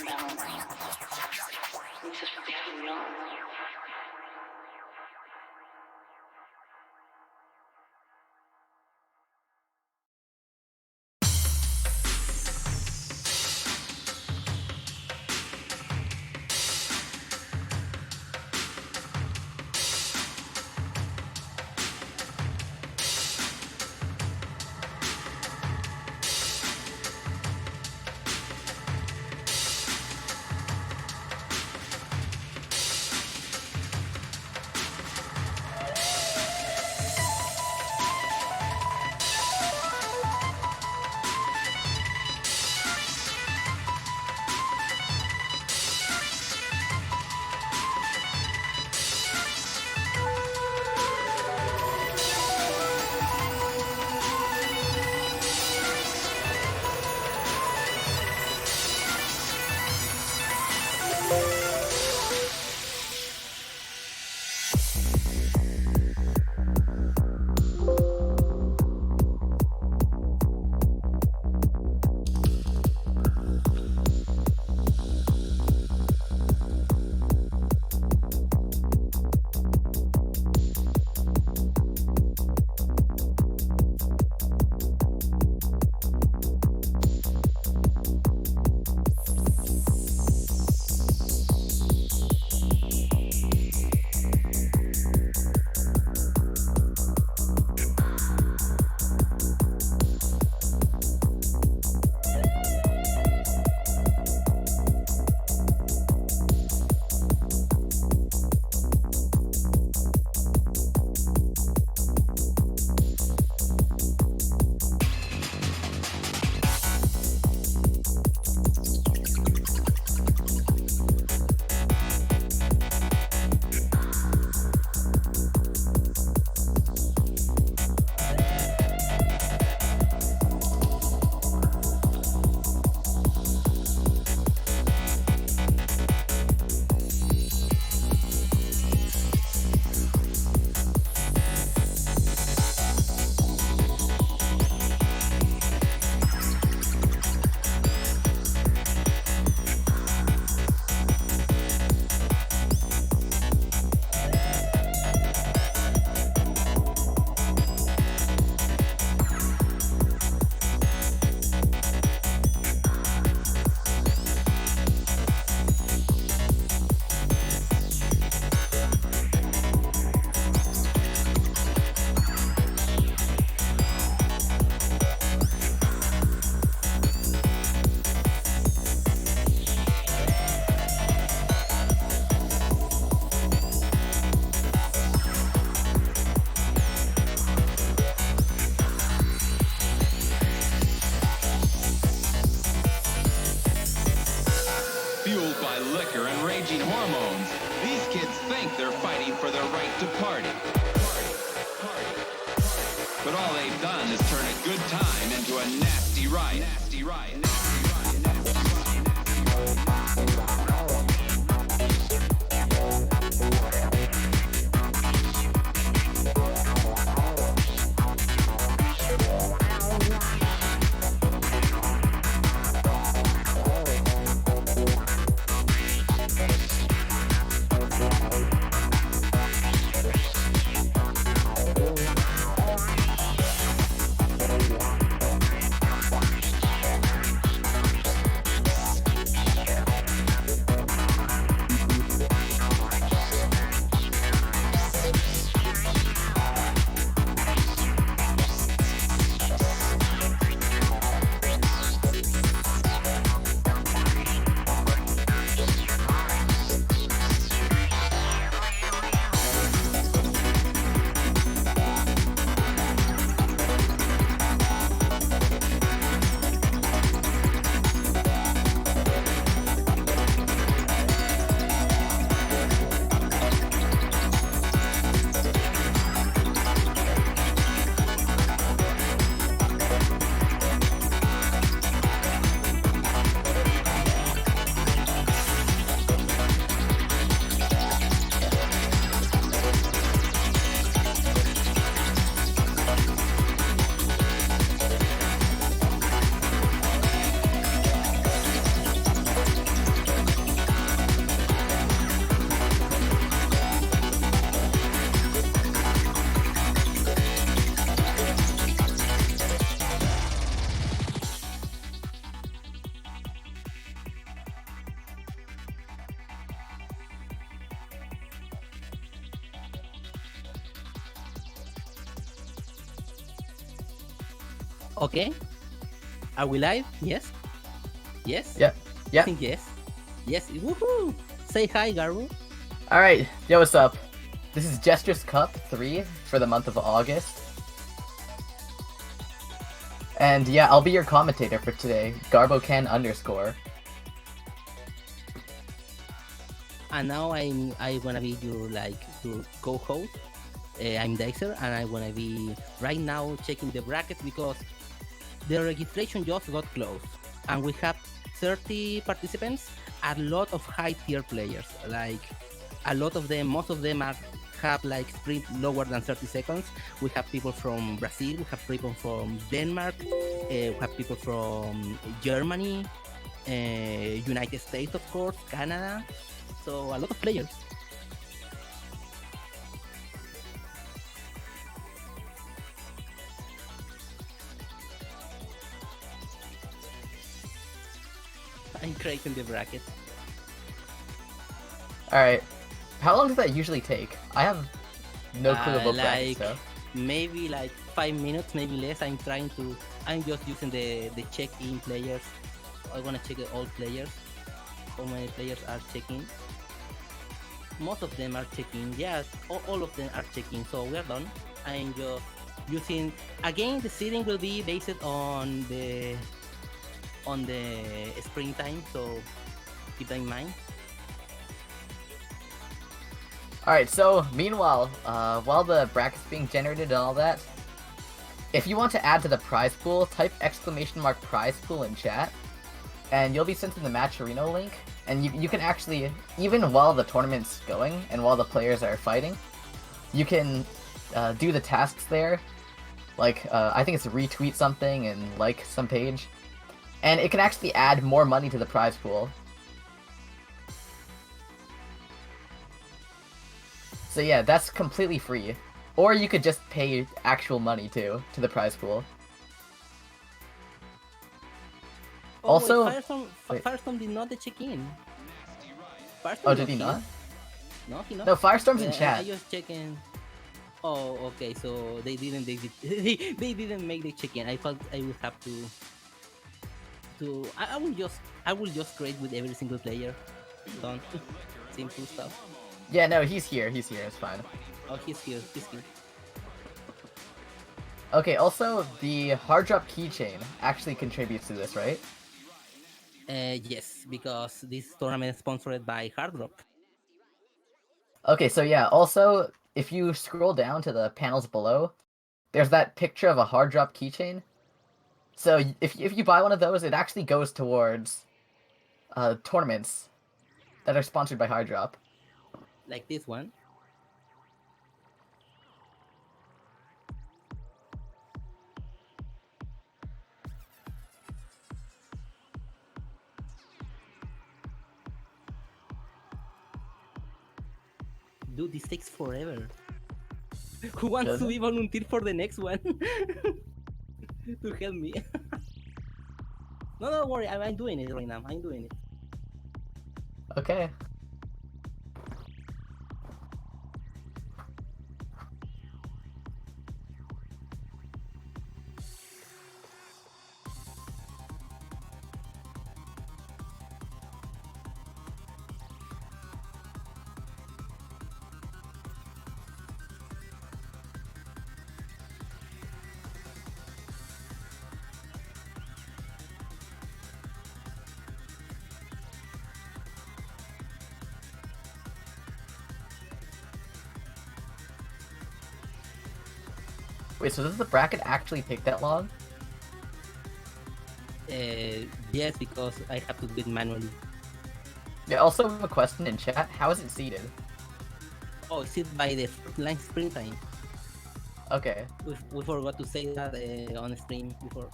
Makes us forget who we are. Okay. Are we live? Yes? Yes? Yeah. I Yeah. think yes. Yes. Woohoo! Say hi, Garbo. Alright. Yo, what's up? This is Jstris Cup 3 for the month of August. And yeah, I'll be your commentator for today, GarboCan_. And now I wanna be your co-host. I'm Dexter, and I wanna be right now checking the brackets because the registration just got closed, and we have 30 participants. A lot of high tier players, like a lot of them, most of them have like sprint lower than 30 seconds. We have people from Brazil, we have people from Denmark, we have people from Germany, United States, of course, Canada. So a lot of players. I'm creating the bracket. Alright. How long does that usually take? I have no clue about brackets, so. Maybe like 5 minutes, maybe less. I'm just using the check-in players. I wanna check all players. How many players are checking? Most of them are checking. Yes, all of them are checking. So we're done. I'm just using, again, the seeding will be based on the springtime. So keep that in mind. Alright, so meanwhile, while the bracket's being generated and all that, if you want to add to the prize pool, type !prize pool in chat, and you'll be sent to the match arena link, and you can actually, even while the tournament's going, and while the players are fighting, you can do the tasks there, like, I think it's retweet something and like some page, and it can actually add more money to the prize pool. So yeah, that's completely free. Or you could just pay actual money too, to the prize pool. Oh, also, wait, Firestorm did not check in. Oh, did he not? No, he not. No, Firestorm's in chat. I just checking. Oh, okay. So they didn't make the check-in. I thought I would have to. I will just trade with every single player. Done. Simple stuff. Yeah, no, he's here. He's here. It's fine. Oh, he's here. He's here. Okay. Also, the hard drop keychain actually contributes to this, right? Yes, because this tournament is sponsored by Hard Drop. Okay, so yeah, also, if you scroll down to the panels below, there's that picture of a hard drop keychain. So if you buy one of those, it actually goes towards tournaments that are sponsored by Hard Drop. Like this one. Dude, this takes forever. Who wants to be volunteer for the next one? To help me. No, don't worry. I'm doing it right now. I'm doing it. Okay. Wait, so does the bracket actually take that long? Yes, because I have to do it manually. Yeah, also have a question in chat. How is it seeded? Oh, it's seeded by the line springtime. Okay. We forgot to say that on stream before.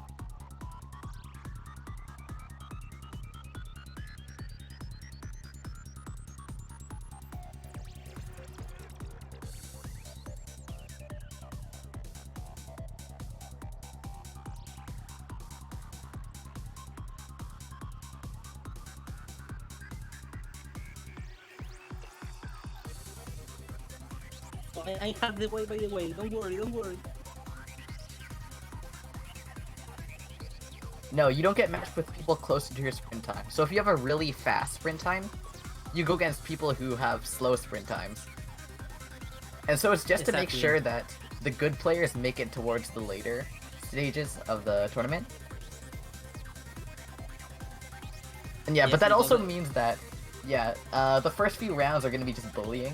I have the way, by the way. Don't worry, don't worry. No, you don't get matched with people closer to your sprint time. So if you have a really fast sprint time, you go against people who have slow sprint times. And so it's just to make Exactly. sure that the good players make it towards the later stages of the tournament. And yeah, Yes, but that because also means that, yeah, the first few rounds are going to be just bullying.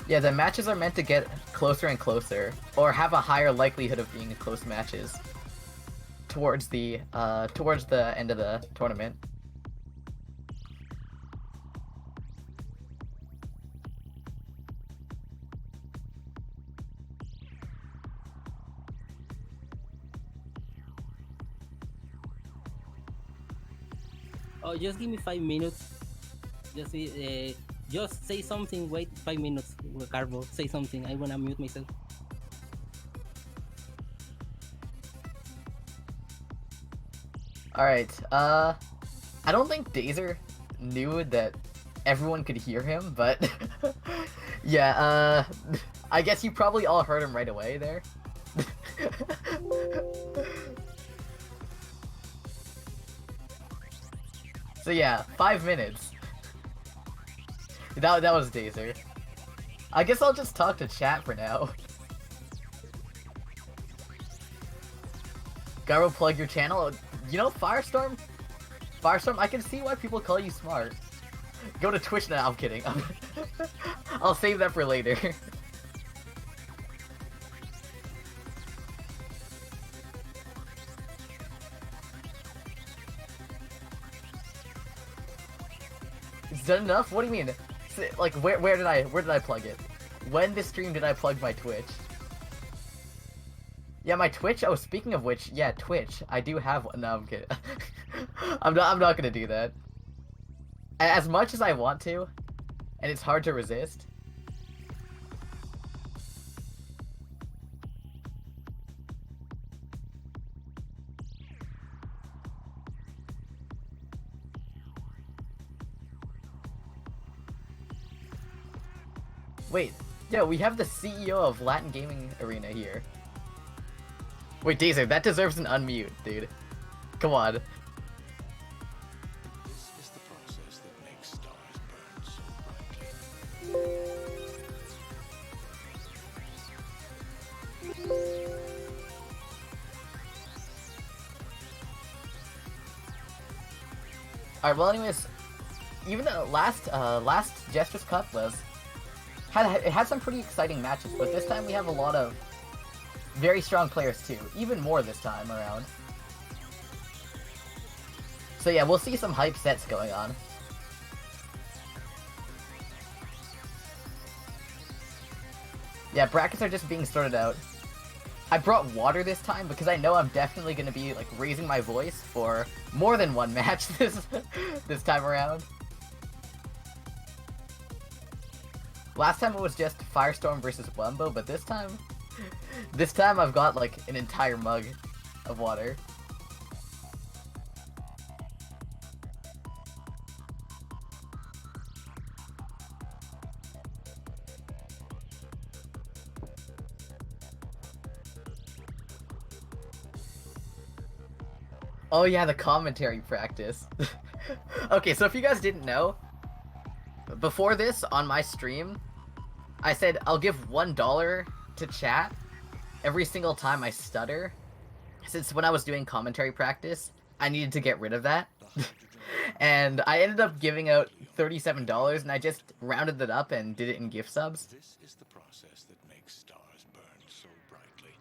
Yeah, the matches are meant to get closer and closer, or have a higher likelihood of being close matches towards the end of the tournament. oh, just give me 5 minutes. Just say something. Wait 5 minutes, Carbo. Say something. I wanna mute myself. Alright, I don't think Dazer knew that everyone could hear him, but yeah, I guess you probably all heard him right away there. So yeah, 5 minutes. That was Dazer. I guess I'll just talk to chat for now. Garo, plug your channel. You know, Firestorm? Firestorm, I can see why people call you smart. Go to Twitch now. I'm kidding. I'll save that for later. Is that enough? What do you mean? Like, where did I plug it? When this stream did I plug my Twitch? Yeah, my Twitch. Oh, speaking of which, yeah, Twitch. I do have one. No, I'm kidding. I'm not gonna do that. As much as I want to, and it's hard to resist. Wait, yeah, we have the CEO of Latin Gaming Arena here. Wait, Dazer, that deserves an unmute, dude. Come on. This is the process that makes stars burn so brightly. Alright, well anyways, even the last Jstris Cup had some pretty exciting matches, but this time we have a lot of very strong players too, even more this time around. So yeah, we'll see some hype sets going on. Yeah, brackets are just being sorted out. I brought water this time because I know I'm definitely going to be like raising my voice for more than one match this time around. Last time it was just Firestorm versus Wumbo, but this time I've got like an entire mug of water. Oh yeah, the commentary practice. Okay, so if you guys didn't know, before this on my stream, I said I'll give $1 to chat every single time I stutter. Since when I was doing commentary practice, I needed to get rid of that. And I ended up giving out $37 and I just rounded it up and did it in gift subs. This is the process that makes stars burn so brightly.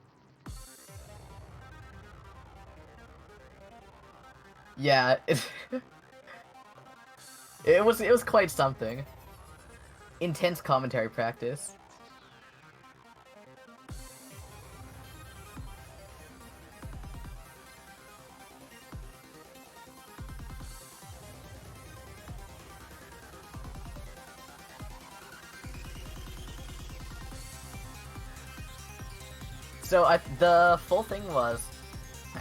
Yeah, it was quite something. Intense commentary practice. So the full thing was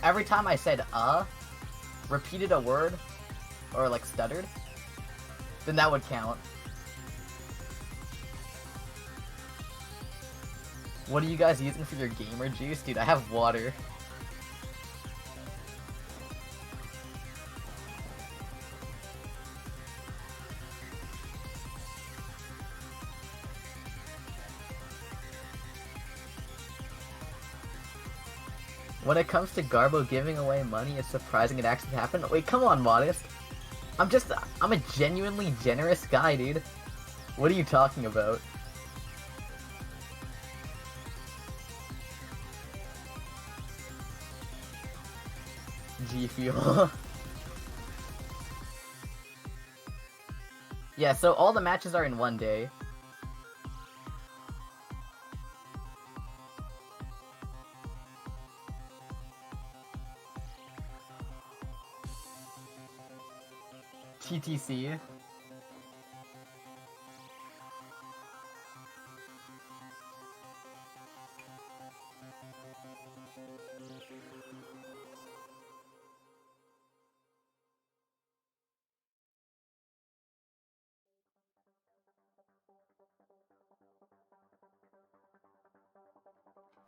every time I said repeated a word, or like stuttered, then that would count. What are you guys using for your gamer juice? Dude, I have water. When it comes to Garbo giving away money, it's surprising it actually happened. Wait, come on, Modest. I'm a genuinely generous guy, dude. What are you talking about? G Fuel. Yeah, so all the matches are in one day. TTC.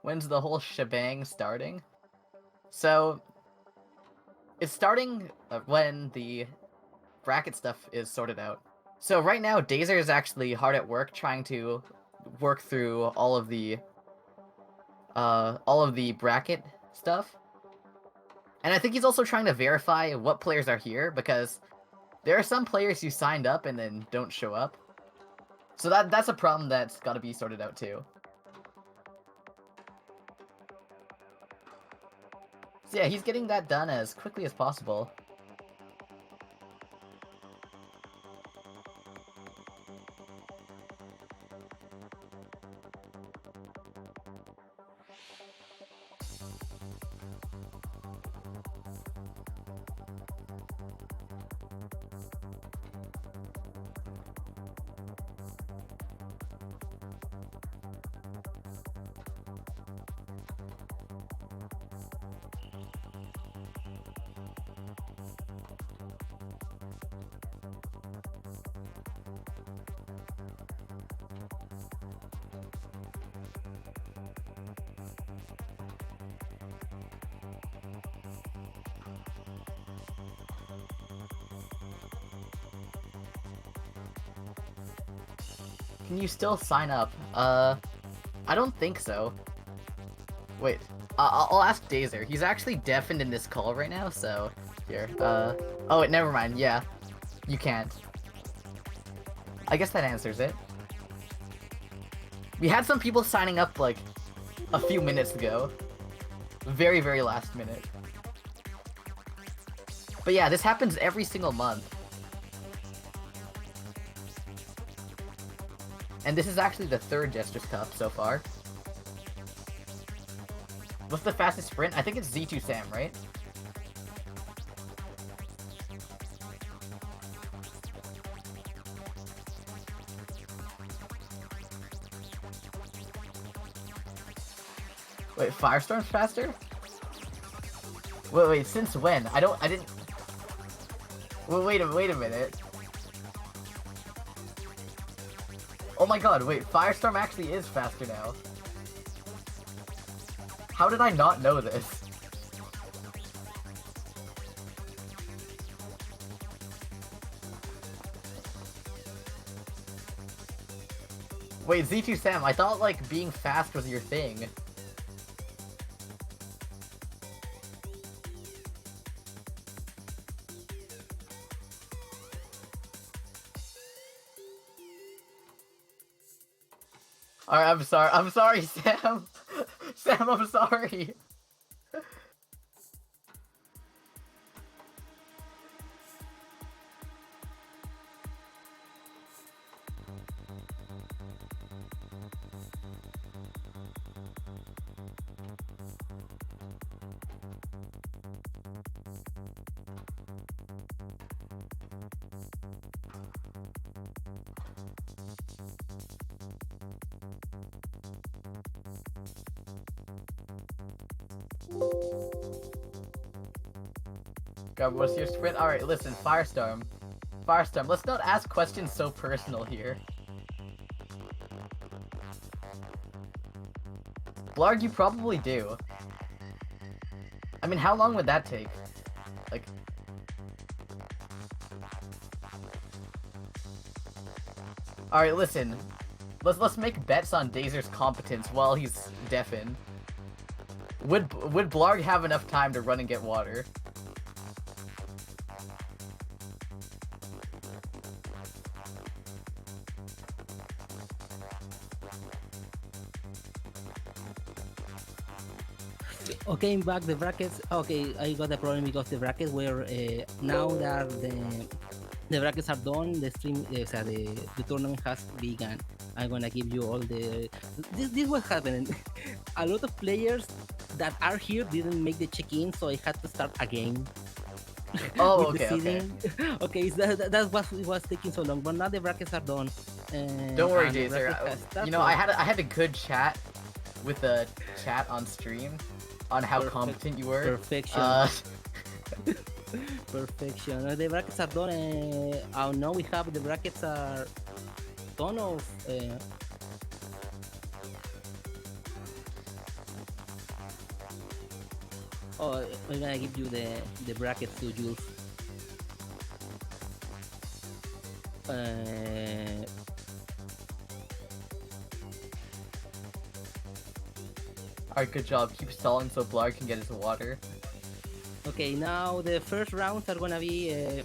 When's the whole shebang starting? So, it's starting when the bracket stuff is sorted out. So right now, Dazer is actually hard at work trying to work through all of the bracket stuff. And I think he's also trying to verify what players are here, because there are some players who signed up and then don't show up. So that's a problem that's got to be sorted out too. So yeah, he's getting that done as quickly as possible. Can you still sign up? I don't think so. Wait, I'll ask Dazer. He's actually deafened in this call right now, so... Here, oh wait, never mind, yeah. You can't. I guess that answers it. We had some people signing up, like, a few minutes ago. Very, very last minute. But yeah, this happens every single month. And this is actually the third Jstris Cup so far. What's the fastest sprint? I think it's Z2 Sam, right? Wait, Firestorm's faster? Wait, since when? I didn't... Wait a minute. Oh my god, wait, Firestorm actually is faster now. How did I not know this? Wait, Z2 Sam, I thought, like, being fast was your thing. Alright, I'm sorry, Sam. Sam, I'm sorry. God, what's your sprint? Alright, listen, Firestorm. Firestorm, let's not ask questions so personal here. Blarg, you probably do. I mean, how long would that take? Like... Alright, listen. Let's make bets on Dazer's competence while he's deafened. Would Blarg have enough time to run and get water? Okay, back the brackets. Okay, I got a problem because the brackets were now that the brackets are done. The stream, the tournament has begun. I'm gonna give you all the. This was happening. A lot of players that are here didn't make the check-in, so I had to start again. Oh, with the okay, okay. seeding. Okay, so that's what was taking so long. But now the brackets are done. Don't worry, and the Dazer. bracket has started. You know, I had a good chat with the chat on stream on how competent you were. Perfection. Perfection. The brackets are done. Oh, now we have the brackets are ton of. Oh, I'm gonna give you the brackets to Jules. Alright, good job. Keep stalling so Blarg can get his water. Okay, now the first rounds are gonna be.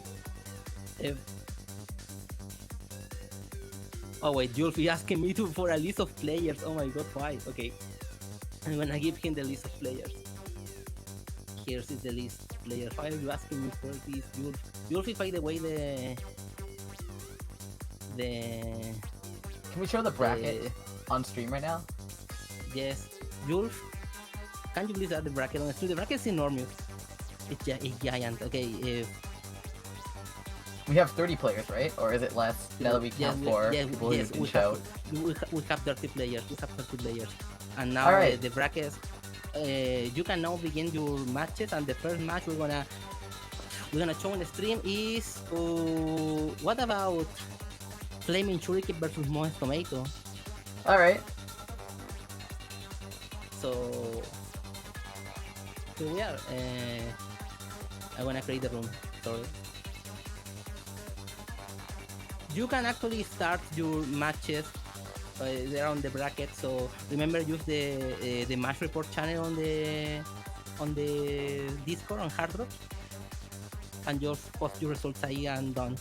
Oh wait, Jules is asking me for a list of players. Oh my god, why? Okay, I'm gonna give him the list of players. Here's the list of players. Why are you asking me for this, Jules? Jules, by the way, Can we show the bracket on stream right now? Yes, Jules, can you please add the bracket on the stream? The bracket is enormous. It's giant. Okay. We have 30 players, right? Or is it less now that we count for people who can show? We have 30 players. We have 30 players. And now Alright. the brackets, you can now begin your matches. And the first match we're gonna show on the stream is what about Flaming Shuriken versus Moist Tomato? Alright. So here we are. I wanna create the room. Sorry. You can actually start your matches there on the bracket. So remember, use the match report channel on the Discord on Hard Rock, and just post your results ahí and done.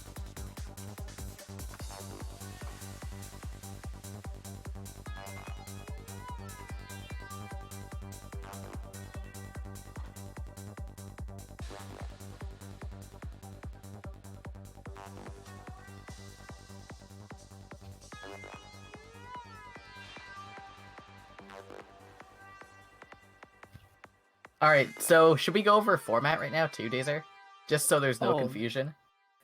Alright, so should we go over format right now too, Dazer? Just so there's no confusion.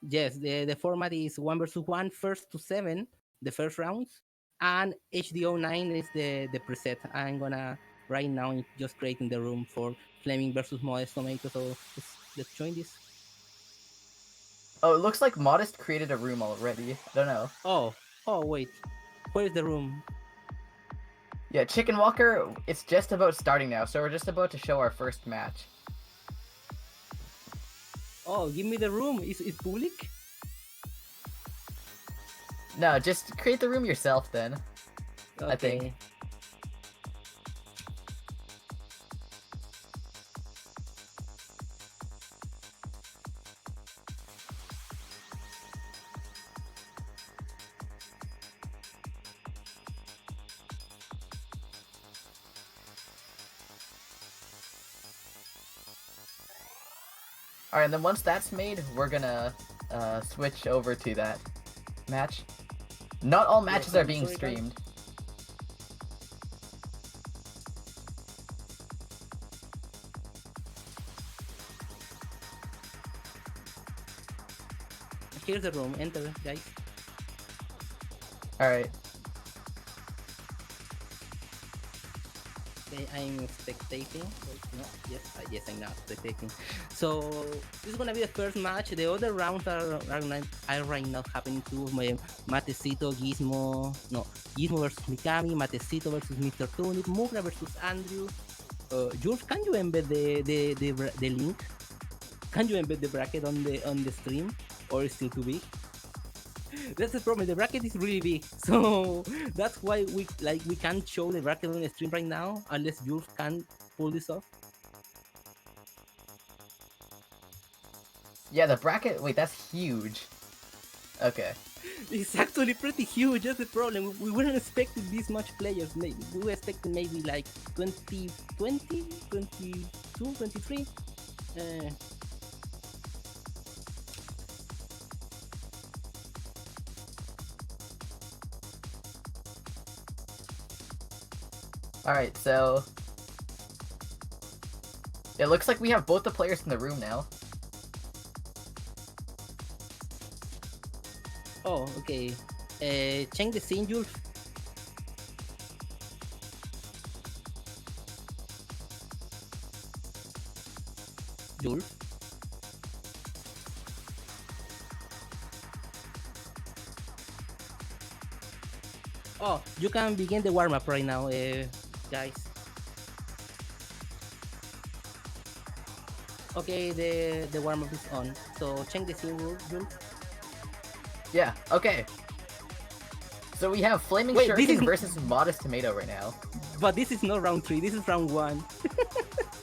Yes, the format is 1 versus 1, first to 7, the first rounds, and HD09 is the preset. I'm gonna right now just creating the room for Fleming versus Modest Tomato. So let's join this. Oh, it looks like Modest created a room already. I don't know. Oh wait, where is the room? Yeah, Chicken Walker, it's just about starting now, so we're just about to show our first match. Oh, give me the room. Is public? No, just create the room yourself then. Okay. I think. Alright, and then once that's made, we're gonna switch over to that match. Not all matches are being streamed. Here's the room. Enter, guys. Alright. Okay, I'm spectating. Wait, no, yes, I'm now spectating. So this is gonna be the first match. The other rounds are right now happening too. Matecito, Gizmo, no, Gizmo versus Mikami, Matecito versus Mr. Tunip, Mugra versus Andrew. Jules, can you embed the link? Can you embed the bracket on the stream, or is still too big? That's the problem. The bracket is really big, so that's why we can't show the bracket on the stream right now unless Jules can pull this off. Yeah, the bracket. Wait, that's huge. Okay. It's actually pretty huge. That's the problem. We weren't expecting this much players. We were expecting maybe like 20, 20, 22, 23. Alright, so... It looks like we have both the players in the room now. Oh, okay. Change the scene, Jules. Jules. Oh, you can begin the warm-up right now, guys. Okay, the warm-up is on. So change the scene, Jules. Yeah, okay. So we have Flaming Wait, this Shuriken is- versus Modest Tomato right now. But this is not round 3, this is round 1.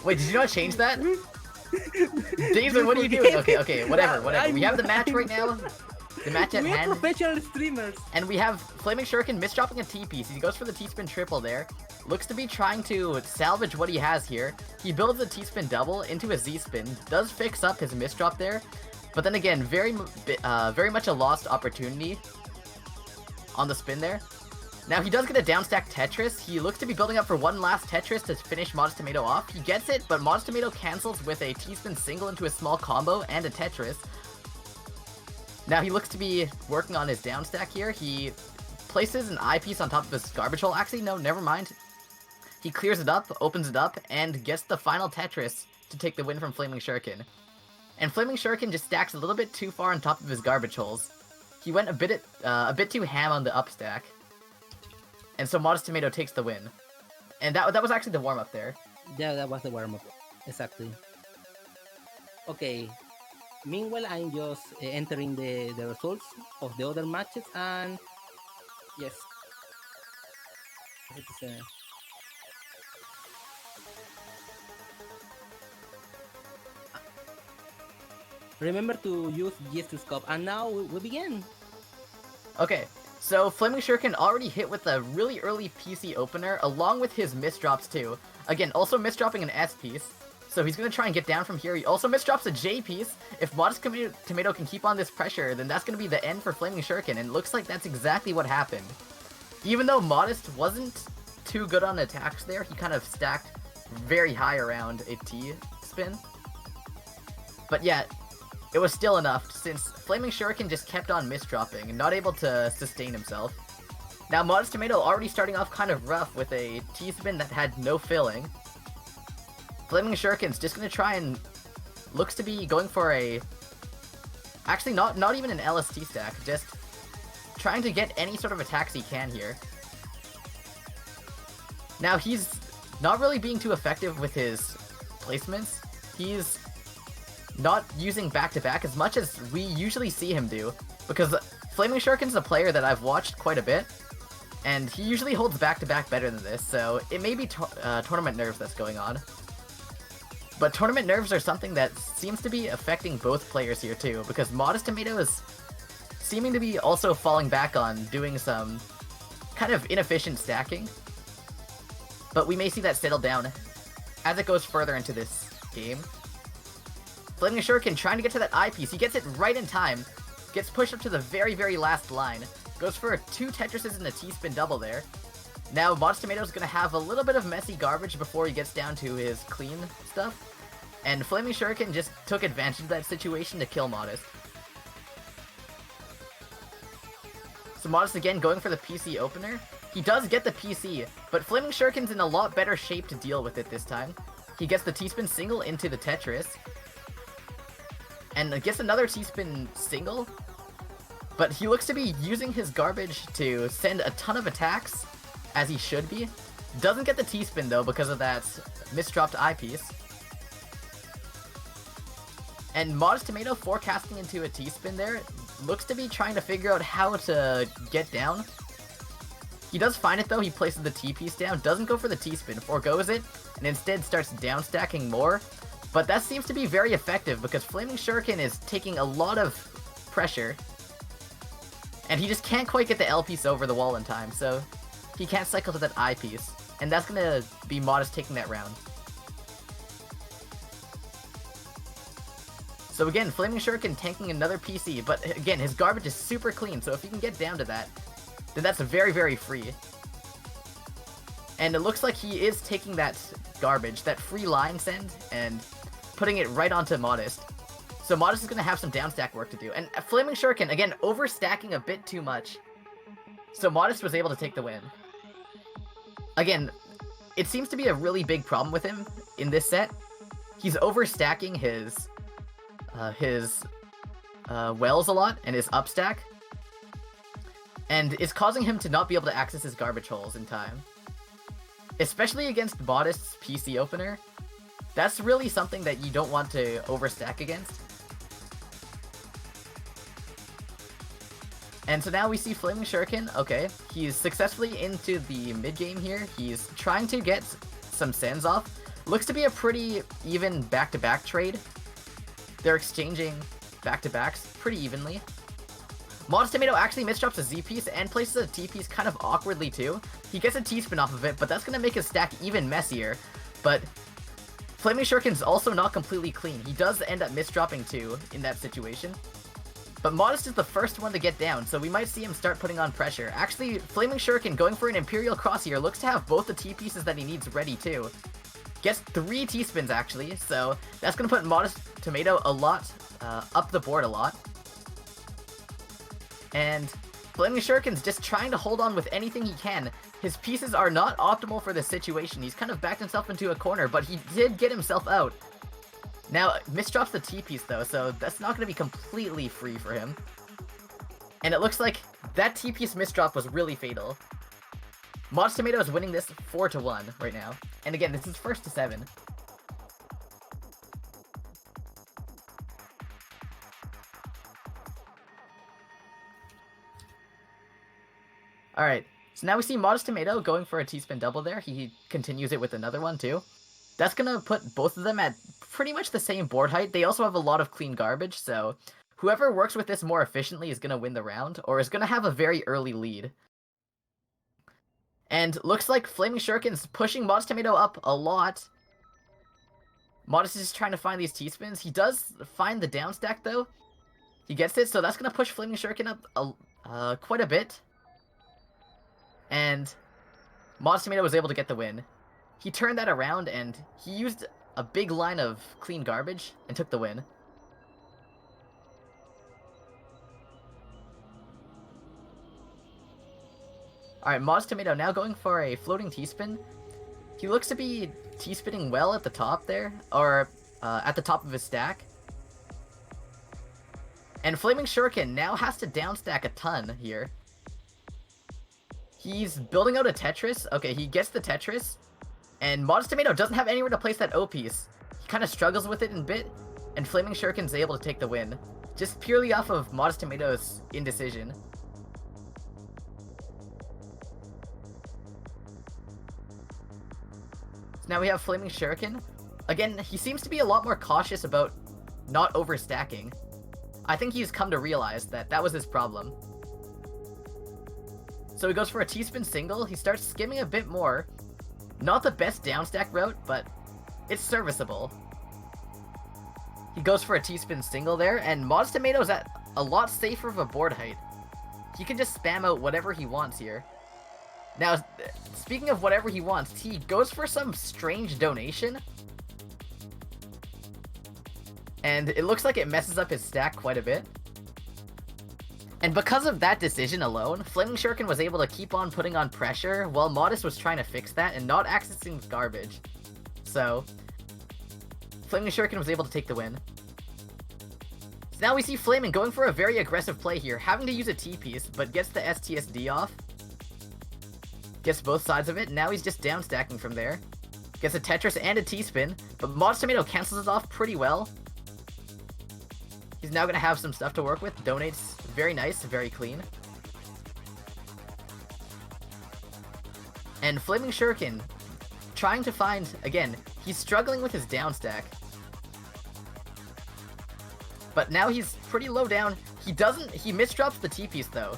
Wait, did you not change that? Dazer, what are you doing? Okay, whatever. We have the match right now. The match at We are hand. professional streamers. And we have Flaming Shuriken misdropping a T-piece. He goes for the T-spin triple there. Looks to be trying to salvage what he has here. He builds a T-spin double into a Z-spin. Does fix up his misdrop there. But then again, very much a lost opportunity on the spin there. Now he does get a downstack Tetris. He looks to be building up for one last Tetris to finish Modest Tomato off. He gets it, but Modest Tomato cancels with a T-spin single into a small combo and a Tetris. Now he looks to be working on his downstack here. He places an eyepiece on top of his garbage hole. Actually, no, never mind. He clears it up, opens it up, and gets the final Tetris to take the win from Flaming Shuriken. And Flaming Shuriken just stacks a little bit too far on top of his garbage holes. He went a bit too ham on the up stack. And so Modest Tomato takes the win. And that was actually the warm-up there. Yeah, that was the warm-up. Exactly. Okay. Meanwhile, I'm just entering the results of the other matches, and yes. Remember to use Jstris Cup, and now we begin. Okay, so Flaming Shuriken already hit with a really early PC opener, along with his misdrops too. Again, also misdropping an S piece. So he's going to try and get down from here. He also misdrops a J piece. If Modest Tomato can keep on this pressure, then that's going to be the end for Flaming Shuriken, and it looks like that's exactly what happened. Even though Modest wasn't too good on attacks there, he kind of stacked very high around a T-spin. But yeah, it was still enough, since Flaming Shuriken just kept on misdropping and not able to sustain himself. Now Modest Tomato already starting off kind of rough with a T-spin that had no filling. Flaming Shuriken's just gonna try and looks to be going for a actually not even an LST stack, just trying to get any sort of attacks he can here. Now he's not really being too effective with his placements. He's not using back-to-back as much as we usually see him do, because Flaming Shuriken's a player that I've watched quite a bit, and he usually holds back-to-back better than this, so it may be tournament nerves that's going on. But tournament nerves are something that seems to be affecting both players here too, because Modest Tomato is seeming to be also falling back on doing some kind of inefficient stacking. But we may see that settle down as it goes further into this game. Flaming Shuriken trying to get to that eyepiece. He gets it right in time. Gets pushed up to the very, very last line. Goes for 2 Tetrises and a T-spin double there. Now Modest Tomato's gonna have a little bit of messy garbage before he gets down to his clean stuff. And Flaming Shuriken just took advantage of that situation to kill Modest. So Modest again going for the PC opener. He does get the PC, but Flaming Shuriken's in a lot better shape to deal with it this time. He gets the T-spin single into the Tetris. And gets another T-spin single. But he looks to be using his garbage to send a ton of attacks, as he should be. Doesn't get the T-spin though because of that misdropped eyepiece. And Modest Tomato forecasting into a T-spin there. Looks to be trying to figure out how to get down. He does find it though, he places the T-piece down, doesn't go for the T-spin, foregoes it, and instead starts down stacking more. But that seems to be very effective because Flaming Shuriken is taking a lot of pressure. And he just can't quite get the L-piece over the wall in time, so he can't cycle to that I-piece. And that's gonna be Modest taking that round. So again, Flaming Shuriken tanking another PC, but again, his garbage is super clean, so if he can get down to that, then that's very, very free. And it looks like he is taking that garbage, that free line send, and putting it right onto Modest. So Modest is going to have some downstack work to do. And Flaming Shuriken, again, overstacking a bit too much. So Modest was able to take the win. Again, it seems to be a really big problem with him in this set. He's overstacking his wells a lot and his upstack. And it's causing him to not be able to access his garbage holes in time. Especially against Modest's PC opener. That's really something that you don't want to overstack against. And so now we see Flaming Shuriken. Okay, he's successfully into the mid-game here. He's trying to get some sends off. Looks to be a pretty even back-to-back trade. They're exchanging back-to-backs pretty evenly. Modest Tomato actually misdrops a Z-piece and places a T-piece kind of awkwardly too. He gets a T-spin off of it, but that's going to make his stack even messier. But Flaming Shuriken's also not completely clean. He does end up misdropping too in that situation. But Modest is the first one to get down, so we might see him start putting on pressure. Actually, Flaming Shuriken going for an Imperial Cross here looks to have both the T-pieces that he needs ready too. Gets 3 T-spins actually, so that's going to put Modest Tomato a lot, up the board a lot. And Flaming Shuriken's just trying to hold on with anything he can. His pieces are not optimal for this situation. He's kind of backed himself into a corner, but he did get himself out. Now, misdrops the T-piece though, so that's not going to be completely free for him. And it looks like that T-piece misdrop was really fatal. Modest Tomato is winning this 4-1 right now. And again, this is first to 7. Alright, so now we see Modest Tomato going for a T-spin double there. He continues it with another one too. That's gonna put both of them at pretty much the same board height. They also have a lot of clean garbage, so whoever works with this more efficiently is gonna win the round, or is gonna have a very early lead. And looks like Flaming Shuriken's pushing Modest Tomato up a lot. Modest is just trying to find these T-spins. He does find the downstack though. He gets it, so that's gonna push Flaming Shuriken up quite a bit. And Modest Tomato was able to get the win. He turned that around and he used a big line of clean garbage and took the win. Alright, Modest Tomato now going for a floating T-spin. He looks to be T-spinning well at the top there, or at the top of his stack. And Flaming Shuriken now has to downstack a ton here. He's building out a Tetris. Okay, he gets the Tetris. And Modest Tomato doesn't have anywhere to place that O-piece. He kind of struggles with it in a bit. And Flaming Shuriken's able to take the win. Just purely off of Modest Tomato's indecision. So now we have Flaming Shuriken. Again, he seems to be a lot more cautious about not overstacking. I think he's come to realize that that was his problem. So he goes for a T-spin single. He starts skimming a bit more. Not the best downstack route, but it's serviceable. He goes for a T-spin single there, and Modest Tomato's at a lot safer of a board height. He can just spam out whatever he wants here. Now, speaking of whatever he wants, he goes for some strange donation. And it looks like it messes up his stack quite a bit. And because of that decision alone, Flaming Shuriken was able to keep on putting on pressure while Modest was trying to fix that and not accessing garbage. So, Flaming Shuriken was able to take the win. So now we see Flaming going for a very aggressive play here, having to use a T-piece, but gets the STSD off. Gets both sides of it, now he's just down stacking from there. Gets a Tetris and a T-spin, but Modest Tomato cancels it off pretty well. He's now going to have some stuff to work with. Donates very nice, very clean. And Flaming Shuriken trying to find, again, he's struggling with his down stack. But now he's pretty low down. He misdrops the T-piece though.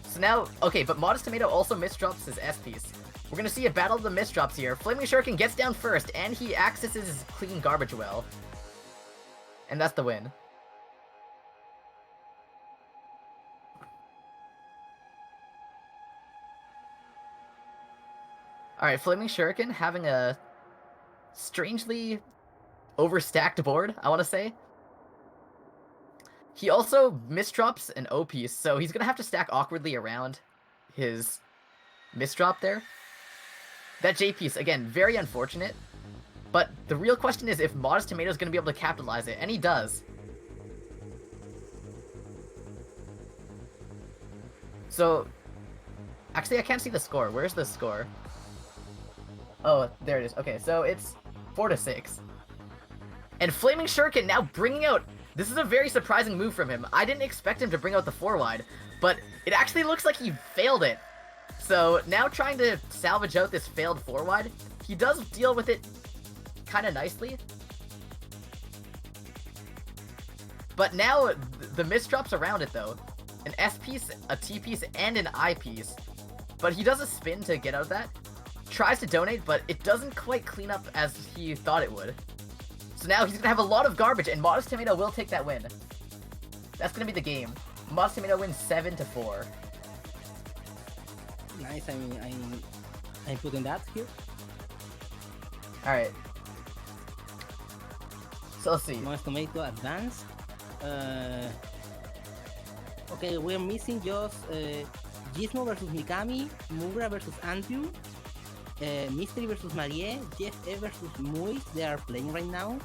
So now, okay, but Modest Tomato also misdrops his S-piece. We're gonna see a battle of the misdrops here. Flaming Shuriken gets down first, and he accesses his clean garbage well. And that's the win. Alright, Flaming Shuriken having a strangely overstacked board, I want to say. He also misdrops an O-piece, so he's going to have to stack awkwardly around his misdrop there. That J-piece, again, very unfortunate. But the real question is if Modest Tomato is going to be able to capitalize it, and he does. So, actually I can't see the score. Where's the score? Oh, there it is. Okay, so it's 4-6. And Flaming Shuriken now bringing out... This is a very surprising move from him. I didn't expect him to bring out the 4-wide, but it actually looks like he failed it. So now trying to salvage out this failed 4-wide, he does deal with it kind of nicely. But now the misdrops around it though. An S-piece, a T-piece, and an I-piece. But he does a spin to get out of that. Tries to donate, but it doesn't quite clean up as he thought it would. So now he's going to have a lot of garbage, and Modest Tomato will take that win. That's going to be the game. Modest Tomato wins 7-4. Nice, I'm putting that here. Alright. So let's see. Modest Tomato advanced. Okay, we're missing just Gizmo versus Mikami, Mugra versus Andrew, Mystery versus Marie, Jeff E versus Moise, they are playing right now.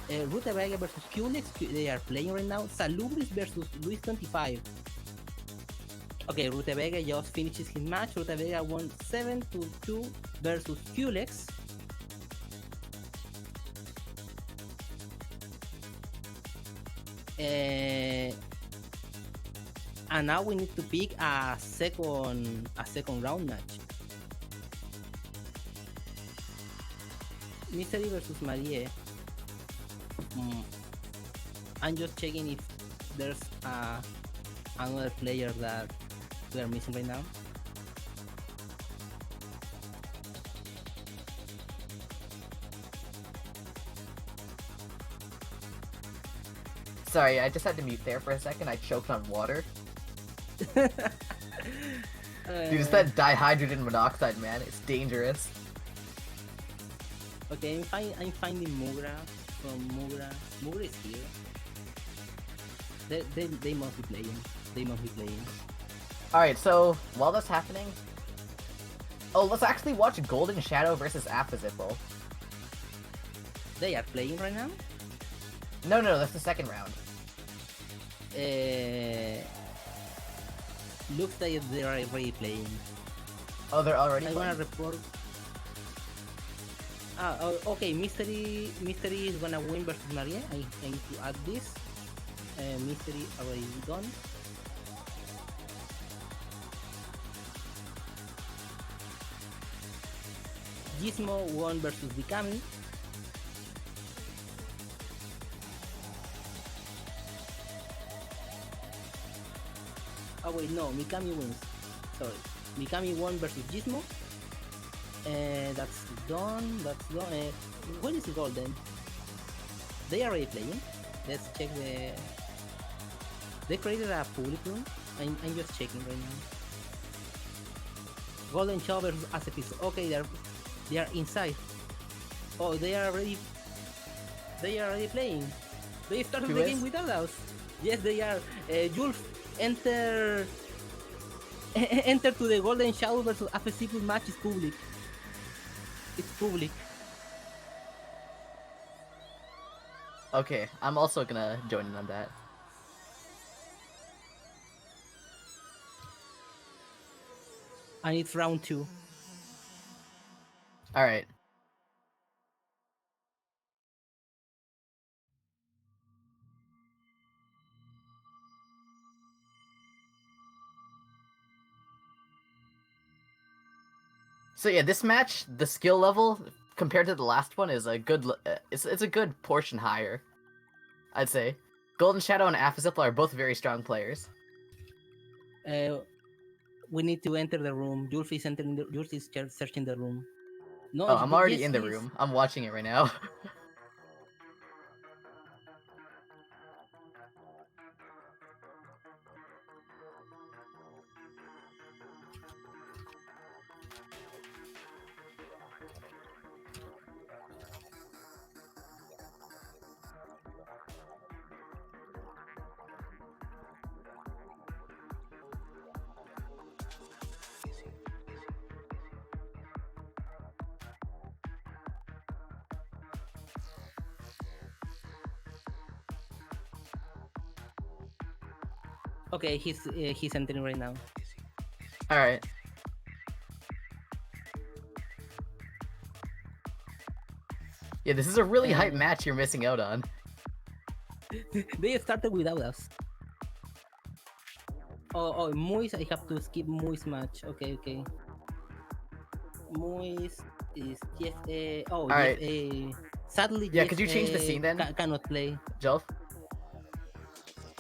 Rute Vega versus Culex, they are playing right now. Salubris versus Luis 25. Okay, Rute Vega just finishes his match. Rute Vega won 7-2 versus Culex. And now we need to pick a second round match. Mystery versus Marie. I'm just checking if there's another player that we are missing right now. Sorry, I just had to mute there for a second. I choked on water. Dude, it's that dihydrogen monoxide, man. It's dangerous. Okay, I'm finding Mugra from Mugra. Mugra is here. They must be playing. They must be playing. Alright, so while that's happening... Oh, let's actually watch Golden Shadow versus Apphazipple. They are playing right now? No, that's the second round. Looks like they are already playing. Oh, they're already I playing? wanna report. Okay, Mystery is gonna win versus Maria. I need to add this. Mystery already done. Gizmo won versus Mikami. Oh wait, no, Mikami wins. Sorry. Mikami won versus Gizmo. That's done. When is the golden? They are already playing. Let's check the... They created a public room. I'm just checking right now. Golden Shaw versus Acepis. Okay, they are inside. Oh, they are already playing. They started the game without us. Yes, they are. Jules enter enter to the Golden Shadow versus Afesiple match is public. It's public. Okay, I'm also gonna join in on that. And it's round 2. Alright. So yeah, this match, the skill level compared to the last one is a good. It's a good portion higher, I'd say. Golden Shadow and Afazipla are both very strong players. We need to enter the room. Julf is entering. Julf is searching the room. No, Oh, I'm already yes, in the he is. room. I'm watching it right now. Okay, he's entering right now. All right. Yeah, this is a really hype match you're missing out on. They started without us. Oh, Moise, I have to skip Moise match. Okay. Moise is yes. All right. Yes. Sadly, Yeah, yes, could you change the scene then? Cannot play. Jelf?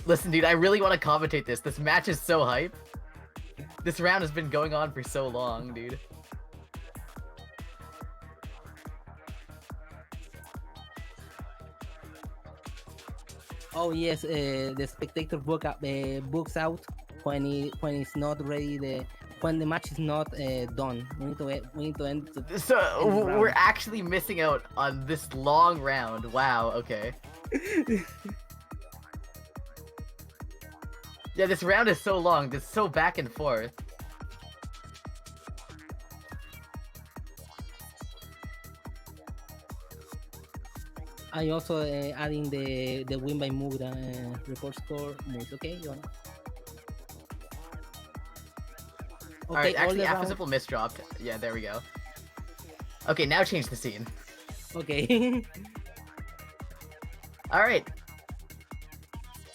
Listen, dude, I really want to commentate this. This match is so hype. This round has been going on for so long, dude. Oh yes, the spectator books out when it's not ready. When the match is not done, we need to end. So round. we're actually missing out on this long round. Wow. Okay. Yeah, this round is so long. It's so back and forth. I also adding the win by Mugra report score moves. Okay, Joanna. Okay, Alright, actually, all the Afazipple misdropped. Yeah, there we go. Okay, now change the scene. Okay. Alright.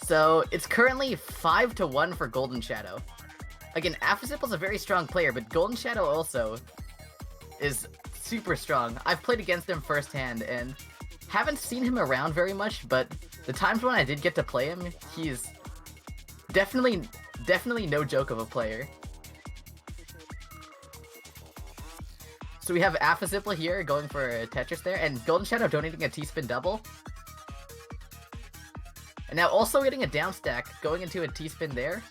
So, it's currently 5-1 for Golden Shadow. Again, Afazipple's a very strong player, but Golden Shadow also is super strong. I've played against him firsthand, and haven't seen him around very much, but the times when I did get to play him, he's definitely no joke of a player. So we have Afazipple here going for a Tetris there, and Golden Shadow donating a T-spin double. And now also getting a down stack, going into a T-spin there.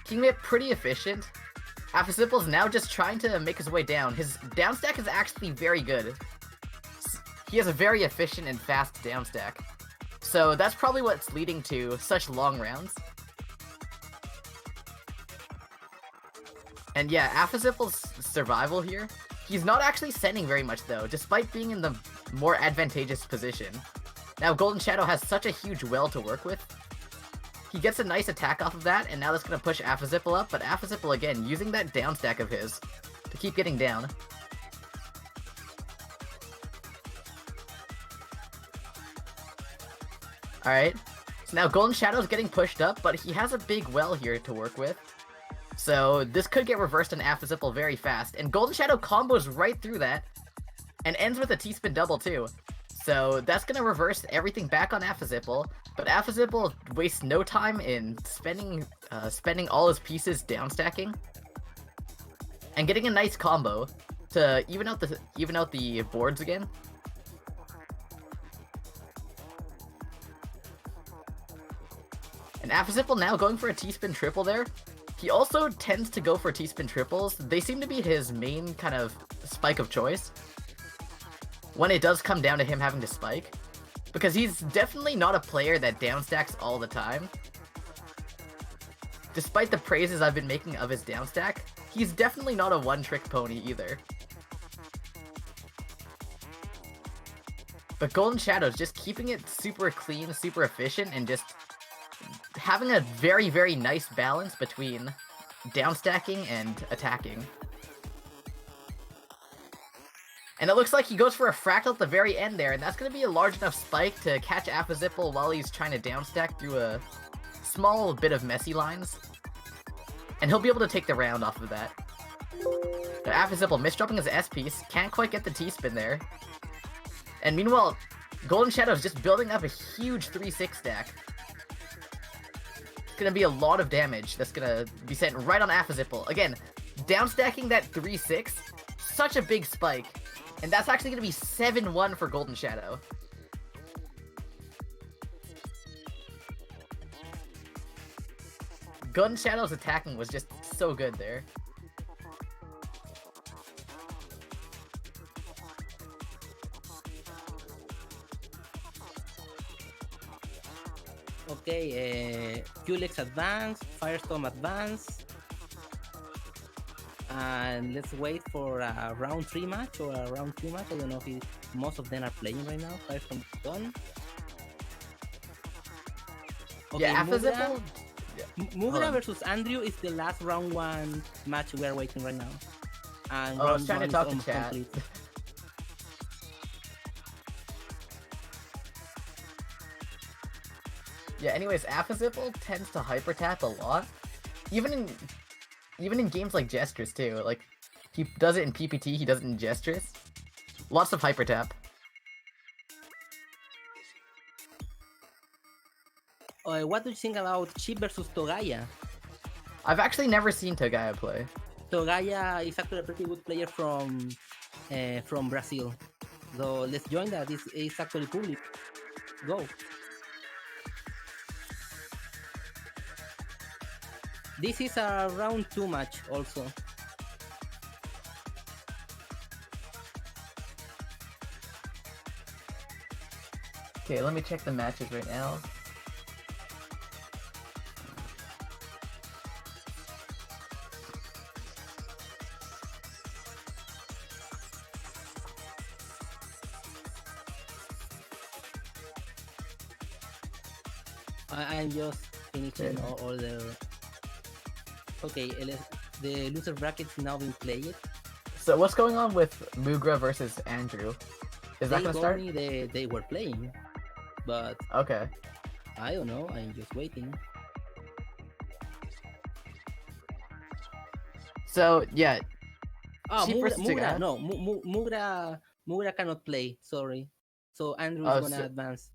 Keeping it pretty efficient. Afazipple's now just trying to make his way down. His down stack is actually very good. He has a very efficient and fast down stack. So that's probably what's leading to such long rounds. And yeah, Afazipple's survival here, he's not actually sending very much though, despite being in the more advantageous position. Now Golden Shadow has such a huge well to work with. He gets a nice attack off of that, and now that's going to push Afazipple up, but Afazipple again, using that down stack of his to keep getting down. Alright, so now Golden Shadow's getting pushed up, but he has a big well here to work with. So this could get reversed on Afazipple very fast, and Golden Shadow combos right through that, and ends with a T-spin double too. So that's going to reverse everything back on Afazipple, but Afazipple wastes no time in spending all his pieces down stacking, and getting a nice combo to even out the boards again. And Afazipple now going for a T-spin triple there. He also tends to go for T-spin triples. They seem to be his main kind of spike of choice when it does come down to him having to spike, because he's definitely not a player that downstacks all the time. despite the praises I've been making of his downstack, he's definitely not a one-trick pony either. But Golden Shadow's just keeping it super clean, super efficient, and just having a very, very nice balance between downstacking and attacking. And it looks like he goes for a fractal at the very end there, and that's going to be a large enough spike to catch Apazipple while he's trying to downstack through a small bit of messy lines. And he'll be able to take the round off of that. Now Apazipple misdropping his S-piece, can't quite get the T-spin there. And meanwhile, Golden Shadow's just building up a huge 3-6 stack. It's going to be a lot of damage that's going to be sent right on Apazipple. Again, downstacking that 3-6, such a big spike. And that's actually going to be 7-1 for Golden Shadow. Golden Shadow's attacking was just so good there. Okay, Culex advance, Firestorm advance. And let's wait for a round 3 match or a round 2 match. I don't know if most of them are playing right now. Firestorm done. Okay, Yeah, Apazipple... Mugra versus Andrew is the last round 1 match we are waiting right now. And I was round trying to 1 is talk to almost chat. complete. Yeah, anyways, Apazipple tends to hyper tap a lot. Even in games like Jstris too. Like, he does it in PPT, he does it in Jstris. Lots of hyper tap. What do you think about Chip versus Togaya? I've actually never seen Togaya play. Togaya is actually a pretty good player from Brazil. So let's join that. This is actually public. Go. This is a round 2 match also. Okay, let me check the matches right now. I'm just finishing all the... Okay, the loser bracket's now been played. So what's going on with Mugra versus Andrew? Is that They gonna told start? me they were playing, but Okay. I don't know. I'm just waiting. So yeah, Oh, Chip versus Togaya? No, Mugra cannot play. Sorry. So Andrew is Oh, gonna so- advance.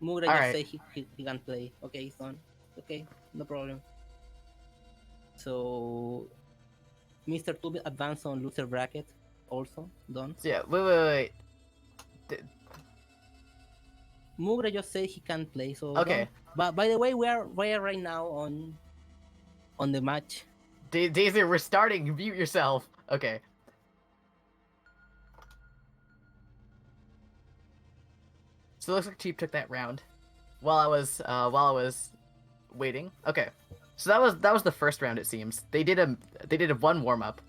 Mugra All just right. say he can play. Okay, it's done. Okay, no problem. So Mr. Tube advance on loser bracket also done. So yeah, wait. Mugra just say he can play. So Okay. done. But by the way, we are right now on the match. Daisy, we're starting. Mute yourself. Okay. So it looks like Cheap took that round while I was waiting. Okay. So that was the first round, it seems. They did a one warm up.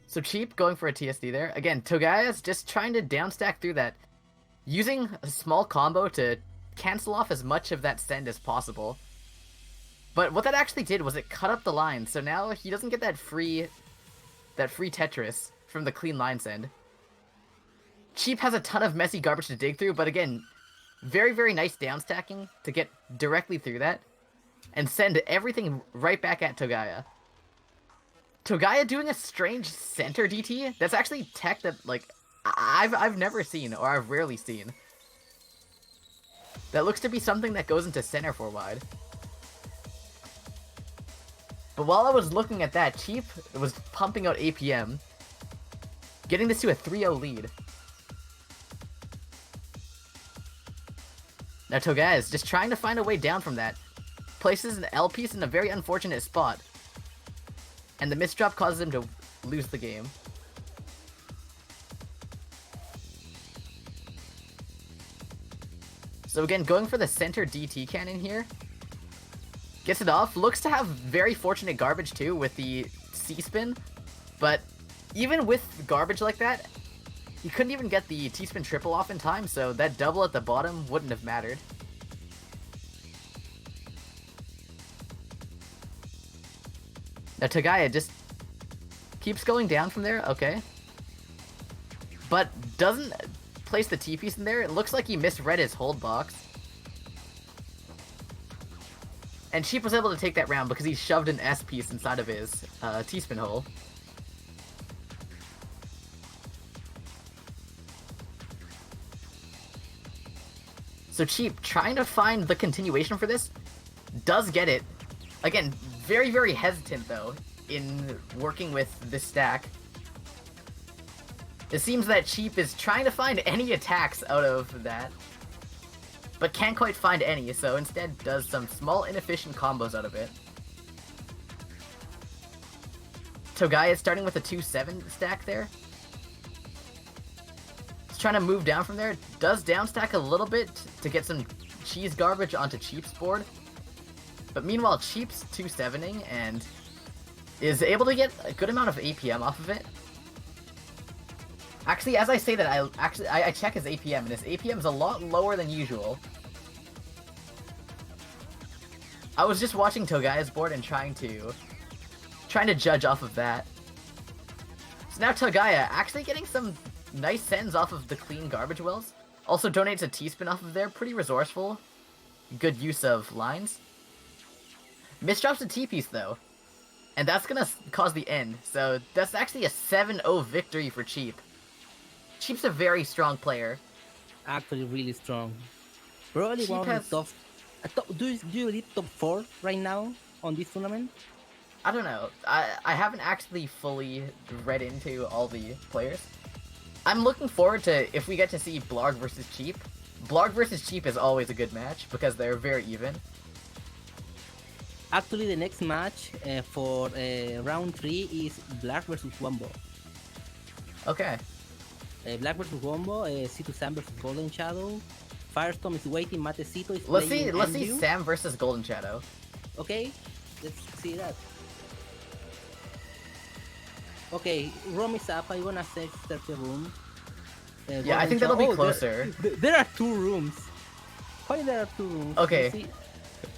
So Cheap going for a TSD there. Again, Togaya's just trying to downstack through that, using a small combo to cancel off as much of that send as possible. But what that actually did was it cut up the line, so now he doesn't get that free Tetris from the clean line send. Cheap has a ton of messy garbage to dig through, but again, very, very nice downstacking to get directly through that and send everything right back at Togaya. Togaya doing a strange center DT? That's actually tech that, like, I've never seen, or I've rarely seen. That looks to be something that goes into center 4 wide. But while I was looking at that, Cheap was pumping out APM, getting this to a 3-0 lead. Now Togaya is just trying to find a way down from that. Places an L piece in a very unfortunate spot. And the misdrop causes him to lose the game. So again, going for the center DT cannon here. Gets it off. Looks to have very fortunate garbage too with the C-spin. But even with garbage like that, he couldn't even get the T-spin triple off in time, so that double at the bottom wouldn't have mattered. Now Tagaya just keeps going down from there, okay. But doesn't place the T-piece in there. It looks like he misread his hold box. And Sheep was able to take that round because he shoved an S-piece inside of his T-spin hole. So Cheap, trying to find the continuation for this, does get it. Again, very, very hesitant, though, in working with this stack. It seems that Cheap is trying to find any attacks out of that, but can't quite find any, so instead does some small inefficient combos out of it. Togai is starting with a 2-7 stack there. He's trying to move down from there. Does down stack a little bit to get some cheese garbage onto Cheap's board. But meanwhile, Cheap's 2-7ing and is able to get a good amount of APM off of it. Actually, as I say that, I check his APM, and his APM is a lot lower than usual. I was just watching Togai's board and trying to judge off of that. So now Togaya actually getting some nice sends off of the clean garbage wells. Also donates a T-spin off of there, pretty resourceful. Good use of lines. Misdrops a T-piece though. And that's gonna cause the end, so that's actually a 7-0 victory for Cheap. Cheap's a very strong player. Actually, really strong. Probably Cheap one of the top. Do you read top 4 right now on this tournament? I don't know. I haven't actually fully read into all the players. I'm looking forward to if we get to see Blarg versus Cheap. Blarg versus Cheap is always a good match because they're very even. Actually, the next match for round 3 is Black versus Wombo. Okay. Black versus Wombo, C2 Sam versus Golden Shadow. Firestorm is waiting, Matecito is Let's playing see MU. Sam versus Golden Shadow. Okay, let's see that. Okay, Rom is up. I wanna search the room. Yeah, I think that'll be closer. There are 2 rooms. Why there are 2 rooms? Okay. Let's see.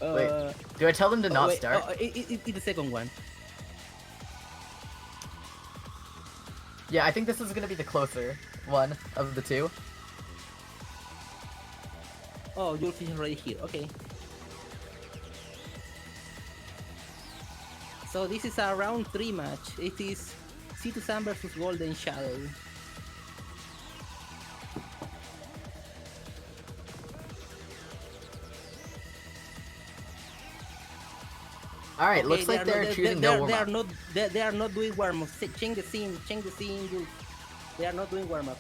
Wait, do I tell them to not wait, start? It's the second one. Yeah, I think this is gonna be the closer one of the 2. Oh, your fish is already here. Okay. So this is a round 3 match. It is C2 Sam versus Golden Shadow. All right, Okay, looks like they're choosing no warm up. They are not doing warm up. Change the scene. Jules. They are not doing warm up.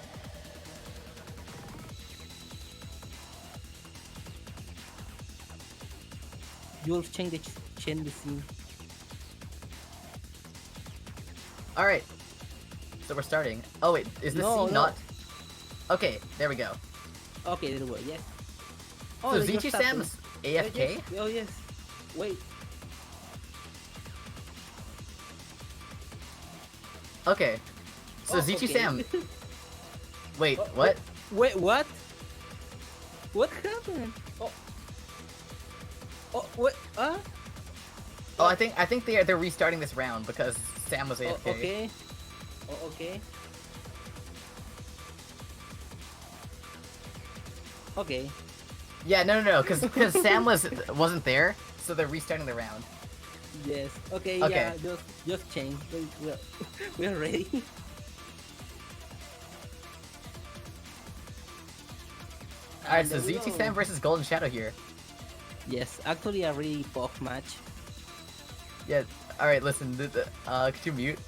Jules, change the scene. All right, so we're starting. Oh wait, is this No, scene no. not? Okay, there we go. Okay, there we go. Yes. So they just Zichi started. Sam's AFK. Oh yes. Wait. Okay, so Oh, Zichi okay. Sam. Wait, Oh, what? Wait, what? What happened? Oh. Oh, wait, Oh, I think they're restarting this round because Sam was AFK. Oh, okay. Oh, okay. Okay. Yeah, no, because Sam wasn't there, so they're restarting the round. Yes. Okay. Okay. Yeah. Just change. We're ready. All right, so And there we ZT go. Sam versus Golden Shadow here. Yes. Actually, a really pop match. Yeah. All right, listen. Could you mute?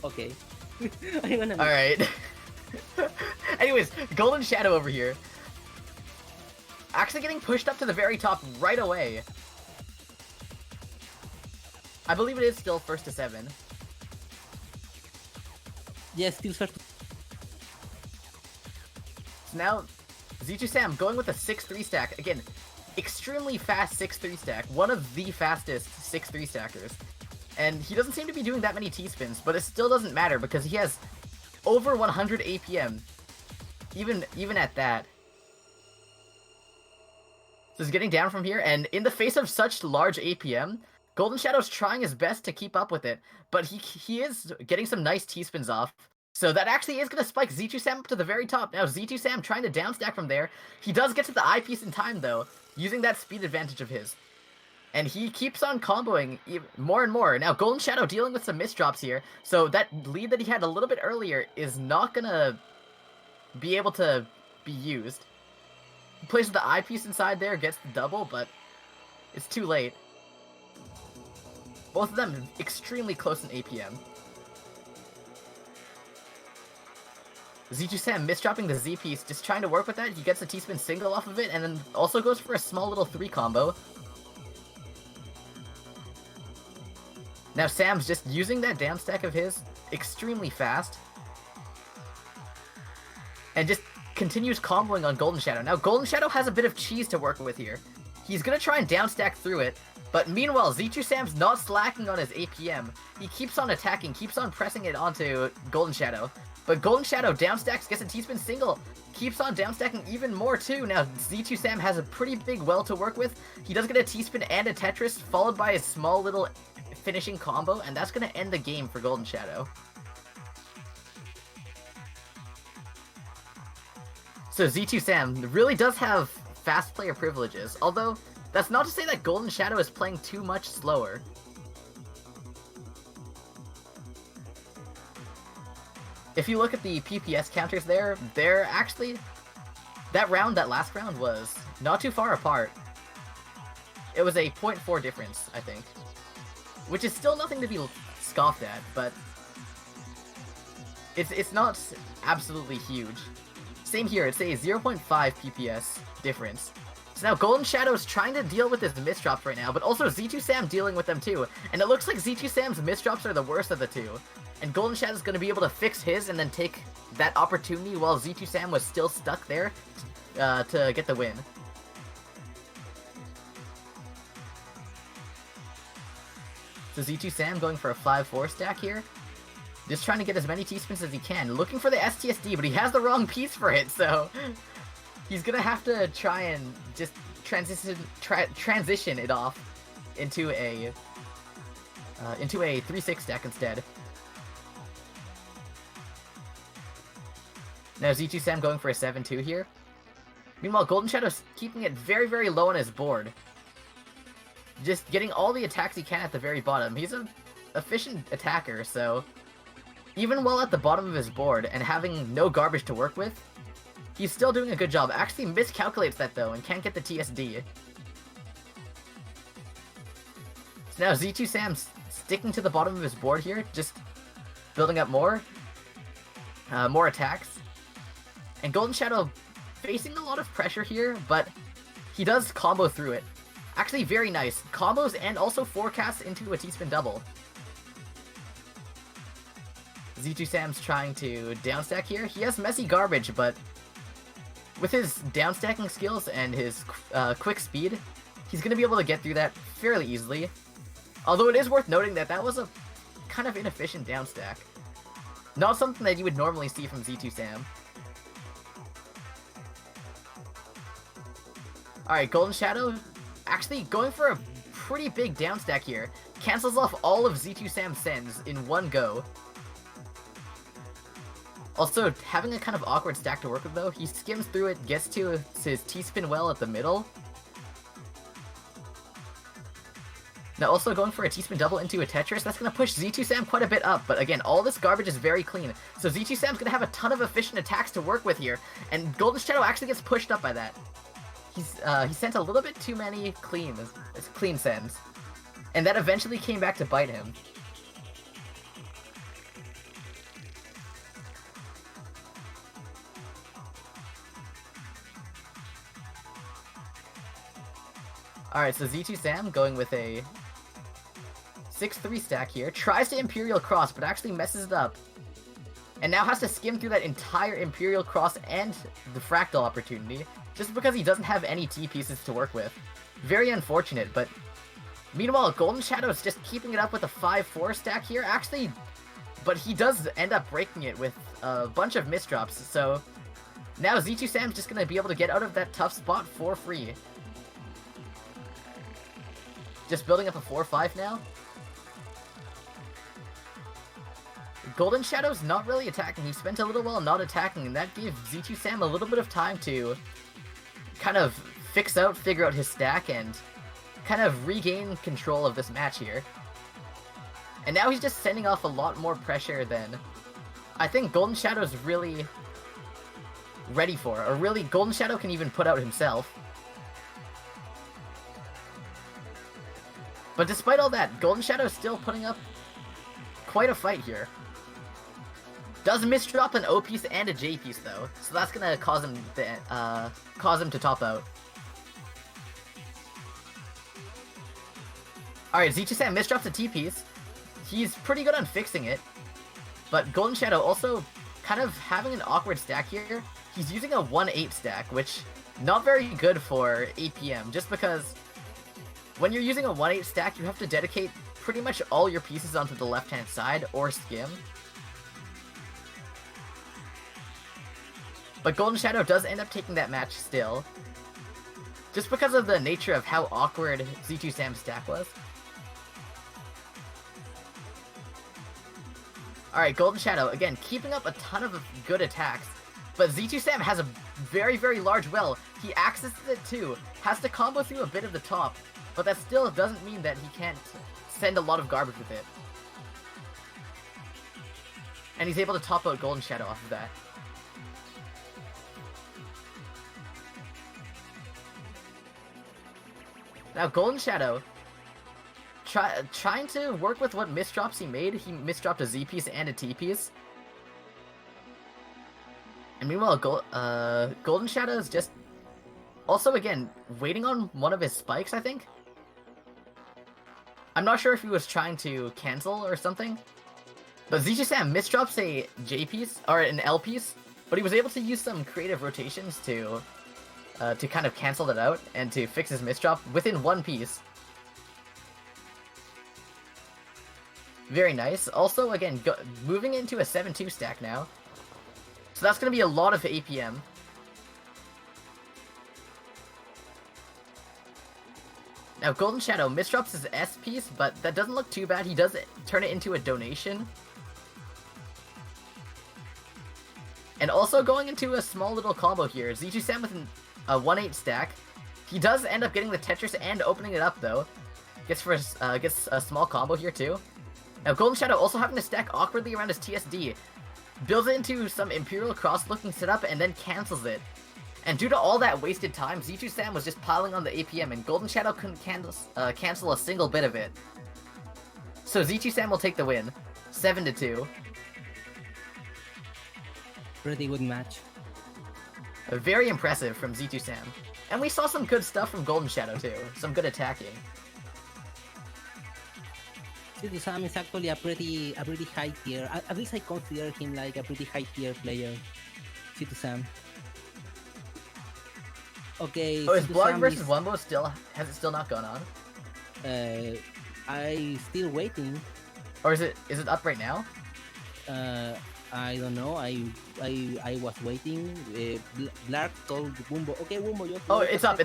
Okay. I'm gonna. All right. Anyways, Golden Shadow over here. Actually getting pushed up to the very top right away. I believe it is still first to 7. Yes. Still first. So now, Z2 Sam going with a 6-3 stack. Again, extremely fast 6-3 stack. One of the fastest 6-3 stackers. And he doesn't seem to be doing that many T-spins, but it still doesn't matter because he has over 100 APM. Even at that. So he's getting down from here, and in the face of such large APM, Golden Shadow's trying his best to keep up with it, but he is getting some nice T-spins off. So that actually is going to spike Z2 Sam up to the very top. Now Z2 Sam trying to downstack from there. He does get to the eyepiece in time though, using that speed advantage of his. And he keeps on comboing more and more. Now Golden Shadow dealing with some misdrops here, so that lead that he had a little bit earlier is not going to be able to be used. He places the eyepiece inside there, gets the double, but it's too late. Both of them extremely close in APM. Z2 Sam misdropping the Z piece, just trying to work with that. He gets a T-spin single off of it, and then also goes for a small little 3 combo. Now Sam's just using that down stack of his extremely fast. And just continues comboing on Golden Shadow. Now Golden Shadow has a bit of cheese to work with here. He's gonna try and downstack through it, but meanwhile Z2 Sam's not slacking on his APM. He keeps on attacking, keeps on pressing it onto Golden Shadow. But Golden Shadow downstacks, gets a T-spin single, keeps on downstacking even more too. Now Z2 Sam has a pretty big well to work with. He does get a T-spin and a Tetris, followed by a small little finishing combo, and that's gonna end the game for Golden Shadow. So Z2 Sam really does have fast player privileges, although that's not to say that Golden Shadow is playing too much slower. If you look at the PPS counters there, they're actually... That last round was not too far apart. It was a 0.4 difference, I think. Which is still nothing to be scoffed at, but... It's not absolutely huge. Same here, it's a 0.5 PPS difference. So now Golden Shadow is trying to deal with his misdrops right now, but also Z2 Sam dealing with them too. And it looks like Z2 Sam's misdrops are the worst of the two. And Golden Shadow is going to be able to fix his and then take that opportunity while Z2 Sam was still stuck there to get the win. So Z2 Sam going for a 5-4 stack here. Just trying to get as many T-spins as he can. Looking for the STSD, but he has the wrong piece for it, so... He's gonna have to try and just transition it off into a 3-6 stack instead. Now Z2 Sam going for a 7-2 here. Meanwhile, Golden Shadow's keeping it very, very low on his board. Just getting all the attacks he can at the very bottom. He's an efficient attacker, so... Even while at the bottom of his board and having no garbage to work with, he's still doing a good job. Actually miscalculates that though and can't get the TSD. So now Z2 Sam's sticking to the bottom of his board here, just building up more attacks. And Golden Shadow facing a lot of pressure here, but he does combo through it. Actually very nice. Combos and also forecasts into a T-spin double. Z2 Sam's trying to downstack here. He has messy garbage, but with his downstacking skills and his quick speed, he's going to be able to get through that fairly easily. Although it is worth noting that that was a kind of inefficient downstack. Not something that you would normally see from Z2 Sam. Alright, Golden Shadow actually going for a pretty big downstack here. Cancels off all of Z2 Sam's sends in one go. Also, having a kind of awkward stack to work with though, he skims through it, gets to his T-spin well at the middle. Now also going for a T-spin double into a Tetris, that's going to push Z2 Sam quite a bit up, but again, all this garbage is very clean. So Z2 Sam's going to have a ton of efficient attacks to work with here, and Golden Shadow actually gets pushed up by that. He sent a little bit too many clean sends, and that eventually came back to bite him. Alright, so Z2 Sam going with a 6-3 stack here. Tries to Imperial Cross, but actually messes it up. and now has to skim through that entire Imperial Cross and the Fractal opportunity, just because he doesn't have any T-pieces to work with. Very unfortunate, but meanwhile, Golden Shadow's just keeping it up with a 5-4 stack here, actually, but he does end up breaking it with a bunch of misdrops, so now Z2 Sam's just gonna be able to get out of that tough spot for free. Just building up a 4-5 now. Golden Shadow's not really attacking. He spent a little while not attacking, and that gave Z2 Sam a little bit of time to kind of figure out his stack, and kind of regain control of this match here. And now he's just sending off a lot more pressure than I think Golden Shadow's really ready for, or really Golden Shadow can even put out himself. But despite all that, Golden Shadow's still putting up quite a fight here. Does misdrop an O piece and a J piece though, so that's gonna cause him to top out. Alright, Z2 Sam misdrops a T piece. He's pretty good on fixing it, but Golden Shadow also kind of having an awkward stack here. He's using a 1-8 stack, which not very good for APM, just because when you're using a 1-8 stack, you have to dedicate pretty much all your pieces onto the left-hand side, or skim. But Golden Shadow does end up taking that match still, just because of the nature of how awkward Z2 Sam's stack was. Alright, Golden Shadow, again, keeping up a ton of good attacks, but Z2 Sam has a very, very large well. He accesses it too, has to combo through a bit of the top, but that still doesn't mean that he can't send a lot of garbage with it. And he's able to top out Golden Shadow off of that. Now Golden Shadow, trying to work with what misdrops he made. He misdropped a Z piece and a T piece. And meanwhile, Golden Shadow is just also, again, waiting on one of his spikes, I think. I'm not sure if he was trying to cancel or something. But Z2 Sam misdrops a J piece, or an L piece, but he was able to use some creative rotations to kind of cancel that out and to fix his misdrop within one piece. Very nice. Also, again, moving into a 7-2 stack now. So that's going to be a lot of APM. Now, Golden Shadow misdrops his S piece, but that doesn't look too bad. He does turn it into a donation. And also going into a small little combo here. Z2 Sam with a 1-8 stack. He does end up getting the Tetris and opening it up, though. Gets a small combo here, too. Now, Golden Shadow also having to stack awkwardly around his TSD. Builds it into some Imperial Cross-looking setup and then cancels it. And due to all that wasted time, Z2 Sam was just piling on the APM, and Golden Shadow couldn't cancel a single bit of it. So Z2 Sam will take the win. 7-2. Pretty good match. Very impressive from Z2 Sam. And we saw some good stuff from Golden Shadow too. Some good attacking. Z2 Sam is actually a pretty high tier. At least I consider him like a pretty high tier player. Z2 Sam. Okay. Oh, is Z2 Blood Sam versus Wumbo has it still not gone on? I still waiting. Or is it up right now? I don't know. I was waiting. Black told Wumbo, okay, Wumbo, just. Oh, it's up.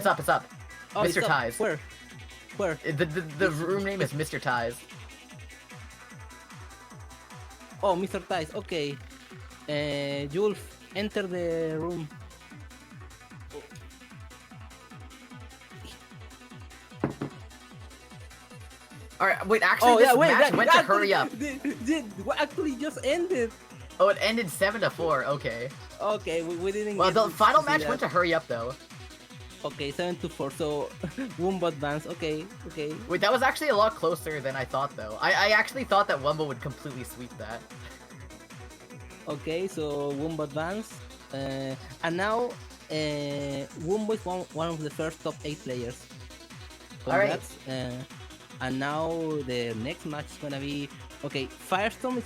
Oh, Mr. it's Ties. Where? The room name is Mr. Ties. Oh, Mr. Ties. Okay. Julf, enter the room. Alright, wait, actually, match went to hurry up. Actually just ended. Oh, it ended 7-4, okay. Okay, we didn't. Well, get the final match that. went to hurry up, though. Okay, 7-4, so Wumbo advance. Okay. Wait, that was actually a lot closer than I thought, though. I actually thought that Wumbo would completely sweep that. Okay, so Wumbo advance. And now, Wumbo is one of the first top 8 players. Congrats. Alright. And now the next match is gonna be... Okay, Firestorm is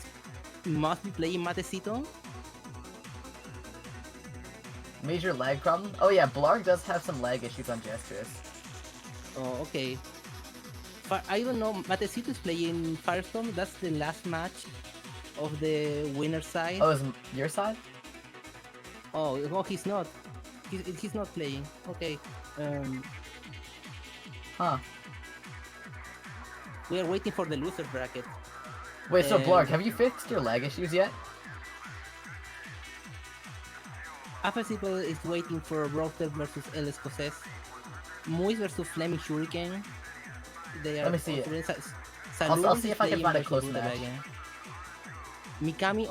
must be playing Matecito. Major lag problem? Oh yeah, Blarg does have some lag issues on Jstris. Oh, okay. I don't know. Matecito is playing Firestorm. That's the last match of the winner side. Oh, is your side? Oh, no, he's not. He's not playing. Okay. Huh. We are waiting for the loser bracket. Wait, so Blarg, have you fixed your lag issues yet? Afasible is waiting for Roster versus El Escocés. Muis versus Fleming Hurricane. They are. Let me see it. Saludos I'll see is if I can playing find a versus close Rutabaga. match. Mikami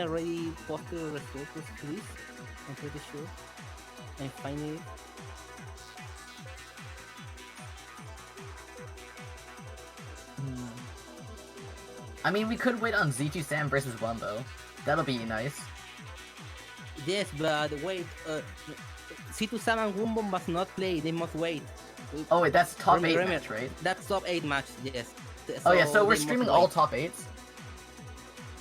already posted the results, please. I'm pretty sure. I'm finding it. I mean, we could wait on Z2 Sam versus Wumbo. That'll be nice. Yes, but wait. C2 Sam and Wumbo must not play. They must wait. Oh wait, that's top 8 Remember, match, right? That's top 8 match, yes. Oh yeah, so we're they streaming must all wait. top 8s.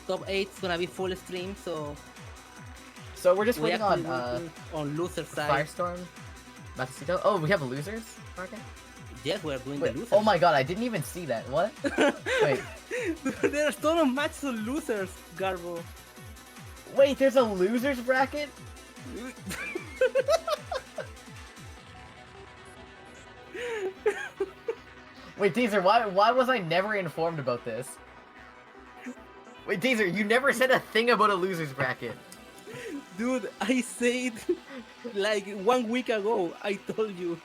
Top 8 is gonna be full stream, so So we're just we waiting actually on waiting on loser side. Firestorm, Matecito. Oh, we have losers? Okay. Yes, we're doing Wait, the losers. oh my god, I didn't even see that. What? Wait. There's a ton of matches of losers, Garbo. Wait, there's a losers bracket? Wait, Deezer, why was I never informed about this? Wait, Deezer, you never said a thing about a losers bracket. Dude, I said like 1 week ago. I told you.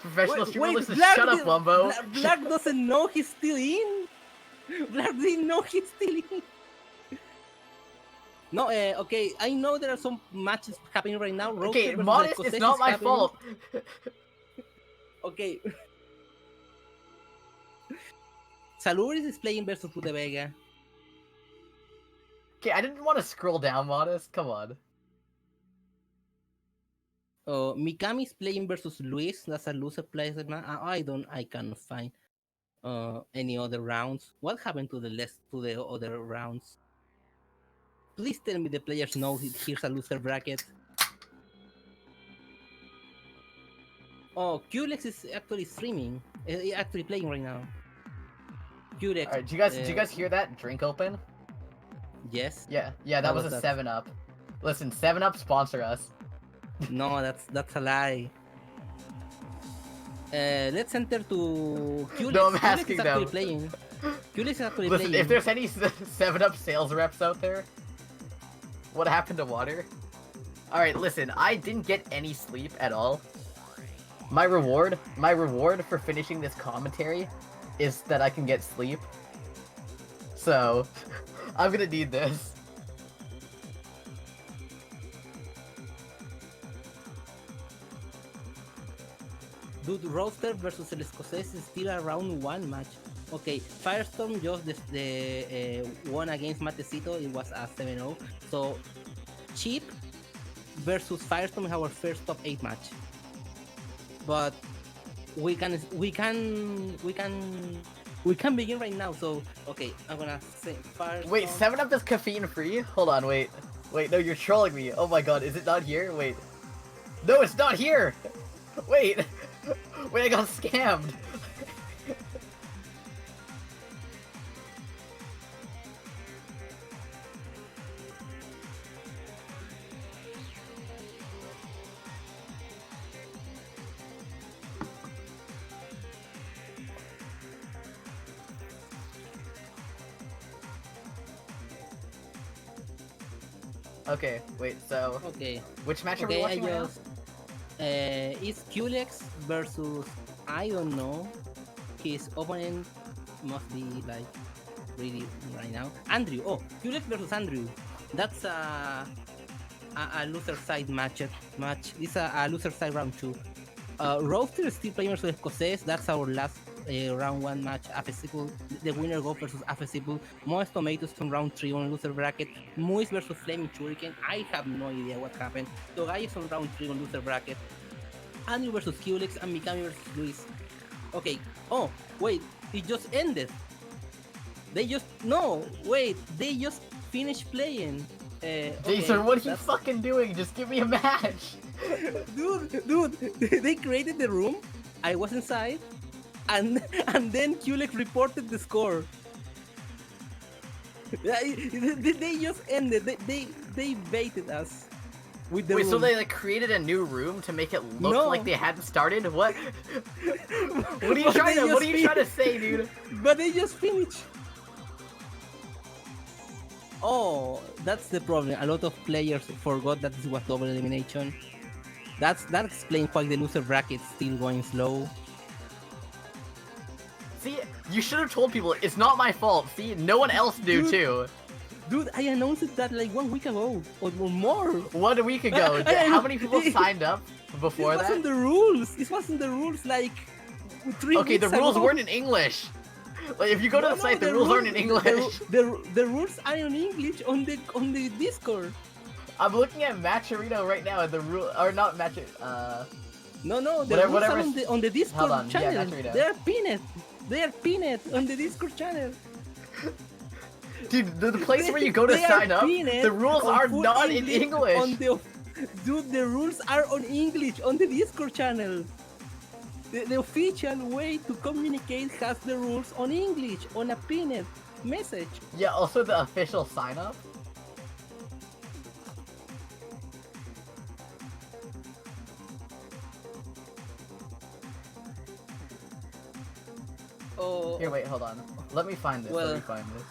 Professional streamer listen, Black shut up, did- Wumbo. Black doesn't know he's still in. Black didn't know he's still in. No, okay. I know there are some matches happening right now. Roster Okay, versus Modest, Escocés it's not is my happening. fault. Okay. Saluris is playing versus Rutabaga. Okay, I didn't want to scroll down, Modest. Come on. Mikami is playing versus Luis. That's a loser player. I cannot find any other rounds. What happened to the other rounds? Please tell me the players know here's a loser bracket. Oh, Qlex is actually streaming. Actually playing right now. Qlex. Alright, did you guys hear that? Drink open? Yes. Yeah, that was a that? 7-Up. Listen, 7-Up sponsor us. No, that's a lie. Let's enter to Qlex. No, I'm Qlex asking is actually them. playing. Qlex is actually Listen, playing. if there's any 7-Up sales reps out there, what happened to water? Alright, listen, I didn't get any sleep at all. My reward for finishing this commentary is that I can get sleep. So, I'm gonna need this. Dude, Roster versus El Escocés is still a round 1 match. Okay, Firestorm just won against Matecito. It was a 7-0. So, Chip versus Firestorm is our first top 8 match. But we can begin right now. So, okay, I'm gonna say Firestorm. Wait, 7-Up is caffeine free? Hold on, wait. Wait, no, you're trolling me. Oh my god, is it not here? Wait. No, it's not here! Wait! Wait, I got scammed! Okay, wait, so... Okay. Which match are we Okay, watching right now? It's Qlex versus, I don't know, his opponent must be like really right now. Andrew, Qlex versus Andrew. That's a loser side match. This is a loser side round 2. Roaster is still playing versus Escocés. That's our last round 1 match. Afesible, the winner goes versus Afesible. Most Tomatoes from round 3 on loser bracket. Muis versus Fleming Hurricane. I have no idea what happened. Togai is on round 3 on loser bracket. Andrew versus Qlex and Mikami versus Luis. Okay. Oh, wait. It just ended. They just finish playing. Jason, what are you that's- fucking doing? Just give me a match. dude, they created the room. I was inside, and then Kulik reported the score. They just ended. They baited us with the Wait, room. so they like created a new room to make it look No. like they hadn't started? What? What are you But trying they to? What just are you trying to say, dude? But they just finished. Oh, that's the problem. A lot of players forgot that this was double elimination. That explains why the loser bracket is still going slow. See, you should have told people it's not my fault. See, no one else knew Dude. too. Dude, I announced that like 1 week ago or more. 1 week ago, how many people signed up before It that? wasn't the rules. It wasn't the rules like 3 Okay, the weeks rules ago. weren't in English. Like, if you go to No, the site, the rules rules aren't in English. The rules are in English on the Discord. I'm looking at Matcherino right now, and the rule, or not Matcher, No, the Whatever- rules whatever are is- on the Discord Hold on, yeah, channel. Matcherino. They are pinned. They are pinned on the Discord channel. dude, the place where you go to They are sign up, pinned the rules on are full not in English. Dude, the rules are on English on the Discord channel. The official way to communicate has the rules on English on a pinned message. Yeah, also the official sign up. Oh, Here, wait, hold on. Let me find this. Let Well- me find this.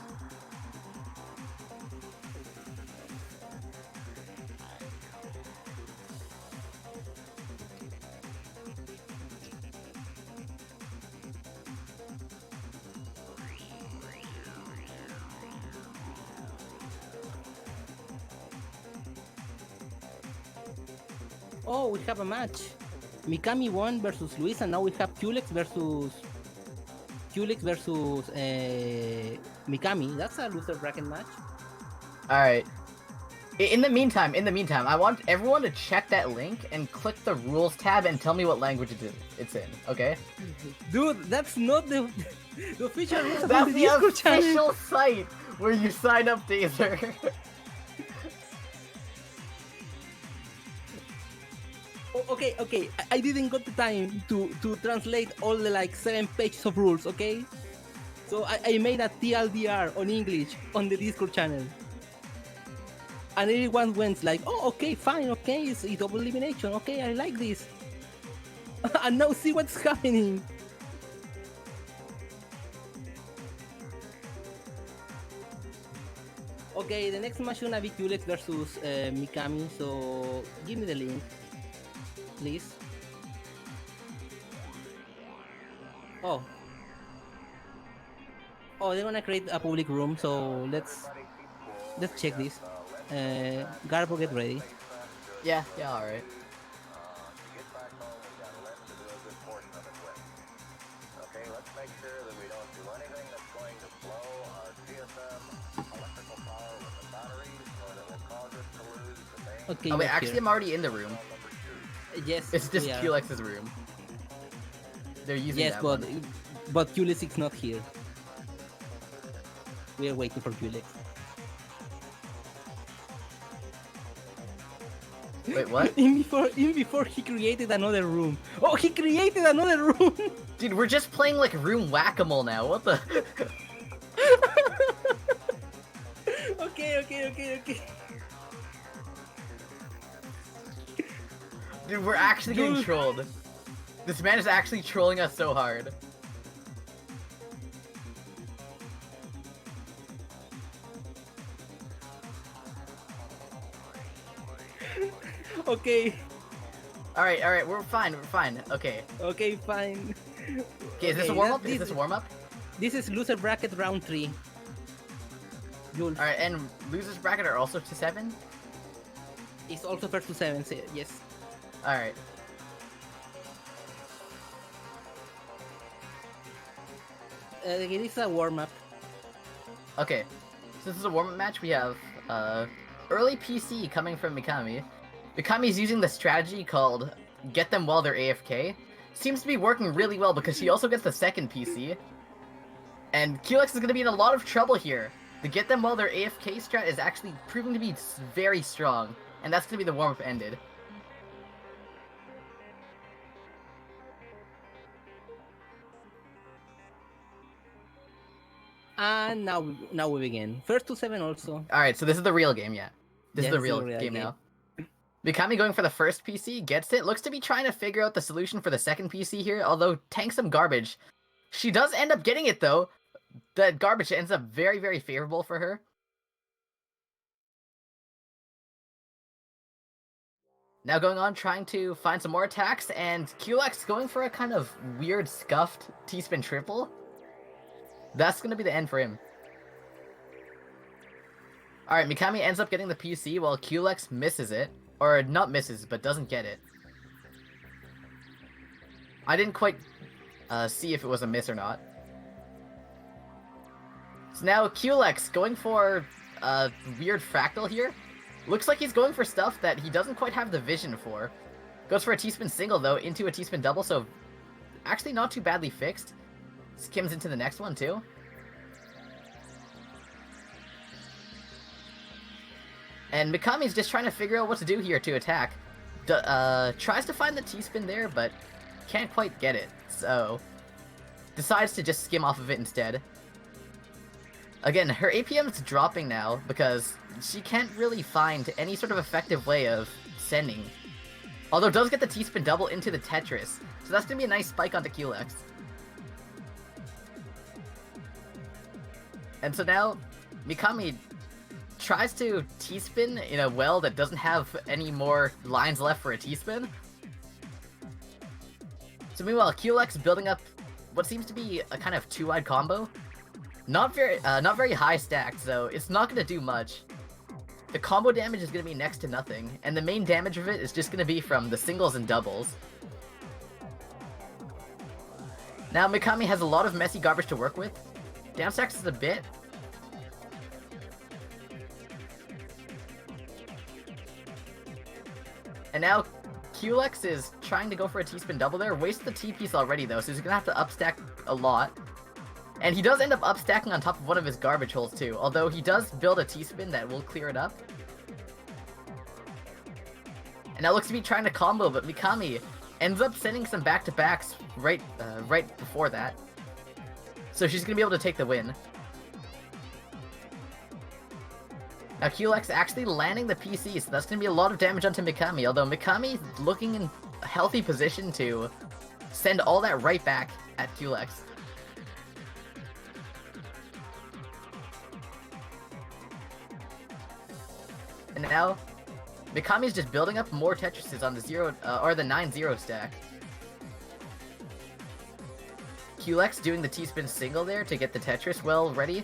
oh, we have a match. Mikami won versus Luis, and now we have Kulex versus Mikami. That's a loser bracket match. All right. In the meantime, I want everyone to check that link and click the rules tab and tell me what language it's in. Okay? Dude, that's not the official rules of That's the the Discord channel. official site where you sign up, Dazer. Okay, I didn't got the time to translate all the like 7 pages of rules, okay? So I made a TLDR on English on the Discord channel. And everyone went like, oh, okay, fine, okay, it's a double elimination, okay, I like this. And now see what's happening. Okay, the next match gonna be Kulex versus Mikami, so give me the link, please. Oh, they're gonna create a public room, so let's check this. Garbo, get ready. Yeah, all right. Okay, let's make sure that we don't do anything that's going to blow our GSM electrical power with the batteries or that will cause us to lose the main Okay, Oh wait, not actually, here. I'm already in the room. Yes, It's just we are. Qlex's room. They're using Yes, that but one. Kulex is not here. We are waiting for Kulex. Wait, what? In before he created another room. Oh, he created another room. Dude, we're just playing like room whack-a-mole now. What the? Okay. Dude, we're actually getting Dude. trolled. This man is actually trolling us so hard. Okay, Alright, we're fine, Okay. okay, fine. Okay, is this a Okay, warm-up? that- Is this a warm-up? This is loser bracket round 3. Jules, Alright, and losers bracket are also to 7? it's also first to 7, yes. Alright. It is a warm-up. Okay. So this is a warm-up match. We have early PC coming from Mikami. Mikami's using the strategy called get them while they're AFK. Seems to be working really well because she also gets the second PC. And Qlex is going to be in a lot of trouble here. to get them while their AFK strat is actually proving to be very strong, and that's going to be the warm-up ended. And now we begin. First to 7 also. Alright, so this is the real game, yeah. This is Yeah, the this is real the real game game. now. Mikami going for the first PC, gets it, looks to be trying to figure out the solution for the second PC here, although tanks some garbage. She does end up getting it though. The garbage ends up very, very favorable for her. Now going on, trying to find some more attacks, and Kulex going for a kind of weird scuffed T-spin triple. That's going to be the end for him. Alright, Mikami ends up getting the PC while Kulex misses it. Or not misses, but doesn't get it. I didn't quite see if it was a miss or not. So now Kulex going for a weird fractal here. Looks like he's going for stuff that he doesn't quite have the vision for. Goes for a T-spin single though, into a T-spin double, so actually not too badly fixed. Skims into the next one too. And Mikami's just trying to figure out what to do here to attack. Tries to find the T-spin there, but can't quite get it, so decides to just skim off of it instead. Again, her APM's dropping now because she can't really find any sort of effective way of sending. Although does get the T-spin double into the Tetris, so that's gonna be a nice spike onto Kulex. And so now, Mikami tries to T-spin in a well that doesn't have any more lines left for a T-spin. So meanwhile, Kulex building up what seems to be a kind of two-wide combo. Not very high stacked, so it's not going to do much. The combo damage is going to be next to nothing, and the main damage of it is just going to be from the singles and doubles. Now Mikami has a lot of messy garbage to work with. Downstacks is a bit. And now Kulex is trying to go for a T-spin double there. Wastes the T-piece already though, so he's going to have to upstack a lot. And he does end up upstacking on top of one of his garbage holes too, although he does build a T-spin that will clear it up. And now looks to be trying to combo, but Mikami ends up sending some back-to-backs right before that. So she's going to be able to take the win. Now Kulex actually landing the PC, so that's going to be a lot of damage onto Mikami, although Mikami looking in a healthy position to send all that right back at Kulex. And now, Mikami's just building up more Tetrises on the 9-0 stack. Kulex doing the T-spin single there to get the Tetris well ready.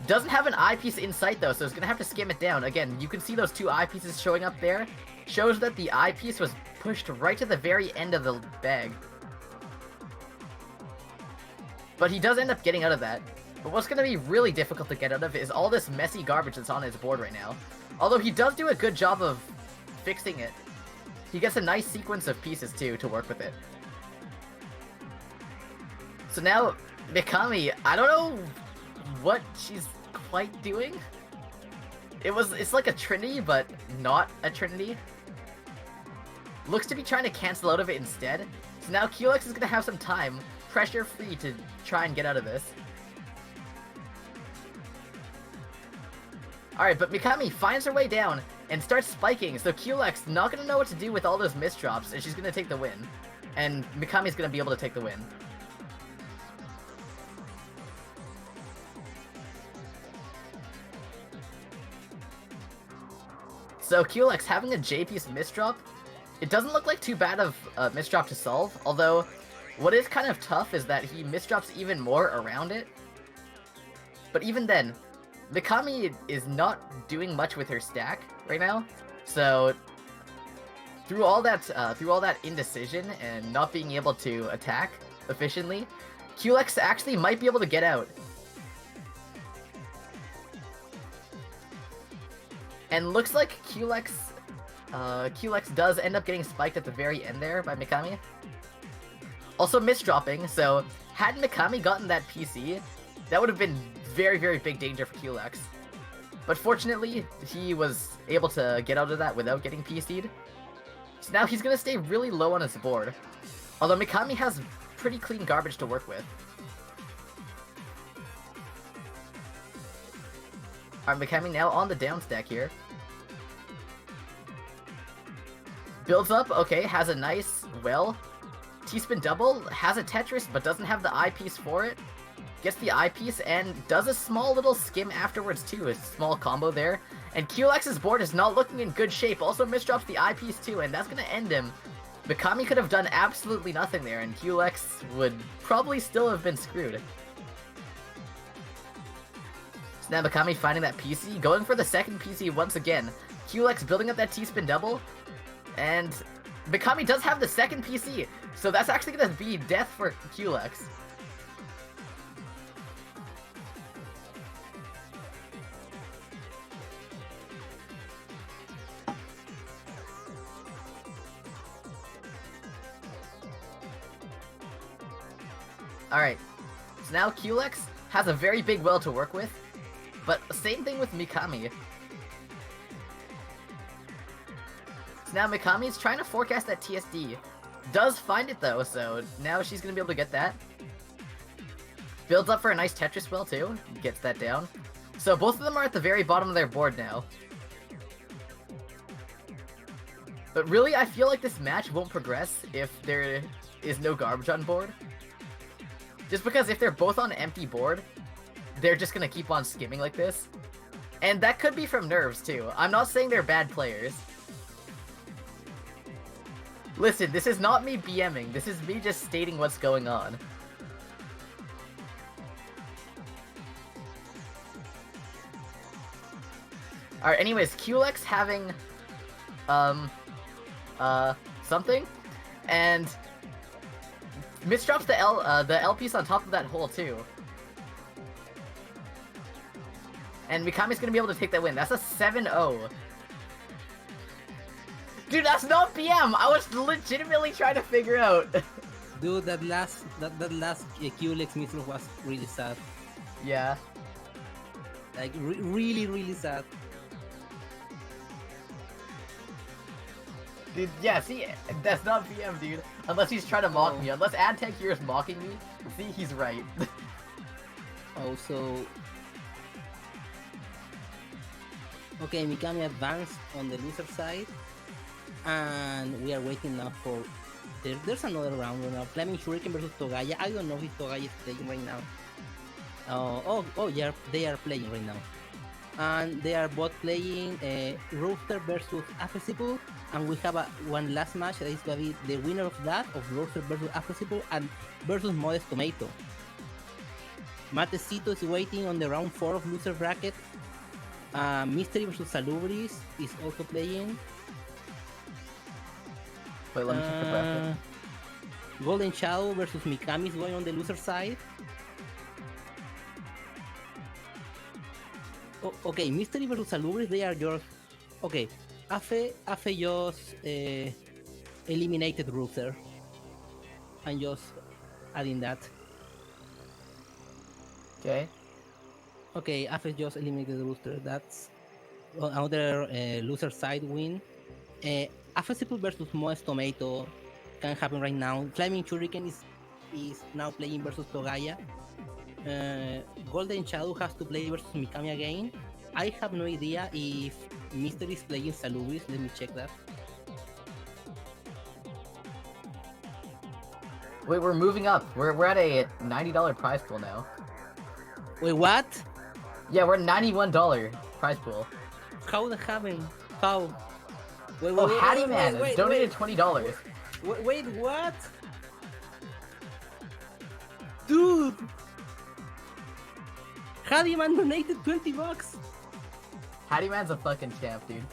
Doesn't have an eyepiece in sight though, so it's gonna have to skim it down. Again, you can see those two eyepieces showing up there. Shows that the eyepiece was pushed right to the very end of the bag. But he does end up getting out of that. But what's gonna be really difficult to get out of is all this messy garbage that's on his board right now. Although he does do a good job of fixing it. He gets a nice sequence of pieces too to work with it. So now, Mikami, I don't know what she's quite doing. It's like a Trinity, but not a Trinity. Looks to be trying to cancel out of it instead. So now Kulex is gonna have some time, pressure free, to try and get out of this. Alright, but Mikami finds her way down and starts spiking, so Kulex not gonna know what to do with all those misdrops, and she's gonna take the win. And Mikami's gonna be able to take the win. So Kulex having a J-piece misdrop, it doesn't look like too bad of a misdrop to solve, although what is kind of tough is that he misdrops even more around it. But even then, Mikami is not doing much with her stack right now, so through all that indecision and not being able to attack efficiently, Kulex actually might be able to get out. And looks like Kulex does end up getting spiked at the very end there by Mikami. Also misdropping, so had Mikami gotten that PC, that would have been very, very big danger for QLX. But fortunately, he was able to get out of that without getting PC'd. So now he's going to stay really low on his board. Although Mikami has pretty clean garbage to work with. Alright, Mikami now on the down stack here. Builds up, okay, has a nice, well, T-spin double, has a Tetris, but doesn't have the eyepiece for it. Gets the eyepiece and does a small little skim afterwards too, a small combo there. And QLX's board is not looking in good shape, also misdrops the eyepiece too, and that's gonna end him. Mikami could have done absolutely nothing there, and QLX would probably still have been screwed. So now Mikami finding that PC, going for the second PC once again. QLX building up that T-spin double, and Mikami does have the second PC, so that's actually gonna be death for QLX. Alright, so now QLX has a very big well to work with, but same thing with Mikami. So now Mikami's trying to forecast that TSD. Does find it though, so now she's gonna be able to get that. Builds up for a nice Tetris well too, gets that down. So both of them are at the very bottom of their board now. But really, I feel like this match won't progress if there is no garbage on board. Just because if they're both on empty board, they're just gonna keep on skimming like this. And that could be from nerves too. I'm not saying they're bad players. Listen, this is not me BMing, this is me just stating what's going on. Alright, anyways, QLX having, something, and misdrops the L piece on top of that hole too. And Mikami's gonna be able to take that win. That's a 7-0. Dude, that's not BM! I was legitimately trying to figure out. Dude, that last QLX misdrop was really sad. Yeah. Like, really, really sad. Dude, yeah, see, that's not BM, dude. Unless he's trying to mock me. Unless AdTech here is mocking me. See, he's right. Also... Okay, Mikami advanced on the loser side. And we are waiting now for... There's another round right now. Flaming Shuriken versus Togaya. I don't know if Togaya is playing right now. Yeah, they are playing right now. And they are both playing Roaster versus Affesible. And we have one last match that is going to be the winner of that, of Roaster versus Affesible and versus Modest Tomato. Matecito is waiting on the round 4 of loser bracket. Mystery versus Salubris is also playing. Wait, let me check the bracket. Golden Shadow versus Mikami is going on the loser side. Okay, Mystery versus Salubris, they are yours. Okay, Afe just eliminated Rooster. I'm just adding that. Okay. Okay, Afe just eliminated Rooster. That's another loser side win. Affesible versus Modest Tomato can happen right now. Flaming Shuriken is now playing versus Togaya. Golden Shadow has to play versus Mikami again. I have no idea if Mystery is playing Salubris. Let me check that. Wait, we're moving up. We're at a $90 prize pool now. Wait, what? Yeah, we're at $91 prize pool. How the happened? How? Wait, Oh, Hattie Man donated $20. Wait, what? Dude! Hattie Man donated $20. Hattie Man's a fucking champ, dude.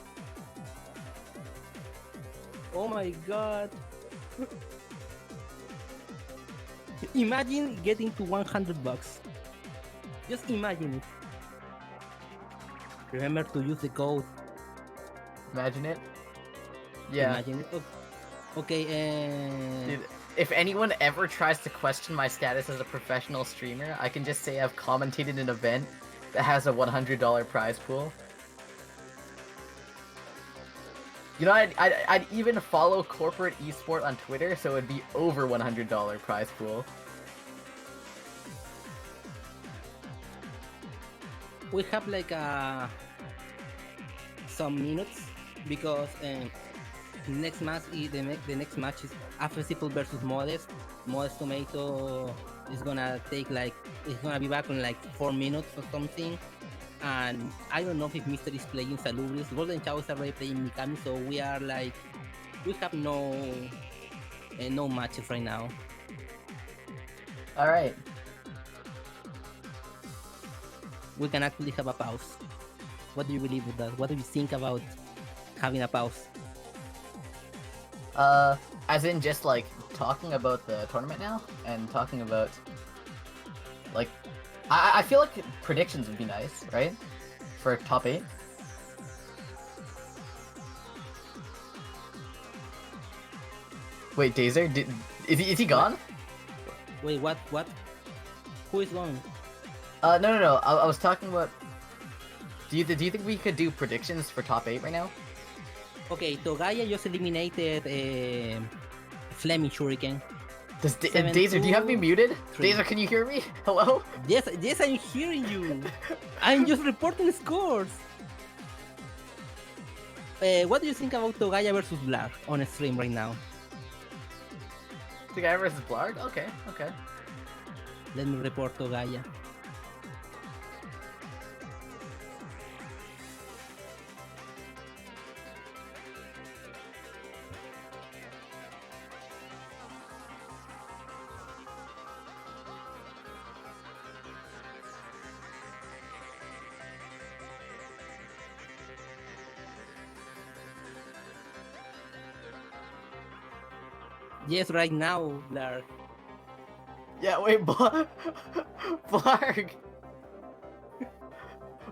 Oh my god. Imagine getting to $100. Just imagine it. Remember to use the code. Imagine it. Yeah. Imagine it. Okay, Dude, if anyone ever tries to question my status as a professional streamer, I can just say I've commentated an event that has a $100 prize pool. You know, I'd even follow corporate esport on Twitter, so it'd be over $100 prize pool. we have like some minutes because next match is the next match is Affesiple versus Modest. Modest Tomato is gonna take like it's gonna be back in like 4 minutes or something. And I don't know if Mister is playing Salubris. Golden Chao is already playing Mikami, so we are like we have no matches right now. All right. We can actually have a pause. What do you believe with that? What do you think about having a pause? As in just like talking about the tournament now and talking about like I feel like predictions would be nice, right? For top 8. Wait, Dazer, is he gone? Wait, what? Who is going? No. I was talking about. Do you think we could do predictions for top 8 right now? Okay, Togaya just eliminated Fleming Shuriken. Dazer, do you have me muted? 3. Dazer, can you hear me? Hello? Yes, I'm hearing you. I'm just reporting scores. What do you think about Togaya versus Blar on stream right now? The guy versus Blarg? Okay. Let me report Togaya. Yes, right now, Blar. Yeah, wait, Blarg!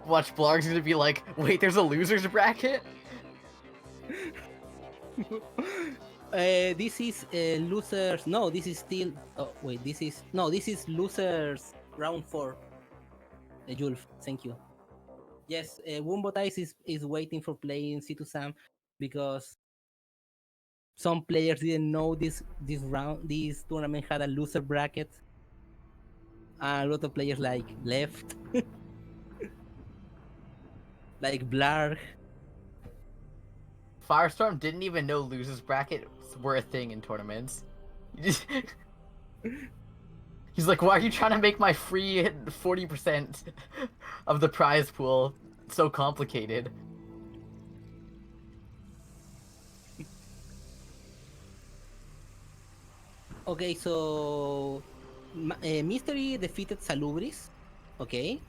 Watch, Blarg's gonna be like, wait, there's a loser's bracket? This is losers. No, this is still. Oh wait, this is losers round 4. Julf, thank you. Yes, Wumbo Dice is waiting for playing C2 Sam because some players didn't know this tournament had a loser bracket. A lot of players like left, like Blarg. Firestorm didn't even know losers brackets were a thing in tournaments. He's like, why are you trying to make my free 40% of the prize pool so complicated? Okay, so Mystery defeated Salubris. Okay,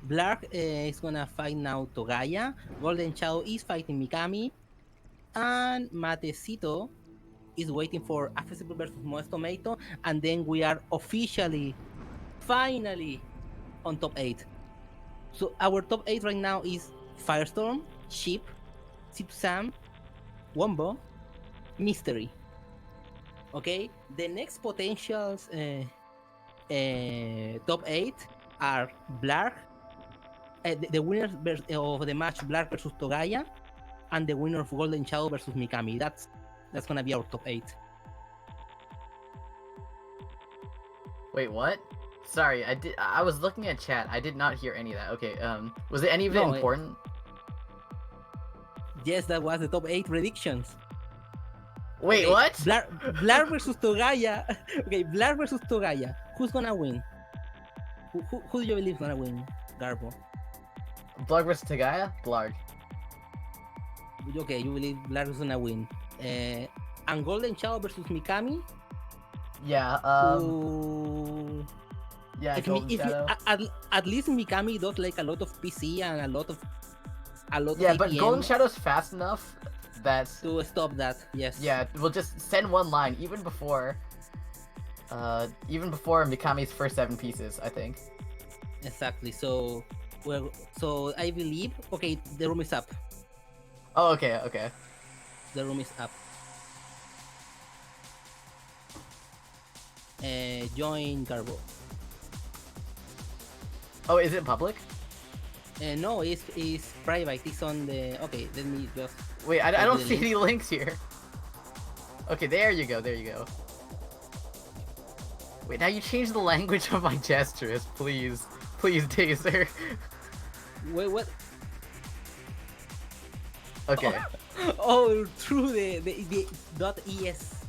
Blarg is gonna fight now Togaya. Golden Chao is fighting Mikami, and Matecito is waiting for Affesible versus Moist Tomato, and then we are officially, finally, on top 8. So our top 8 right now is Firestorm, Sheep, Sam, Wombo, Mystery. Okay, the next potentials top 8 are Blarg, the winners of the match Blarg versus Togaya, and the winner of Golden Shadow versus Mikami. That's gonna be our top 8. Wait, what? Sorry, I was looking at chat. I did not hear any of that. Okay, was it any of it important? Yes, that was the top 8 predictions. Wait, okay. What? Blarg versus Togaya. Okay, Blarg versus Togaya. Who's gonna win? Who do you believe is gonna win, Garbo? Blarg versus Togaya? Blarg. Okay, you believe Blarg is gonna win. And Golden Shadow versus Mikami? Yeah, yeah, at least Mikami does like a lot of PC and a lot of yeah, APM but Golden Shadow's fast enough that to stop that. Yes. Yeah, we'll just send one line even before Mikami's first 7 pieces, I think. Exactly. So I believe the room is up. Oh, okay. The room is up. join Garbo. Oh, is it public? No, it's private. It's on the. Okay, let me just. Wait, I Copy don't the see link. any links here. Okay, there you go, there you go. Wait, now you changed the language of my Jstris, please. Please, Taser. Wait, what? Okay. Oh, through the .es.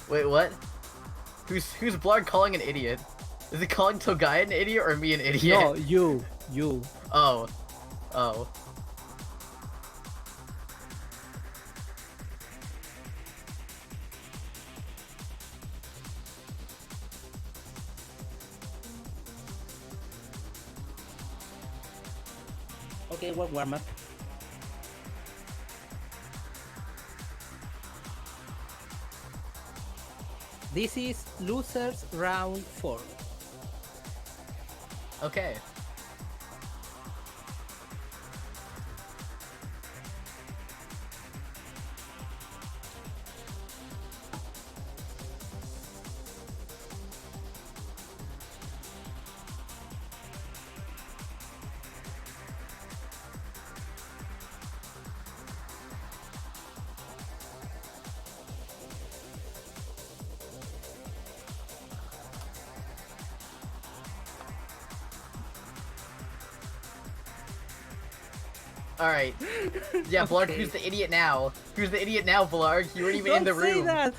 Wait, what? Who's Blarg calling an idiot? Is he calling Togai an idiot or me an idiot? No, you. Oh. Oh. Okay, what warm up? This is losers round 4. Okay. Alright. Yeah, Blarg, Okay. who's the idiot now? Who's the idiot now, Blarg? You weren't even in the Don't say room. that.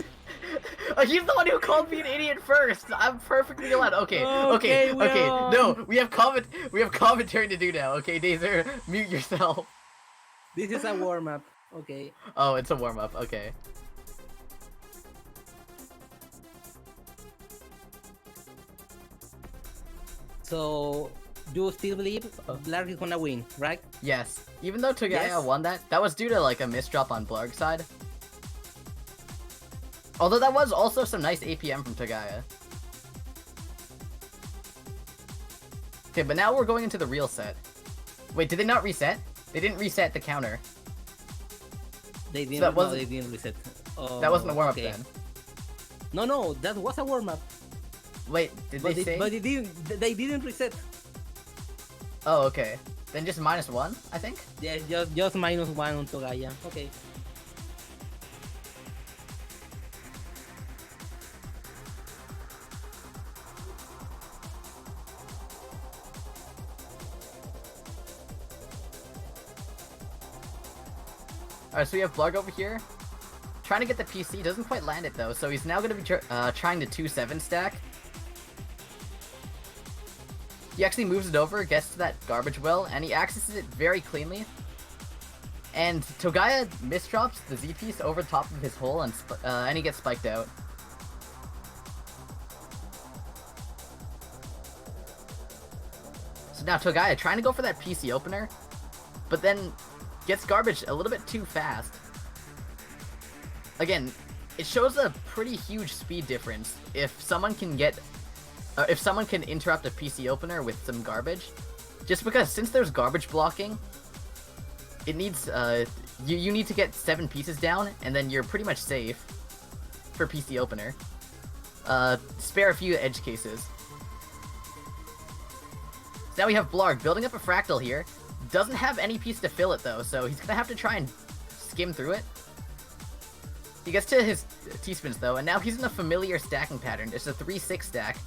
He's the one who called me an idiot first. I'm perfectly allowed. Okay, Okay, we're okay. on. No, we have commentary to do now. Okay, Dazer, mute yourself. This is a warm up. Okay. Oh, it's a warm up. Okay. So you still believe Blarg is gonna win, right? Yes. Even though Togaya Yes. won that was due to like a misdrop on Blarg's side. Although that was also some nice APM from Togaya. Okay, but now we're going into the real set. Wait, did they not reset? They didn't reset the counter. They didn't. that No, wasn't- they didn't reset. Oh, That wasn't a warm up okay. then. No, that was a warm up. Wait, did they say? But they didn't reset. Oh, okay. Then just -1, I think. Yeah, just -1 on Togaya. Okay. Alright, so we have Blarg over here. Trying to get the PC, doesn't quite land it though, so he's now going to be trying to 2-7 stack. He actually moves it over, gets to that garbage well, and he accesses it very cleanly. And Togaya misdrops the Z piece over the top of his hole, and he gets spiked out. So now Togaya trying to go for that PC opener, but then gets garbage a little bit too fast. Again, it shows a pretty huge speed difference if someone can interrupt a PC opener with some garbage. Just because since there's garbage blocking, it needs you need to get 7 pieces down, and then you're pretty much safe for PC opener. Spare a few edge cases. So now we have Blarg building up a fractal here. Doesn't have any piece to fill it though, so he's gonna have to try and skim through it. He gets to his T-spins though, and now he's in a familiar stacking pattern. It's a 3-6 stack.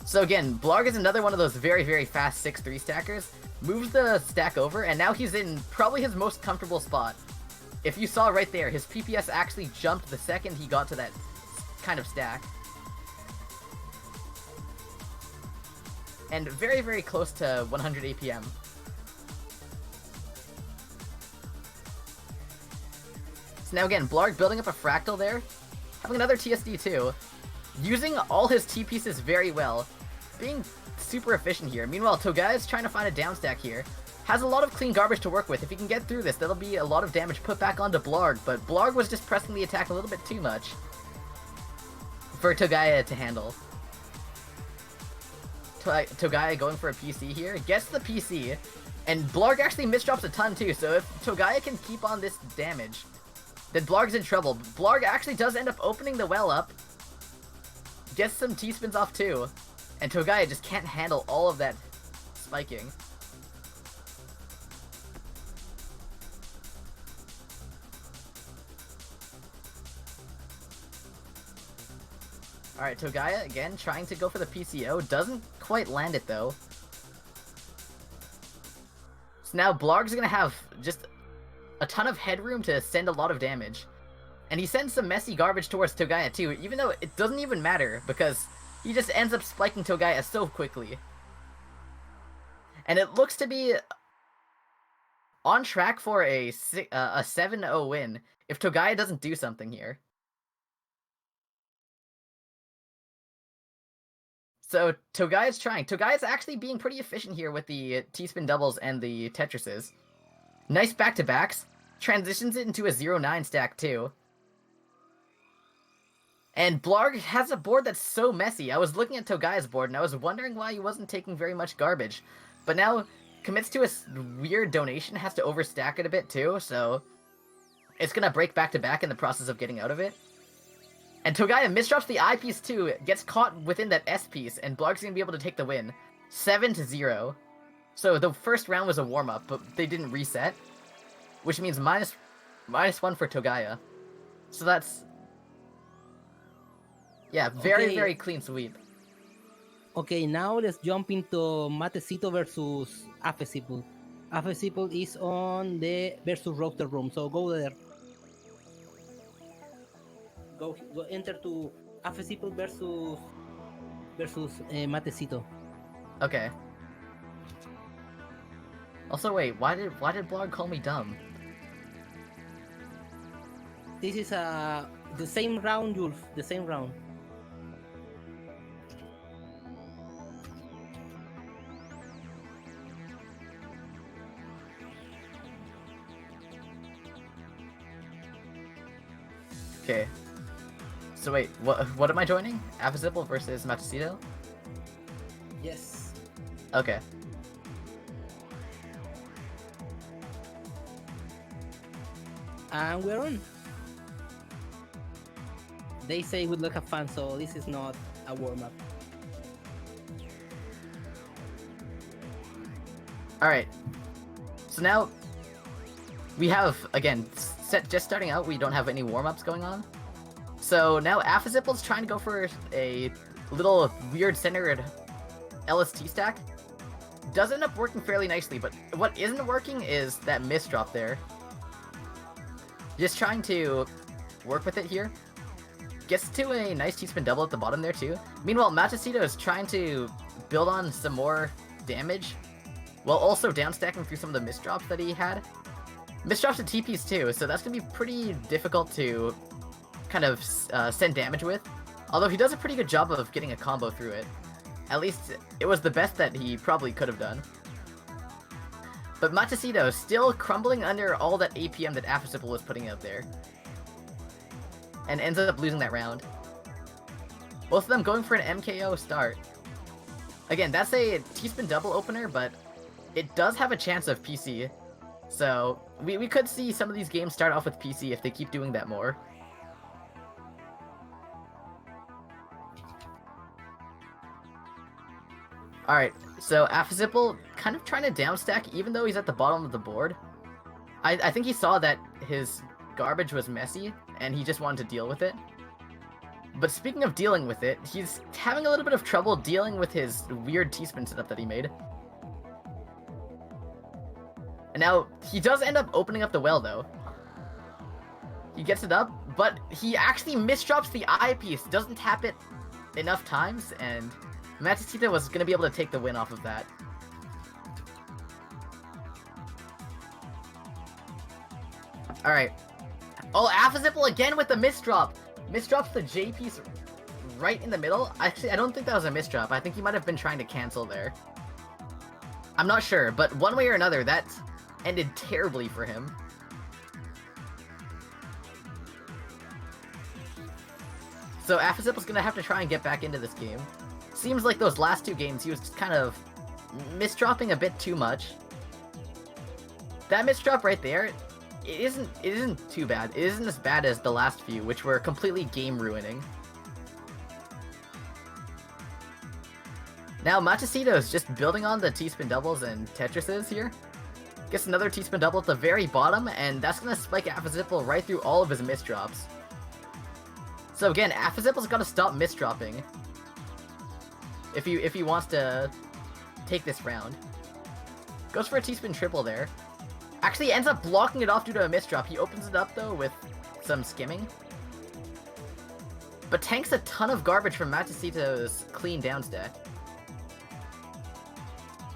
So again, Blarg is another one of those very, very fast 6-3 stackers. Moves the stack over, and now he's in probably his most comfortable spot. If you saw right there, his PPS actually jumped the second he got to that kind of stack. And very, very close to 100 APM. So now again, Blarg building up a fractal there. Having another TSD too. Using all his T-pieces very well. Being super efficient here. Meanwhile, Togaya is trying to find a down stack here. Has a lot of clean garbage to work with. If he can get through this, that'll be a lot of damage put back onto Blarg. But Blarg was just pressing the attack a little bit too much for Togaya to handle. Togaya going for a PC here, gets the PC, and Blarg actually misdrops a ton too, so if Togaya can keep on this damage, then Blarg's in trouble. Blarg actually does end up opening the well up, gets some T-spins off too, and Togaya just can't handle all of that spiking. Alright, Togaya again trying to go for the PCO, doesn't quite land it though. So now Blarg's gonna have just a ton of headroom to send a lot of damage. And he sends some messy garbage towards Togaya too, even though it doesn't even matter, because he just ends up spiking Togaya so quickly. And it looks to be on track for a 7-0 win if Togaya doesn't do something here. So Togaya's trying. Togaya's actually being pretty efficient here with the T-spin doubles and the Tetrises. Nice back-to-backs. Transitions it into a 0-9 stack too. And Blarg has a board that's so messy. I was looking at Togaya's board and I was wondering why he wasn't taking very much garbage. But now commits to a weird donation, has to overstack it a bit too, so it's gonna break back-to-back in the process of getting out of it. And Togaya misdrops the I piece too, gets caught within that S piece, and Blarg's gonna be able to take the win. 7-0. So the first round was a warm-up, but they didn't reset, which means minus 1 for Togaya. So that's... yeah, very clean sweep. Okay, now let's jump into Matecito versus Afesiple. Afesiple is on the versus roster room, so go there. Go enter to Afesiple versus Matecito. Okay. Also, wait, why did Blarg call me dumb? This is the same round, Julf. The same round. Okay. So wait, what am I joining? Afesiple versus Matecito? Yes. Okay. And we're on. They say good luck, have fun, so this is not a warm-up. Alright. So now, we have, again, just starting out, we don't have any warm-ups going on. So now Afesiple's trying to go for a little weird centered LST stack. Does end up working fairly nicely, but what isn't working is that misdrop there. Just trying to work with it here. Gets to a nice T-spin double at the bottom there too. Meanwhile, Matecito is trying to build on some more damage, while also downstacking through some of the misdrops that he had. Misdrops to TPs too, so that's going to be pretty difficult to kind of send damage with. Although he does a pretty good job of getting a combo through it. At least it was the best that he probably could have done. But Matecito still crumbling under all that APM that Afesiple was putting out there. And ends up losing that round. Both of them going for an MKO start. Again, that's a T-spin double opener, but it does have a chance of PC. So we could see some of these games start off with PC if they keep doing that more. Alright, so Afesiple kind of trying to downstack even though he's at the bottom of the board. I think he saw that his garbage was messy, and he just wanted to deal with it. But speaking of dealing with it, he's having a little bit of trouble dealing with his weird T-spin setup that he made. And now, he does end up opening up the well, though. He gets it up, but he actually misdrops the eye piece, doesn't tap it enough times, and Matecito was going to be able to take the win off of that. Alright. Oh, Afesiple again with the misdrop! Misdrops the J piece right in the middle. Actually, I don't think that was a misdrop. I think he might have been trying to cancel there. I'm not sure, but one way or another, that ended terribly for him. So Afesiple's gonna have to try and get back into this game. seems like those last two games he was just kind of misdropping a bit too much. That misdrop right there, it isn't too bad. It isn't as bad as the last few, which were completely game ruining. Now Matsushito's just building on the T-spin doubles and Tetrises here. Gets another T-spin double at the very bottom, and that's gonna spike Affazipple right through all of his misdrops. So again, Affazipple's gotta stop misdropping if he wants to take this round. Goes for a T-spin triple there. Actually ends up blocking it off due to a misdrop. He opens it up though with some skimming. But tanks a ton of garbage from Matsushito's clean down stack.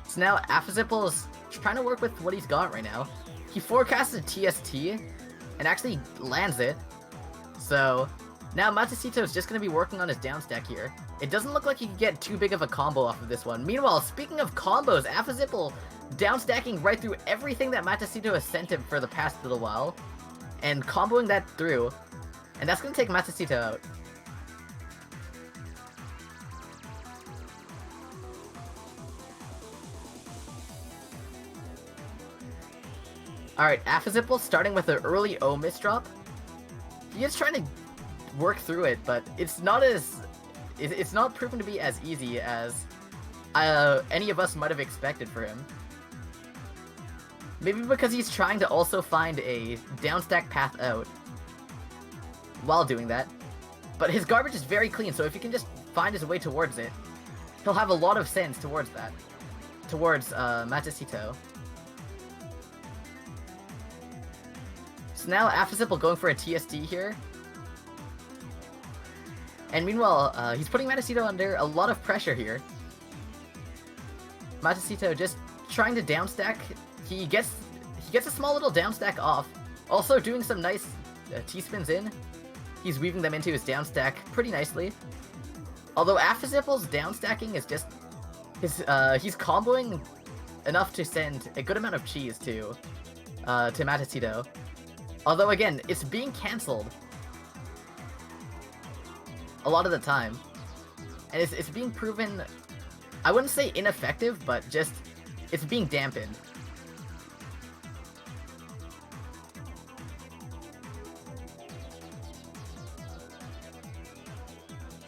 So now Affazipple's trying to work with what he's got right now. He forecasted TST and actually lands it. So now Matsushito's just going to be working on his down stack here. It doesn't look like he can get too big of a combo off of this one. Meanwhile, speaking of combos, Affazipple down stacking right through everything that Matsushito has sent him for the past little while. And comboing that through. And that's going to take Matsushito out. Alright, Affazipple starting with an early O misdrop. He is trying to work through it, but it's not proven to be as easy as any of us might have expected for him. Maybe because he's trying to also find a downstack path out while doing that. But his garbage is very clean, so if he can just find his way towards it, he'll have a lot of sense towards that. Towards Matsushito. So now Affazipple going for a TSD here. And meanwhile, he's putting Matsushito under a lot of pressure here. Matsushito just trying to downstack. He gets a small little downstack off. Also doing some nice T-spins in. He's weaving them into his downstack pretty nicely. Although Affazipple's downstacking is just he's comboing enough to send a good amount of cheese to Matsushito. Although again, it's being cancelled a lot of the time. And it's being proven, I wouldn't say ineffective, but just, it's being dampened.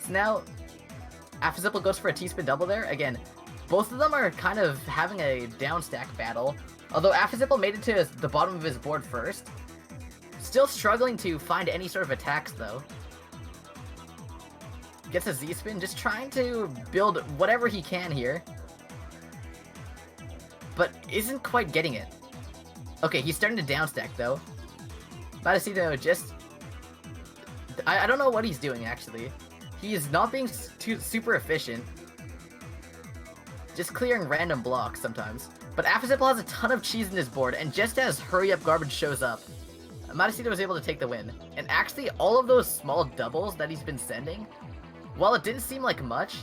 So now, Affazipple goes for a T-spin double there. Again, both of them are kind of having a down stack battle. Although Affazipple made it to the bottom of his board first. Still struggling to find any sort of attacks though. Gets a Z-spin, just trying to build whatever he can here. But isn't quite getting it. Okay, he's starting to downstack though. Matsushito just... I don't know what he's doing actually. He is not being super efficient. Just clearing random blocks sometimes. But Affazipple has a ton of cheese in his board, and just as Hurry Up Garbage shows up, Matsushito was able to take the win. And actually, all of those small doubles that he's been sending, while it didn't seem like much,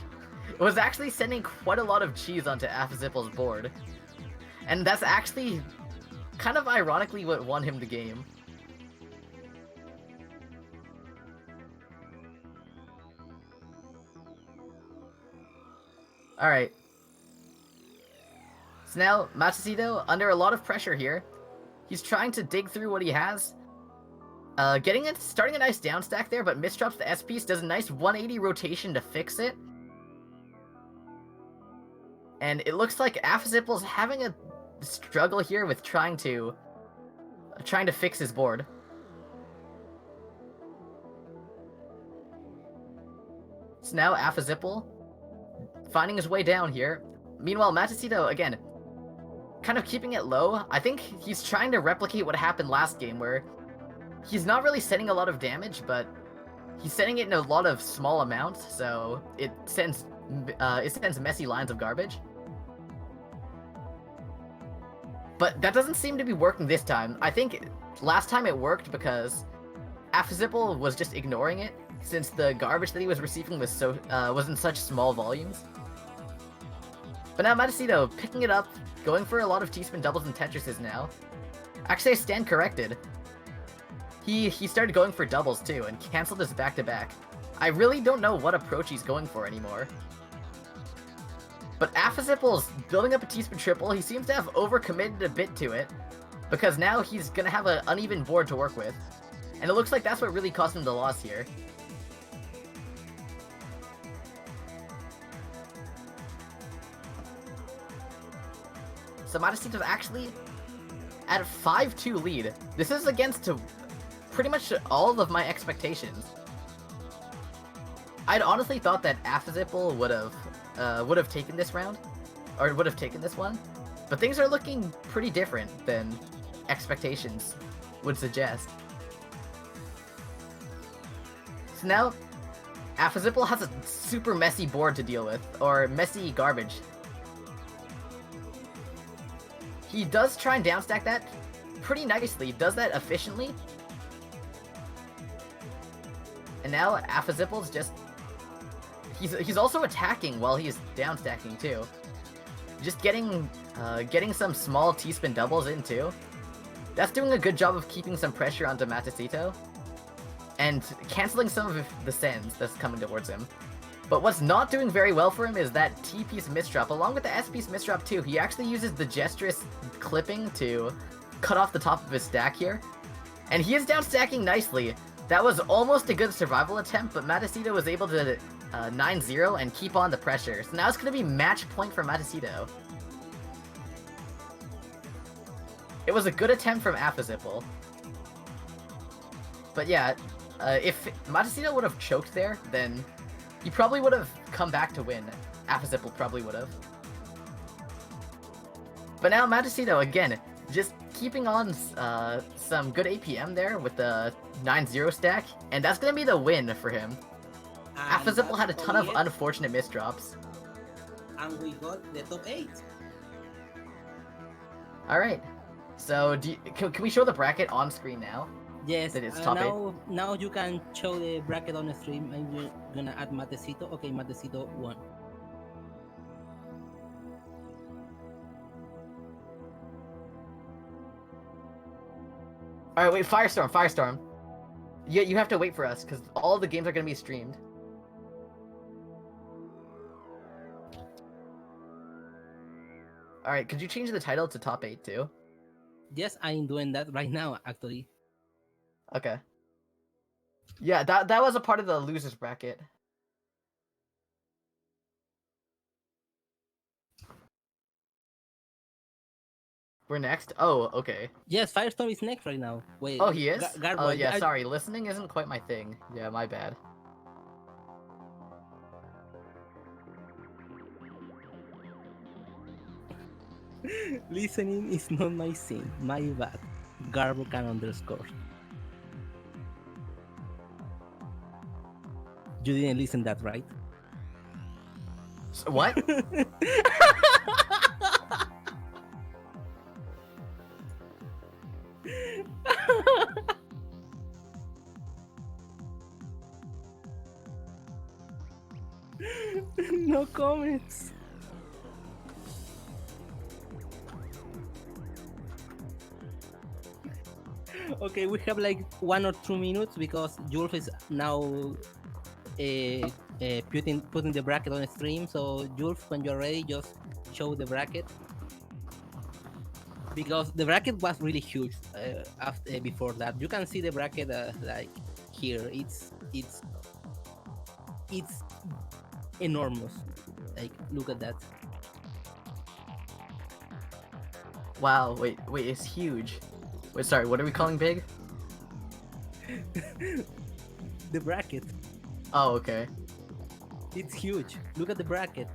it was actually sending quite a lot of cheese onto Affazipple's board. And that's actually kind of ironically what won him the game. Alright. So now, Matsushito, under a lot of pressure here. He's trying to dig through what he has. Starting a nice down stack there, but misdrops the S-piece, does a nice 180 rotation to fix it. And it looks like Affazipple's having a struggle here with trying to fix his board. So now Affazipple finding his way down here. Meanwhile, Matsushito, again, kind of keeping it low. I think he's trying to replicate what happened last game, where he's not really sending a lot of damage, but he's sending it in a lot of small amounts, so it sends messy lines of garbage. But that doesn't seem to be working this time. I think last time it worked because Affazipple was just ignoring it, since the garbage that he was receiving was was in such small volumes. But now Matsushito picking it up, going for a lot of T-spin doubles and Tetrises now. Actually, I stand corrected. He started going for doubles too, and canceled his back-to-back. I really don't know what approach he's going for anymore. But Affaziple's building up a T-Spin triple. He seems to have overcommitted a bit to it, because now he's gonna have an uneven board to work with. And it looks like that's what really cost him the loss here. So Matacito's actually at a 5-2 lead. This is against pretty much all of my expectations. I'd honestly thought that Affaziple would have taken this round, or would have taken this one, but things are looking pretty different than expectations would suggest. So now, Affaziple has a super messy board to deal with, or messy garbage. He does try and downstack that pretty nicely, does that efficiently. And now Affaziple's just... He's also attacking while he's downstacking too. Just getting some small T-spin doubles in too. That's doing a good job of keeping some pressure onto Matacito. And canceling some of the sends that's coming towards him. But what's not doing very well for him is that T-piece misdrop. Along with the S-piece misdrop too, he actually uses the Jstris clipping to cut off the top of his stack here. And he is down stacking nicely. That was almost a good survival attempt, but Matacito was able to 9-0 and keep on the pressure. So now it's going to be match point for Matacito. It was a good attempt from Affaziple. But yeah, if Matacito would have choked there, then he probably would have come back to win. Affaziple probably would have. But now Matacito, again, just keeping on some good APM there with the 9-0 stack, and that's going to be the win for him. Affaziple had a ton of unfortunate misdrops. And we got the top 8. Alright, so can we show the bracket on screen now? Yes, That it's top 8? now you can show the bracket on the stream, and you're gonna add Matacito. Okay, Matacito won. Alright, wait, Firestorm. You have to wait for us, because all the games are going to be streamed. Alright, could you change the title to top 8 too? Yes, I'm doing that right now, actually. Okay. Yeah, that was a part of the losers bracket. We're next? Oh, okay. Yes, Firestorm is next right now. Wait. Oh, he is? Garbo, Oh, yeah, sorry. Listening isn't quite my thing. Yeah, my bad. Listening is not my thing. My bad. Garbo can underscore. You didn't listen that, right? What? No comments. Okay, we have like 1 or 2 minutes because Julf is now putting the bracket on the stream. So Julf, when you're ready, just show the bracket. Because the bracket was really huge before that. You can see the bracket like here. It's enormous. Like, look at that. Wow, wait, it's huge. Wait, sorry, what are we calling big? The bracket. Oh, okay. It's huge. Look at the bracket.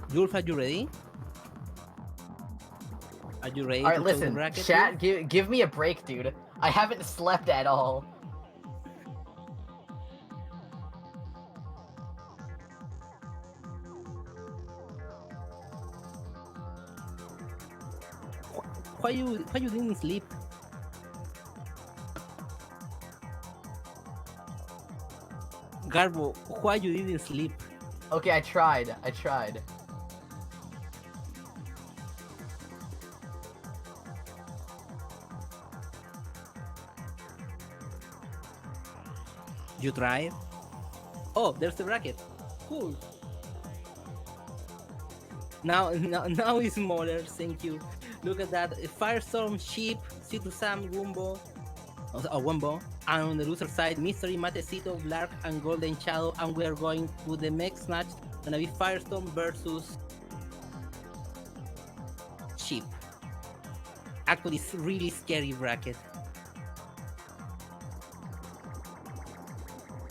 Julf, are you ready? Are you ready? Alright, to show the listen, bracket, chat, Julf? give me a break, dude. I haven't slept at all. Why you didn't sleep? Garbo, why you didn't sleep? Okay, I tried. You try. Oh, there's the bracket. Cool. Now it's smaller. Thank you. Look at that. Firestorm, Sheep, Citrus Sam, Wumbo, and on the loser side, Mystery, Matecito, Blark, and Golden Shadow. And we are going to the next match. Gonna be Firestorm versus Sheep. Actually, it's really scary bracket.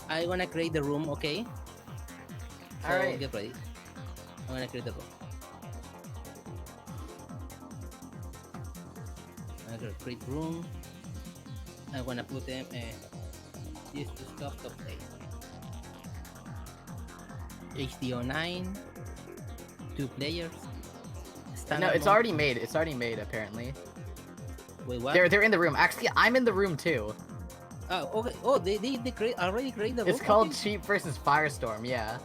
I wanna create the room, okay? So Alright. get ready. I'm gonna create the room. I'm gonna create room. I wanna put them this to stop top 8. HDO 9. 2 players. No, Standard it's mode. already made. It's already made apparently. Wait, what? They're in the room. Actually, I'm in the room too. Oh, okay. Oh, they already create the room. It's called Okay. Sheep versus Firestorm. Yeah.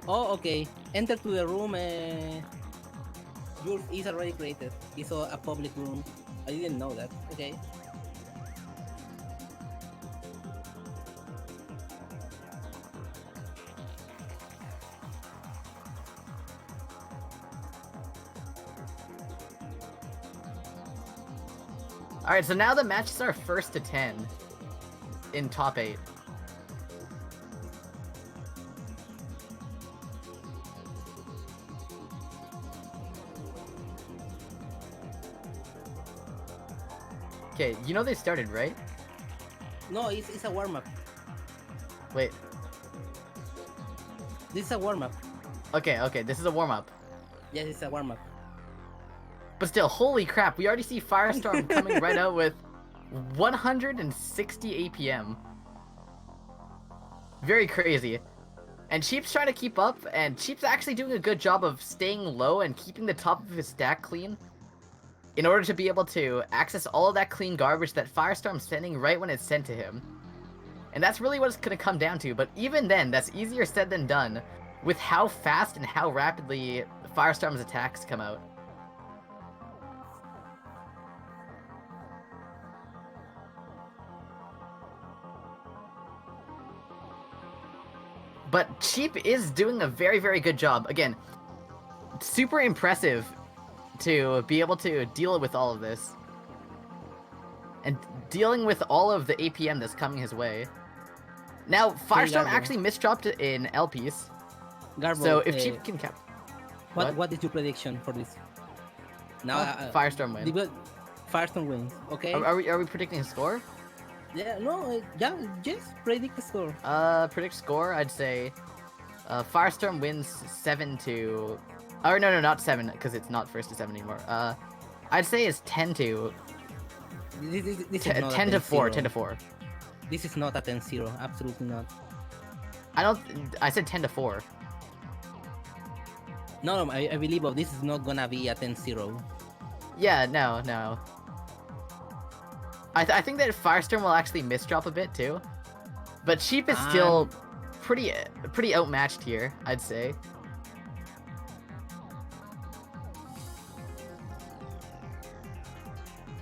Oh, okay. Enter to the room. Yours is already created. It's a public room. I didn't know that. Okay. All right. So now the matches are 1st to 10 in top 8. Okay, you know they started, right? No, it's a warm up. Wait. This is a warm up. Okay, this is a warm-up. Yes, it's a warm up. But still, holy crap, we already see Firestorm coming right out with 160 APM. Very crazy. And Cheap's trying to keep up, and Cheap's actually doing a good job of staying low and keeping the top of his stack clean in order to be able to access all of that clean garbage that Firestorm's sending right when it's sent to him. And that's really what it's going to come down to, but even then, that's easier said than done with how fast and how rapidly Firestorm's attacks come out. But Cheap is doing a very, very good job. Again, super impressive to be able to deal with all of this. And dealing with all of the APM that's coming his way. Now, Firestorm Garbo. actually misdropped in LPs. Garbo, So if Cheap can cap... what is your prediction for this? Now, Firestorm wins. Firestorm wins. Okay. Are we predicting a score? Yeah. No. Yeah. Just predict the score. Predict score, I'd say... Firestorm wins 7 to... Or no, not 7, because it's not 1st to 7 anymore. I'd say it's 10 to... This is not 10 a to 4, 10-0. 10 to 4. This is not a 10-0. Absolutely not. I said 10 to 4. No, I believe this is not gonna be a 10-0. Yeah, no. I think that Firestorm will actually misdrop a bit too. But Sheep is still pretty outmatched here, I'd say.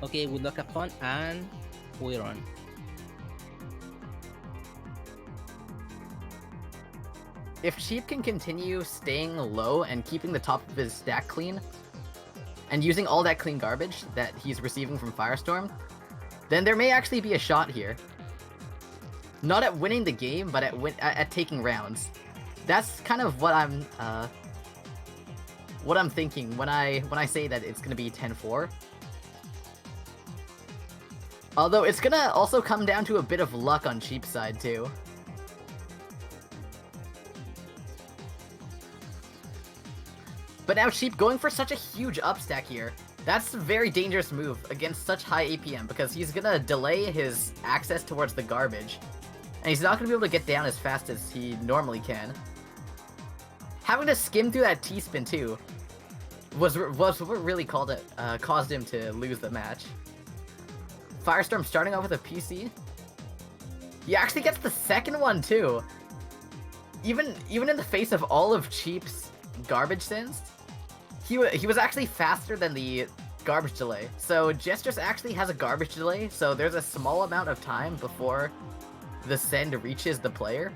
Okay, good luck, have fun, and we're on. If Sheep can continue staying low and keeping the top of his stack clean, and using all that clean garbage that he's receiving from Firestorm, then there may actually be a shot here. Not at winning the game, but at taking rounds. That's kind of what I'm thinking when I say that it's gonna be 10-4. Although it's gonna also come down to a bit of luck on Sheep's side too. But now Sheep going for such a huge upstack here. That's a very dangerous move against such high APM because he's gonna delay his access towards the garbage. And he's not gonna be able to get down as fast as he normally can. Having to skim through that T-spin too was what really caused him to lose the match. Firestorm starting off with a PC. He actually gets the second one too. Even in the face of all of Cheap's garbage sends, he was actually faster than the garbage delay. So Jstris actually has a garbage delay, so there's a small amount of time before the send reaches the player.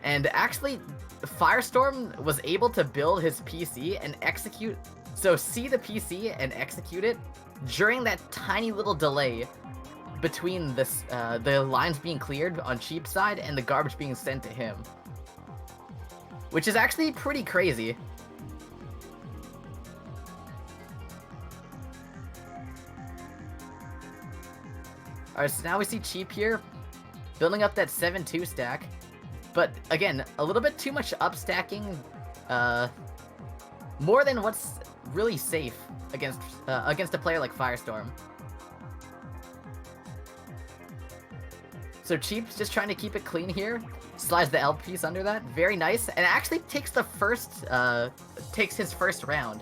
And actually, Firestorm was able to build his PC and execute. So see the PC and execute it during that tiny little delay between this, the lines being cleared on Cheap's side and the garbage being sent to him. Which is actually pretty crazy. Alright, so now we see Cheap here, building up that 7-2 stack. But again, a little bit too much upstacking, more than what's really safe against a player like Firestorm. So Cheap's just trying to keep it clean here, slides the L piece under that, very nice, and actually takes the first, takes his first round.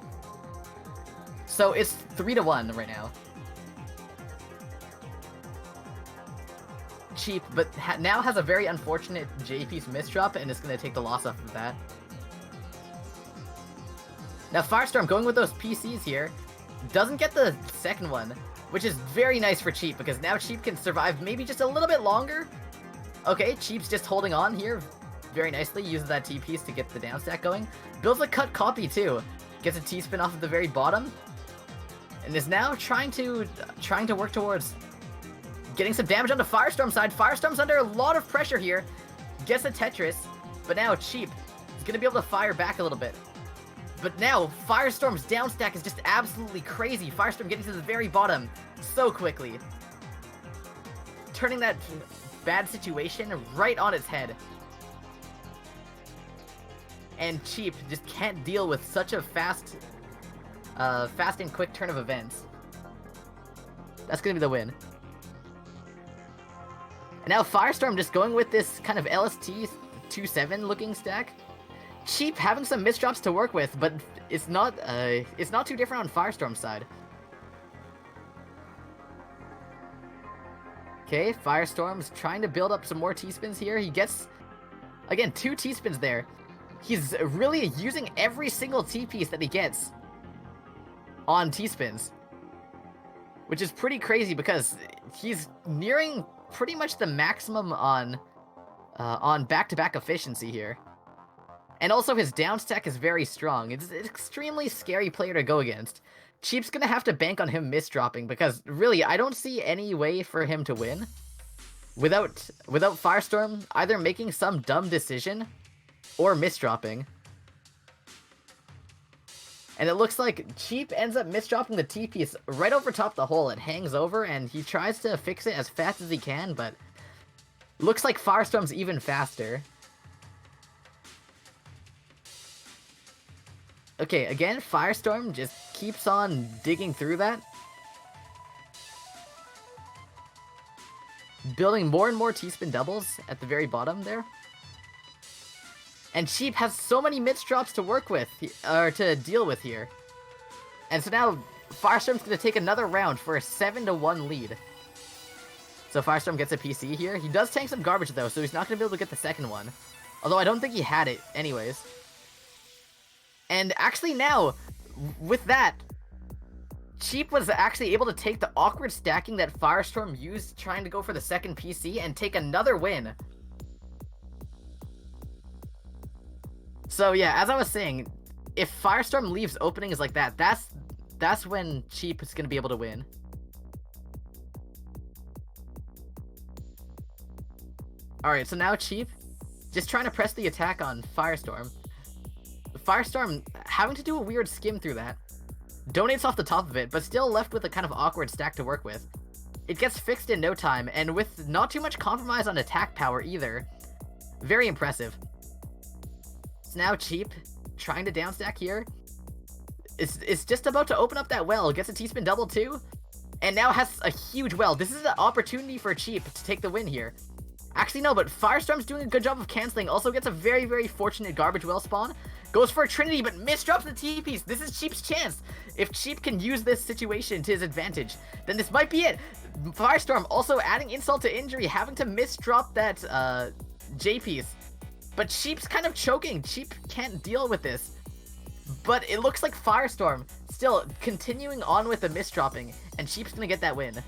So it's 3-1 right now. Cheap, but now has a very unfortunate J-piece misdrop and is going to take the loss off of that. Now Firestorm going with those PCs here, doesn't get the second one, which is very nice for Cheap, because now Cheap can survive maybe just a little bit longer. Okay, Cheap's just holding on here very nicely, uses that T-piece to get the down stack going. Builds a cut copy too, gets a T-spin off at the very bottom, and is now trying to work towards getting some damage on the Firestorm side. Firestorm's under a lot of pressure here, gets a Tetris, but now Cheap is going to be able to fire back a little bit. But now, Firestorm's down stack is just absolutely crazy. Firestorm getting to the very bottom so quickly. Turning that bad situation right on its head. And Cheap just can't deal with such a fast and quick turn of events. That's going to be the win. And now Firestorm just going with this kind of LST 2-7 looking stack. Cheap having some misdrops to work with, but it's not too different on Firestorm's side. Okay, Firestorm's trying to build up some more T-spins here. He gets, again, 2 T-spins there. He's really using every single T-piece that he gets on T-spins, which is pretty crazy because he's nearing pretty much the maximum on back-to-back efficiency here. And also his down stack is very strong. It's an extremely scary player to go against. Cheap's gonna have to bank on him misdropping, because really, I don't see any way for him to win without Firestorm either making some dumb decision or misdropping. And it looks like Cheap ends up misdropping the T-piece right over top the hole. It hangs over, and he tries to fix it as fast as he can, but looks like Firestorm's even faster. Okay, again, Firestorm just keeps on digging through that. Building more and more T-spin doubles at the very bottom there. And Cheap has so many misdrops to work with, or to deal with here. And so now, Firestorm's going to take another round for a 7-1 lead. So Firestorm gets a PC here. He does tank some garbage though, so he's not going to be able to get the second one. Although I don't think he had it anyways. And actually now, with that, Cheap was actually able to take the awkward stacking that Firestorm used trying to go for the second PC and take another win. So yeah, as I was saying, if Firestorm leaves openings like that, that's when Cheap is going to be able to win. Alright, so now Cheap just trying to press the attack on Firestorm. Firestorm having to do a weird skim through that. Donates off the top of it, but still left with a kind of awkward stack to work with. It gets fixed in no time, and with not too much compromise on attack power either. Very impressive. So now Cheap, trying to downstack here. It's just about to open up that well, gets a T-spin double too, and now has a huge well. This is an opportunity for Cheap to take the win here. Actually no, but Firestorm's doing a good job of canceling, also gets a very, very fortunate garbage well spawn. Goes for a Trinity, but misdrops the T-piece. This is Cheap's chance. If Cheap can use this situation to his advantage, then this might be it. Firestorm also adding insult to injury, having to misdrop that J-piece. But Cheap's kind of choking. Cheap can't deal with this. But it looks like Firestorm still continuing on with the misdropping, and Cheap's gonna get that win.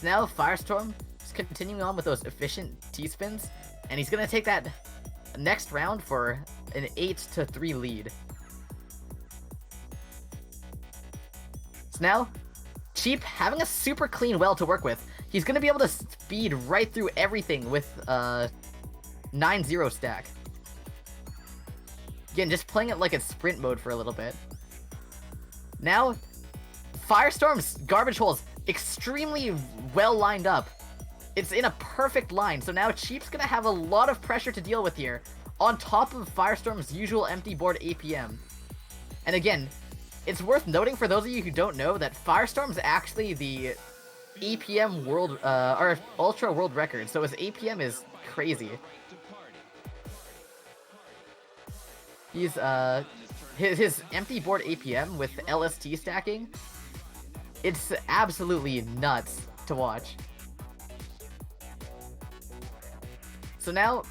So now Firestorm is continuing on with those efficient T-spins, and he's gonna take that next round for an 8-3 lead. So now, Cheap having a super clean well to work with. He's gonna be able to speed right through everything with 9-0 stack. Again, just playing it like it's sprint mode for a little bit. Now, Firestorm's garbage holes extremely well lined up. It's in a perfect line, so now Cheap's gonna have a lot of pressure to deal with here, on top of Firestorm's usual empty board APM. And again, it's worth noting for those of you who don't know that Firestorm's actually the APM world, or Ultra world record, so his APM is crazy. He's, his empty board APM with LST stacking, it's absolutely nuts to watch. So now,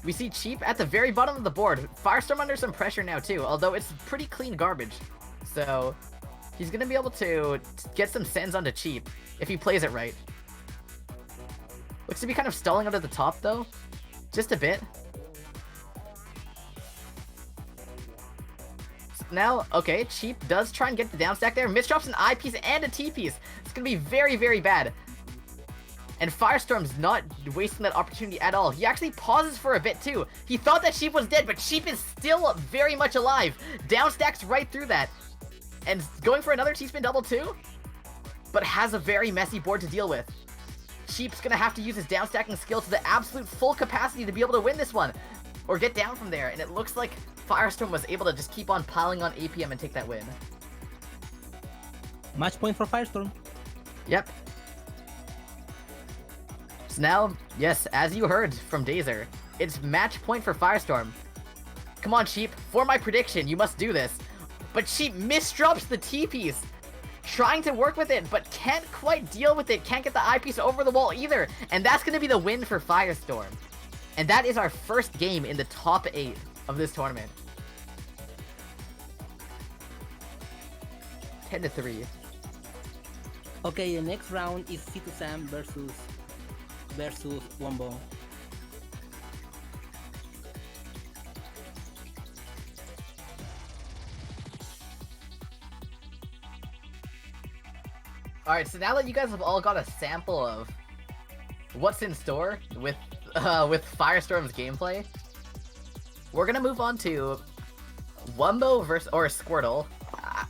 we see Cheap at the very bottom of the board. Firestorm under some pressure now too, although it's pretty clean garbage. So, he's gonna be able to get some sends onto Cheap, if he plays it right. Looks to be kind of stalling under the top though, just a bit. Now, okay, Cheap does try and get the down stack there. Misdrops an I piece and a T piece. It's gonna be very, very bad. And Firestorm's not wasting that opportunity at all. He actually pauses for a bit too. He thought that Cheap was dead, but Cheap is still very much alive. Down stacks right through that. And going for another T-spin double too, but has a very messy board to deal with. Cheap's gonna have to use his down stacking skill to the absolute full capacity to be able to win this one, or get down from there. And it looks like Firestorm was able to just keep on piling on APM and take that win. Match point for Firestorm. Yep. So now, yes, as you heard from Dazer, it's match point for Firestorm. Come on, Cheap, for my prediction, you must do this. But Cheap misdrops the T-piece, trying to work with it, but can't quite deal with it, can't get the I-piece over the wall either, and that's going to be the win for Firestorm. And that is our first game in the top 8 of this tournament. 10-3. Okay, the next round is C2Sam versus Wombo. Alright, so now that you guys have all got a sample of what's in store with Firestorm's gameplay, we're gonna move on to Wumbo versus Squirtle.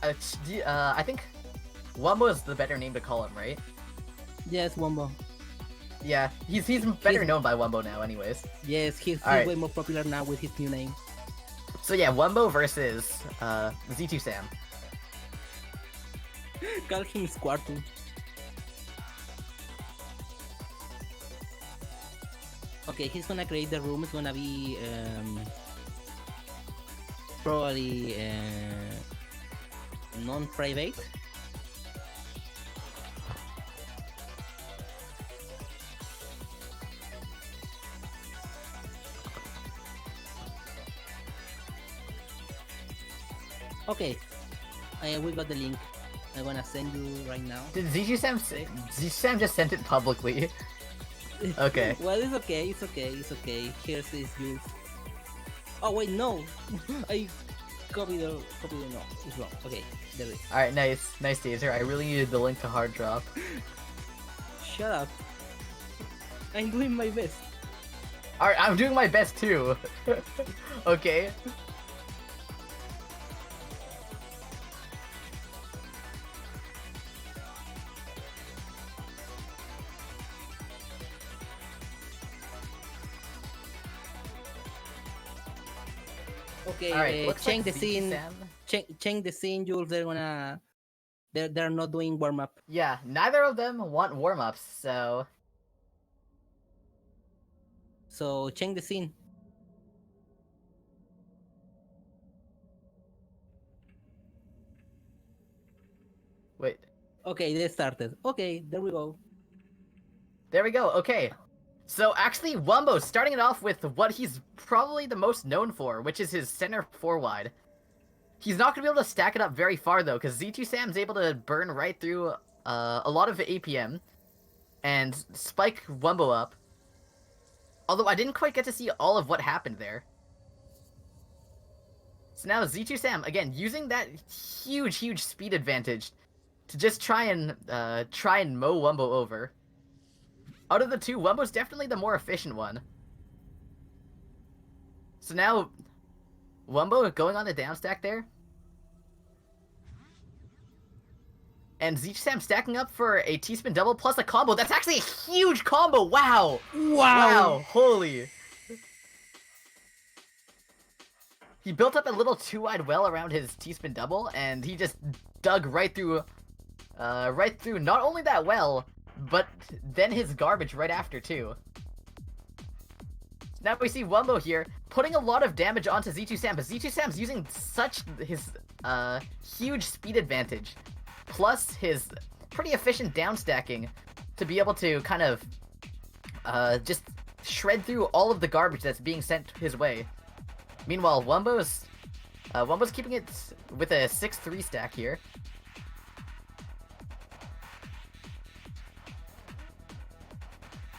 I think Wumbo is the better name to call him, right? Yes, Wombo. Yeah, he's better known by Wumbo now, anyways. Yes, he's Alright. way more popular now with his new name. So yeah, Wumbo versus Z2 Sam. Call him Squirtle. Okay, he's gonna create the room. It's gonna be probably non-private. Okay, we got the link. I'm gonna send you right now. Did Z2 Sam say? Z2 Sam just sent it publicly. Okay. Well, it's okay. It's okay. It's okay. Here's this juice. Oh wait, no. I copied the no. It's wrong. Okay, there it is. Alright, nice, Dazer. I really needed the link to hard drop. Shut up. I'm doing my best. Alright, I'm doing my best too. Okay. Okay, Alright, looks change like the scene. Z2 Sam. Change the scene, Jules. They're not doing warm up. Yeah, neither of them want warm-ups, so... So change the scene. Wait. Okay, they started. Okay, there we go. There we go, okay. So actually, Wumbo's starting it off with what he's probably the most known for, which is his center 4-wide. He's not going to be able to stack it up very far, though, because Z2 Sam's able to burn right through a lot of APM and spike Wumbo up. Although I didn't quite get to see all of what happened there. So now Z2 Sam, again, using that huge speed advantage to just try and mow Wumbo over. Out of the two, Wumbo's definitely the more efficient one. So now, Wumbo going on the down stack there. And Z2 Sam stacking up for a T-spin double plus a combo. That's actually a huge combo! Wow! Wow! Holy! He built up a little too-wide well around his T-spin double, and he just dug right through not only that well, but then his garbage right after, too. Now we see Wumbo here, putting a lot of damage onto Z2 Sam, but Z2 Sam's using his huge speed advantage, plus his pretty efficient downstacking, to be able to kind of just shred through all of the garbage that's being sent his way. Meanwhile, Wumbo's keeping it with a 6-3 stack here.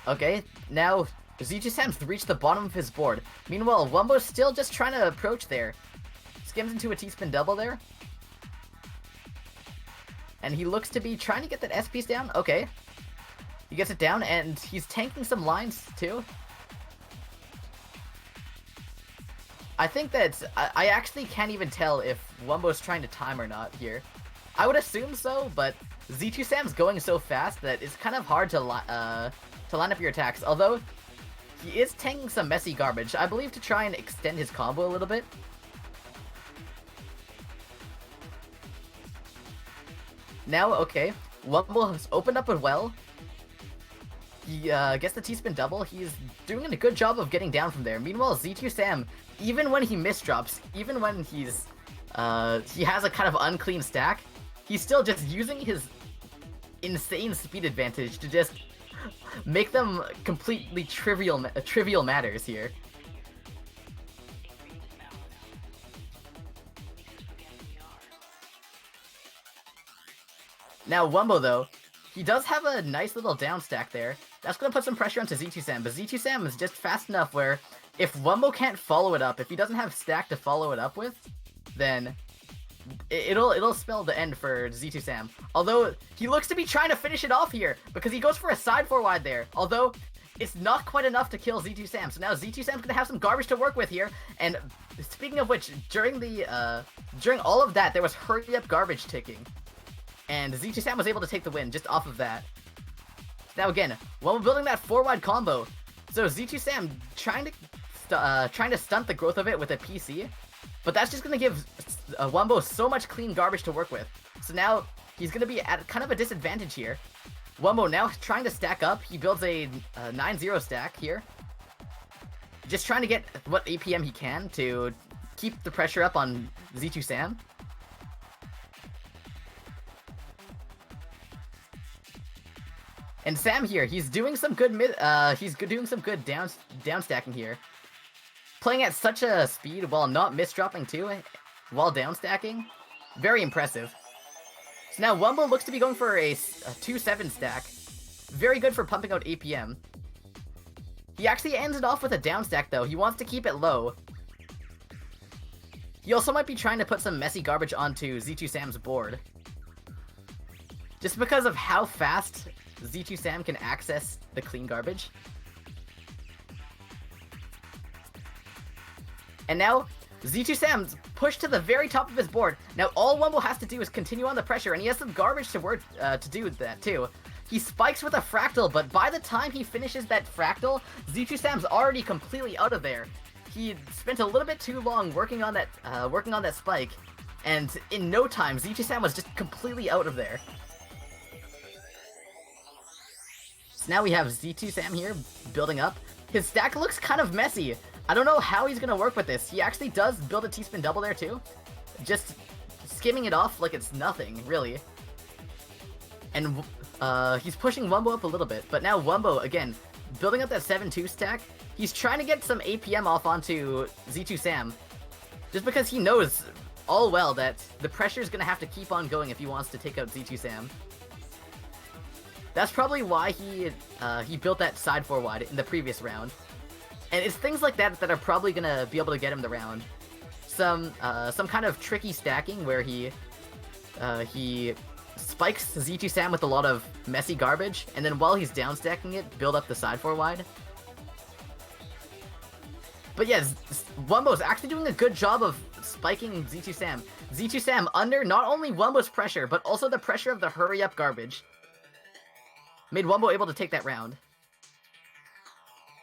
Okay, now Z2 Sam's reached the bottom of his board. Meanwhile, Wumbo's still just trying to approach there. Skims into a T-spin double there. And he looks to be trying to get that S-piece down. Okay. He gets it down, and he's tanking some lines, too. I think that I actually can't even tell if Wumbo's trying to time or not here. I would assume so, but Z2 Sam's going so fast that it's kind of hard to line up your attacks. Although, he is tanking some messy garbage, I believe, to try and extend his combo a little bit. Now, okay, Wumbo has opened up a well. He gets the T-spin double. He's doing a good job of getting down from there. Meanwhile, Z2 Sam, even when he misdrops, even when he has a kind of unclean stack, he's still just using his insane speed advantage to just make them completely trivial matters here. Now, Wumbo, though, he does have a nice little down stack there. That's going to put some pressure onto Z2 Sam, but Z2 Sam is just fast enough where if Wumbo can't follow it up, if he doesn't have stack to follow it up with, then it'll spell the end for Z2 Sam. Although, he looks to be trying to finish it off here, because he goes for a side 4-wide there. Although, it's not quite enough to kill Z2 Sam, so now Z2 Sam's going to have some garbage to work with here, and speaking of which, during all of that, there was hurry-up garbage ticking. And Z2 Sam was able to take the win just off of that. Now again, while we're building that 4-wide combo, so Z2 Sam trying to stunt the growth of it with a PC, but that's just going to give Wumbo so much clean garbage to work with. So now he's going to be at kind of a disadvantage here. Wumbo now trying to stack up. He builds a 9-0 stack here. Just trying to get what APM he can to keep the pressure up on Z2 Sam. And Sam here, he's doing some good down stacking here. Playing at such a speed while not misdropping too, while down stacking. Very impressive. So now Wumbo looks to be going for a 2-7 stack. Very good for pumping out APM. He actually ends it off with a down stack though. He wants to keep it low. He also might be trying to put some messy garbage onto Z2 Sam's board. Just because of how fast Z2 Sam can access the clean garbage. And now, Z2 Sam's pushed to the very top of his board. Now all Wumbo has to do is continue on the pressure, and he has some garbage to do with that too. He spikes with a fractal, but by the time he finishes that fractal, Z2 Sam's already completely out of there. He spent a little bit too long working on that spike, and in no time, Z2 Sam was just completely out of there. So now we have Z2 Sam here, building up. His stack looks kind of messy. I don't know how he's gonna work with this. He actually does build a T-spin double there too. Just skimming it off like it's nothing, really. And he's pushing Wumbo up a little bit. But now Wumbo, again, building up that 7-2 stack. He's trying to get some APM off onto Z2 Sam. Just because he knows all well that the pressure is gonna have to keep on going if he wants to take out Z2 Sam. That's probably why he built that side 4 wide in the previous round. And it's things like that that are probably gonna be able to get him the round. Some kind of tricky stacking where he spikes Z2 Sam with a lot of messy garbage, and then while he's down stacking it, build up the side 4 wide. But yeah, Wumbo's actually doing a good job of spiking Z2 Sam. Z2 Sam under not only Wumbo's pressure, but also the pressure of the hurry up garbage. Made Wumbo able to take that round.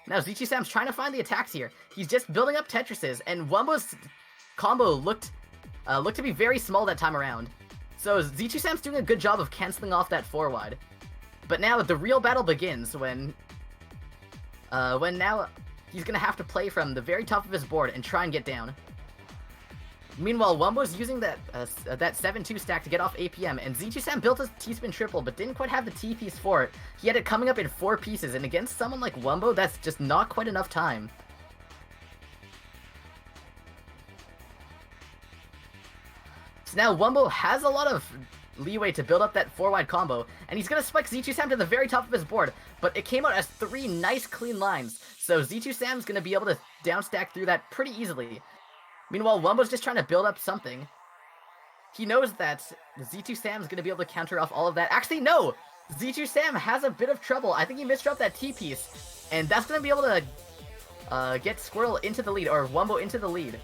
Now Z2 Sam's trying to find the attacks here. He's just building up Tetrises, and Wumbo's combo looked to be very small that time around. So Z2 Sam's doing a good job of canceling off that 4 wide. But now the real battle begins when now he's gonna have to play from the very top of his board and try and get down. Meanwhile, Wumbo's using that 7-2 stack to get off APM, and Z2 Sam built his T-spin triple, but didn't quite have the T-piece for it. He had it coming up in 4 pieces, and against someone like Wumbo, that's just not quite enough time. So now Wumbo has a lot of leeway to build up that 4 wide combo, and he's gonna spike Z2 Sam to the very top of his board, but it came out as 3 nice clean lines, so Z2 Sam's gonna be able to downstack through that pretty easily. Meanwhile, Wumbo's just trying to build up something. He knows that Z2 Sam's gonna be able to counter off all of that. Actually, no! Z2 Sam has a bit of trouble. I think he misdropped that T-piece, and that's gonna be able to get Squirrel into the lead, or Wumbo into the lead.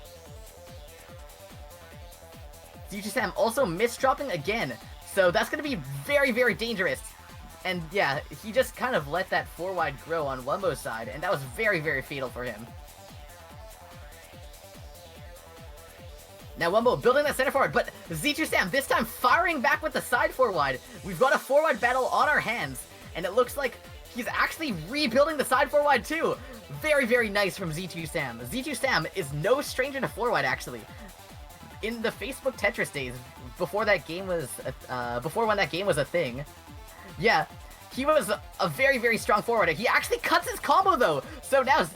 Z2 Sam also misdropping again, so that's gonna be very, very dangerous. And yeah, he just kind of let that 4 wide grow on Wumbo's side, and that was very, very fatal for him. Now Wumbo building that center forward, but Z2 Sam this time firing back with the side 4 wide. We've got a 4 wide battle on our hands, and it looks like he's actually rebuilding the side 4 wide too. Very, very nice from Z2 Sam. Z2 Sam is no stranger to 4 wide actually. In the Facebook Tetris days, before when that game was a thing, yeah, he was a very, very strong forwarder. He actually cuts his combo though, so now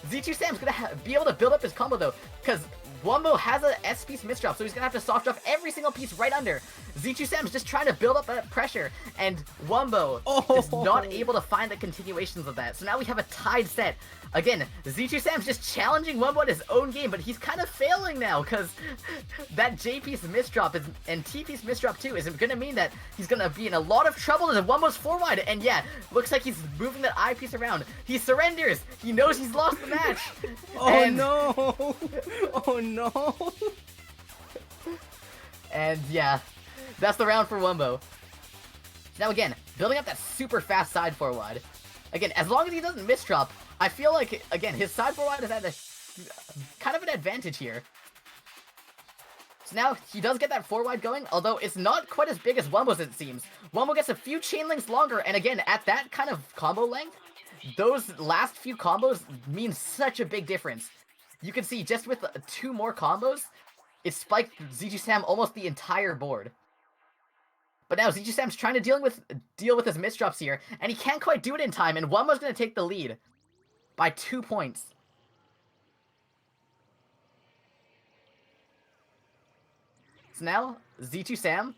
Z2 Sam's gonna be able to build up his combo though, because Wumbo has a S-piece misdrop, so he's gonna have to soft drop every single piece right under. Z2 Sam's just trying to build up that pressure, and Wumbo is not able to find the continuations of that. So now we have a tied set. Again, Z2 Sam's just challenging Wumbo at his own game, but he's kind of failing now, because that J-piece misdrop and T-piece misdrop too is gonna mean that he's gonna be in a lot of trouble as Wumbo's 4 wide, and yeah, looks like he's moving that I-piece around. He surrenders! He knows he's lost the match! Oh no! Oh no! And yeah, that's the round for Wumbo. Now again, building up that super fast side 4 wide. Again, as long as he doesn't misdrop, I feel like, again, his side 4 wide is at a kind of an advantage here. So now he does get that 4 wide going, although it's not quite as big as Wumbo's it seems. Wumbo gets a few chain links longer, and again, at that kind of combo length, those last few combos mean such a big difference. You can see just with 2 more combos, it spiked Z2 Sam almost the entire board. But now Z2 Sam's trying to deal with his misdrops here, and he can't quite do it in time, and Wumbo's going to take the lead by 2 points. So now, Z2 Sam,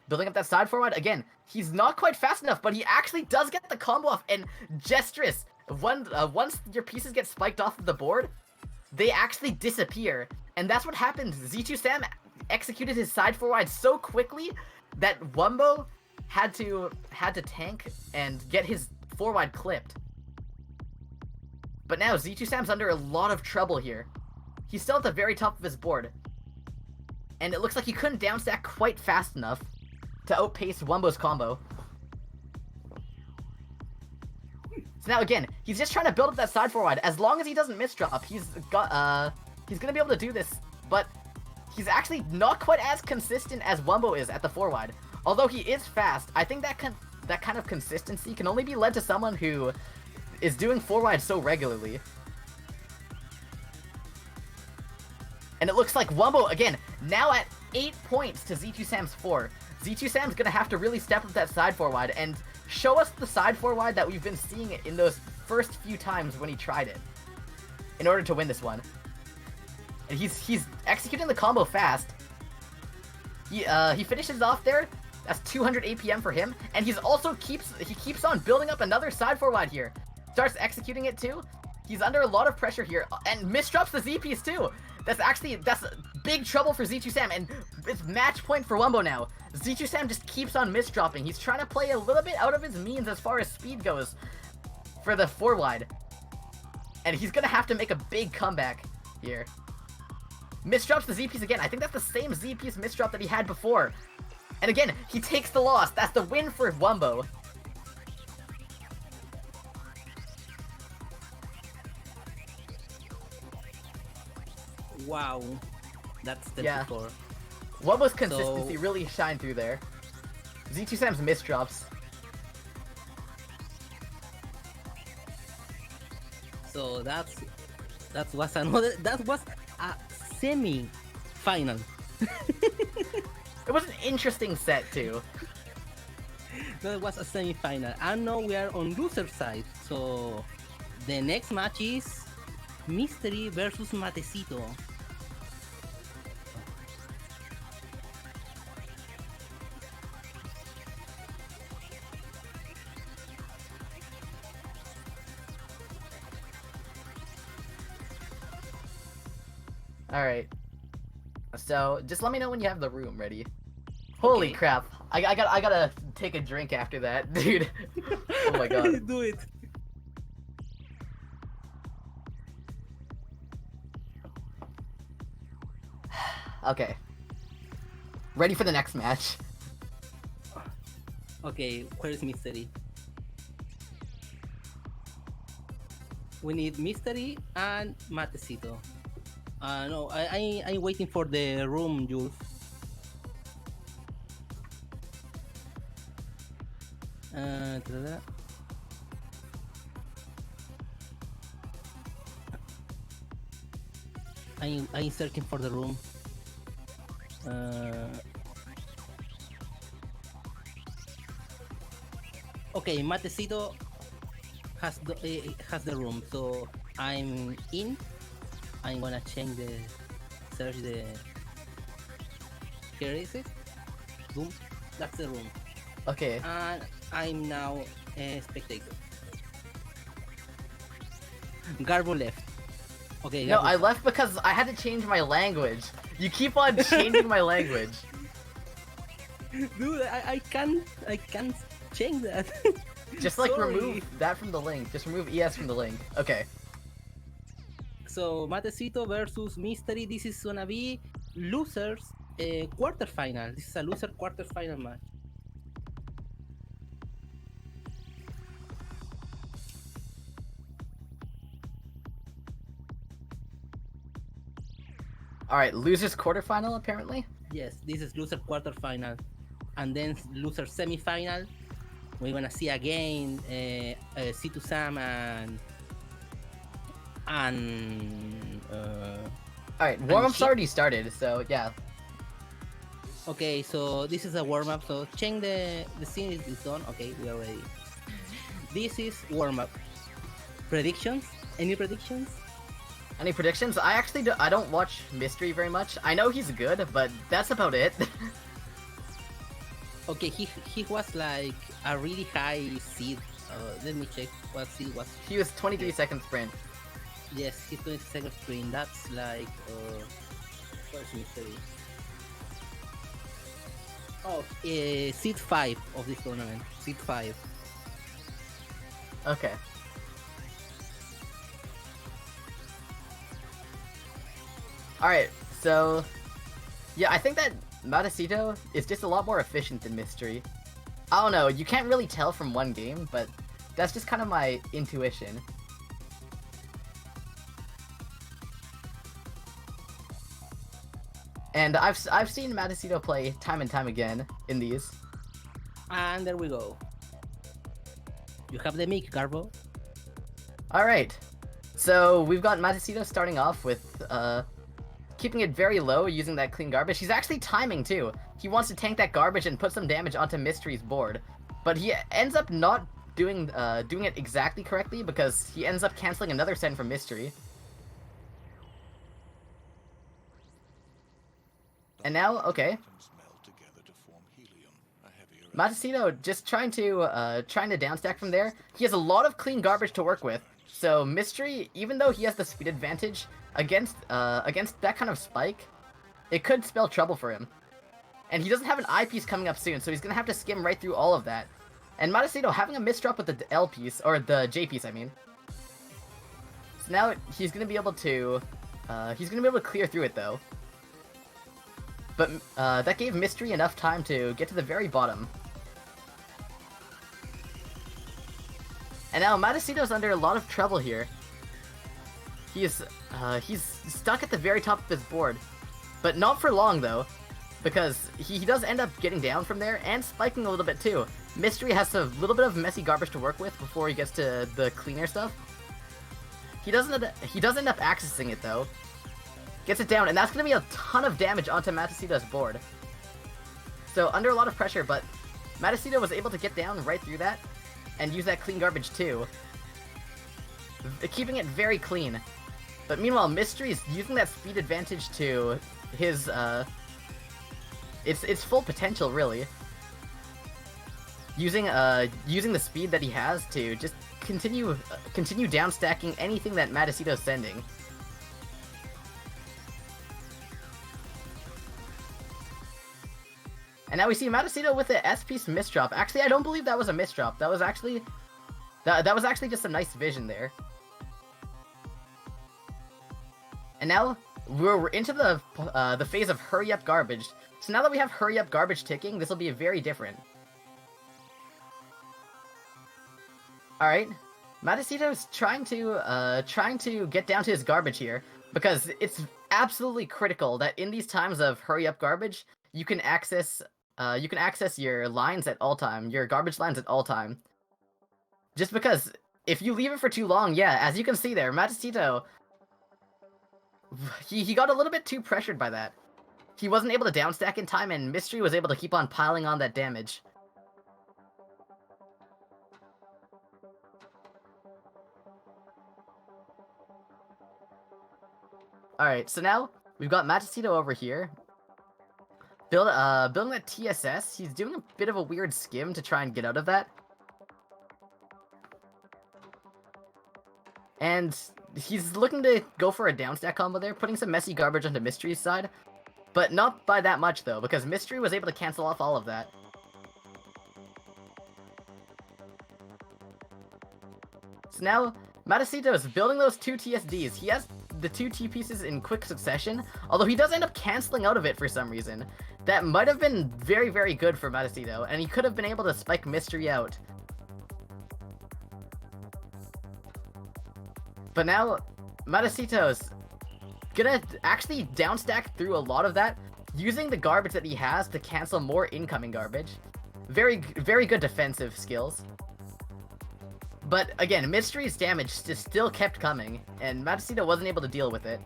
building up that side 4 wide, again, he's not quite fast enough, but he actually does get the combo off, and Jstris, once your pieces get spiked off of the board, they actually disappear, and that's what happened. Z2 Sam executed his side 4 wide so quickly that Wumbo had to tank and get his 4 wide clipped. But now Z2 Sam's under a lot of trouble here. He's still at the very top of his board, and it looks like he couldn't downstack quite fast enough to outpace Wumbo's combo. So now again, he's just trying to build up that side 4 wide. As long as he doesn't misdrop, he's gonna be able to do this. But he's actually not quite as consistent as Wumbo is at the 4 wide. Although he is fast, I think that kind of consistency can only be led to someone who is doing 4 wide so regularly. And it looks like Wumbo, again, now at 8 points to Z2 Sam's 4. Z2 Sam's gonna have to really step up that side 4 wide and show us the side 4 wide that we've been seeing in those first few times when he tried it, in order to win this one. And he's executing the combo fast. He finishes off there, That's 200 APM for him, and he keeps on building up another side 4 wide here. Starts executing it too. He's under a lot of pressure here, and misdrops the Z piece too. That's big trouble for Z2 Sam, and it's match point for Wumbo now. Z2 Sam just keeps on misdropping. He's trying to play a little bit out of his means as far as speed goes for the 4 wide. And he's gonna have to make a big comeback here. Misdrops the Z piece again. I think that's the same Z piece misdrop that he had before. And again, he takes the loss. That's the win for Wumbo. Wow, that's the Yeah. score. Wumbo's consistency really shined through there. Z2 Sam's misdrops. So that was a semi-final. It was an interesting set too. That was a semi-final, and now we are on loser side. So the next match is Mystery versus Matecito. Alright. So, just let me know when you have the room ready. Holy Okay. crap. I gotta take a drink after that, dude. Oh my god. Do it. Okay. Ready for the next match. Okay, where's Mystery? We need Mystery and Matecito. No, I'm waiting for the room, Jules. Ta-da. I'm searching for the room. Okay, Matecito has the room, so I'm in. I'm gonna change the search the. Here is it. Boom. That's the room. Okay. And I'm now a spectator. Garbo left. Okay. No, Garbo- I left because I had to change my language. You keep on changing my language. Dude, I can't change that. Just like Sorry. remove that from the link. Just remove ES from the link. Okay. So Matecito versus Mystery. This is gonna be losers quarterfinal. This is a loser quarterfinal match. Alright, losers quarterfinal apparently? Yes, this is loser quarterfinal, and then loser semifinal. We're gonna see again C2 Sam and Alright, warm-up's Chip. already started, so yeah. okay. So this is a warm up. So check the scene is done. Okay, we are ready. This is warm up. Predictions? Any predictions? Any predictions? I actually I don't watch Mystery very much. I know he's good, but that's about it. Okay, he was like a really high seed. Let me check what seed was. He was 23 second sprint. Yes, he's 22nd screen. That's like where's Mystery? Oh, seed 5 of this tournament. Seed 5. Okay. Alright, so yeah, I think that Matecito is just a lot more efficient than Mystery. I don't know, you can't really tell from one game, but that's just kind of my intuition. And I've seen Matecito play time and time again in these. And there we go. You have the mic, Garbo. Alright, so we've got Matecito starting off with keeping it very low using that clean garbage. He's actually timing too. He wants to tank that garbage and put some damage onto Mystery's board. But he ends up not doing it exactly correctly because he ends up canceling another send from Mystery. And now, okay. Atoms melt together to form helium, a Matsushita just trying to downstack from there. He has a lot of clean garbage to work with. So Mystery, even though he has the speed advantage against that kind of spike, it could spell trouble for him. And he doesn't have an I piece coming up soon, so he's gonna have to skim right through all of that. And Matsushita having a misdrop with the L piece, or the J piece, I mean. So now he's gonna be able to clear through it though. But that gave Mystery enough time to get to the very bottom. And now Matsushita's under a lot of trouble here. He's stuck at the very top of his board. But not for long though, because he does end up getting down from there and spiking a little bit too. Mystery has a little bit of messy garbage to work with before he gets to the cleaner stuff. He does end up accessing it though. Gets it down, and that's going to be a ton of damage onto Matsushita's board. So under a lot of pressure, but Matsushita was able to get down right through that and use that clean garbage too, keeping it very clean. But meanwhile, Mystery's using that speed advantage to his its full potential really. Using the speed that he has to just continue downstacking anything that Matsushita's sending. And now we see Matsushita with the S-piece misdrop. Actually, I don't believe that was a misdrop. That was actually just a nice vision there. And now we're into the phase of hurry up garbage. So now that we have hurry up garbage ticking, this will be very different. All right, Matsushita is trying to get down to his garbage here because it's absolutely critical that in these times of hurry up garbage, you can access your lines at all time, your garbage lines at all time. Just because if you leave it for too long, yeah, as you can see there, Matsushita, he got a little bit too pressured by that. He wasn't able to downstack in time, and Mystery was able to keep on piling on that damage. Alright, so now we've got Matsushita over here. Building that TSS, he's doing a bit of a weird skim to try and get out of that. And he's looking to go for a downstack combo there, putting some messy garbage onto Mystery's side. But not by that much though, because Mystery was able to cancel off all of that. So now, Matsushita is building those two TSDs. He has the two T-pieces in quick succession, although he does end up canceling out of it for some reason. That might have been very, very good for Matsushita, and he could have been able to spike Mystery out. But now, Matsushita's gonna actually downstack through a lot of that, using the garbage that he has to cancel more incoming garbage. Very, very good defensive skills. But again, Mystery's damage just still kept coming, and Matsushita wasn't able to deal with it.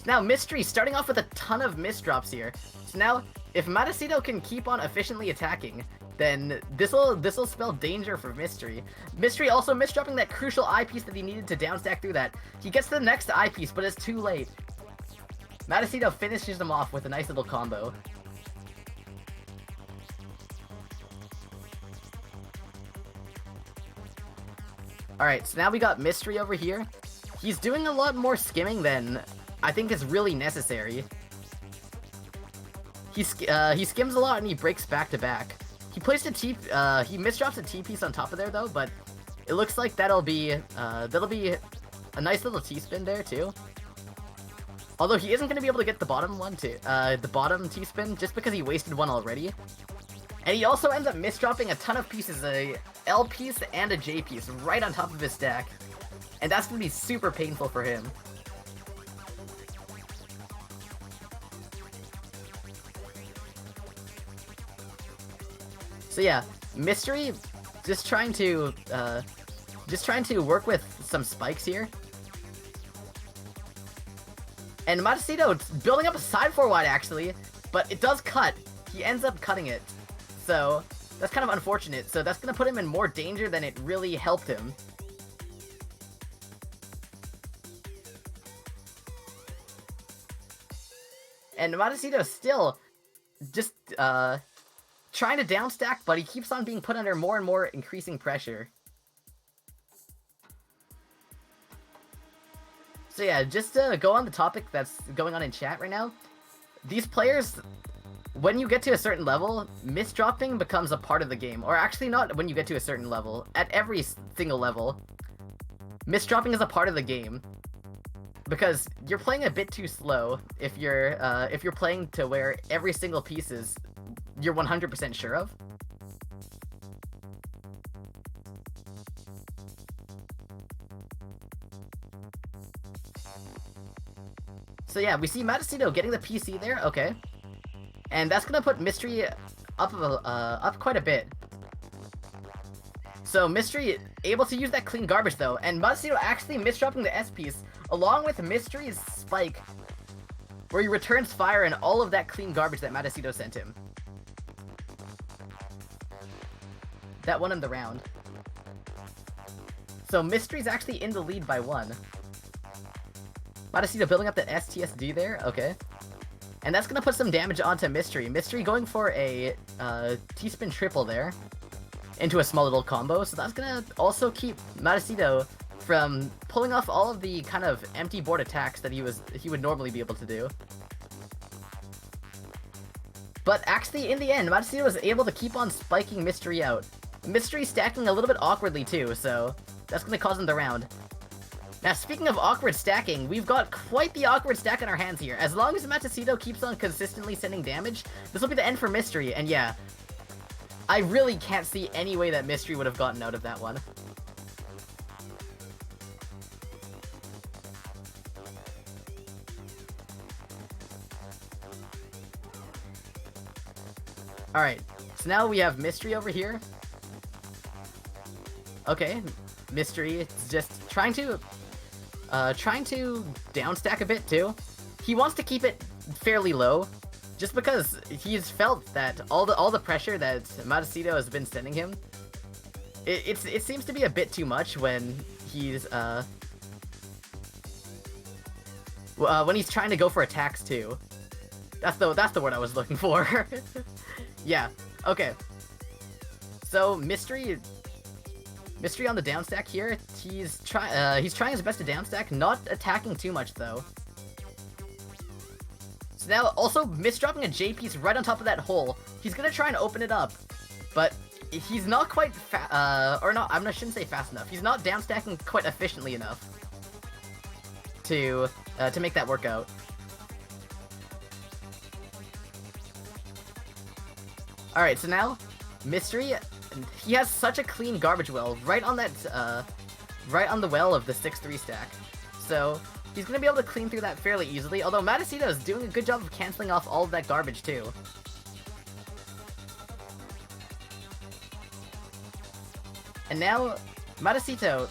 Now, Mystery starting off with a ton of misdrops here. So now, if Matsushita can keep on efficiently attacking, then this'll spell danger for Mystery. Mystery also misdropping that crucial eyepiece that he needed to downstack through that. He gets the next eyepiece, but it's too late. Matsushita finishes him off with a nice little combo. Alright, so now we got Mystery over here. He's doing a lot more skimming than I think is really necessary. He skims a lot and he breaks back to back. He placed a he misdrops a T-piece on top of there though, but it looks like that'll be a nice little T-spin there too. Although he isn't going to be able to get the bottom one too, the bottom T-spin just because he wasted one already. And he also ends up misdropping a ton of pieces, a L piece and a J piece right on top of his stack. And that's going to be super painful for him. So yeah, Mystery just trying to work with some spikes here. And Matsushita building up a side 4 wide actually, but it does cut. He ends up cutting it. So that's kind of unfortunate. So that's going to put him in more danger than it really helped him. And Matasudo still just trying to downstack, but he keeps on being put under more and more increasing pressure. So yeah, just to go on the topic that's going on in chat right now, these players, when you get to a certain level, misdropping becomes a part of the game. Or actually not when you get to a certain level, at every single level, misdropping is a part of the game. Because you're playing a bit too slow if you're playing to where every single piece is you're 100% sure of. So yeah, we see Matasudo getting the PC there, okay. And that's gonna put Mystery up quite a bit. So Mystery able to use that clean garbage though, and Matasudo actually misdropping the S piece, along with Mystery's spike, where he returns fire and all of that clean garbage that Matasudo sent him. That won him the round. So Mystery's actually in the lead by 1. Matasudo building up that STSD there, okay. And that's gonna put some damage onto Mystery. Mystery going for a T-spin triple there into a small little combo, so that's gonna also keep Matasudo from pulling off all of the kind of empty board attacks that he would normally be able to do. But actually, in the end, Matasudo was able to keep on spiking Mystery out. Mystery stacking a little bit awkwardly too, so that's gonna cause him the round. Now, speaking of awkward stacking, we've got quite the awkward stack on our hands here. As long as Matasudo keeps on consistently sending damage, this will be the end for Mystery, and yeah, I really can't see any way that Mystery would have gotten out of that one. Alright, so now we have Mystery over here. Okay, Mystery is just trying to downstack a bit too. He wants to keep it fairly low, just because he's felt that all the pressure that Matasudo has been sending him, it seems to be a bit too much when he's trying to go for attacks too. That's the word I was looking for. Yeah. Okay. So Mystery on the downstack here. He's trying his best to downstack, not attacking too much though. So now also misdropping a J piece right on top of that hole. He's gonna try and open it up, but he's not quite I shouldn't say fast enough. He's not downstacking quite efficiently enough to make that work out. All right, so now Mystery, he has such a clean garbage well right on that right on the well of the 6-3 stack. So he's gonna be able to clean through that fairly easily, although Matasudo is doing a good job of canceling off all of that garbage too. And now Matasudo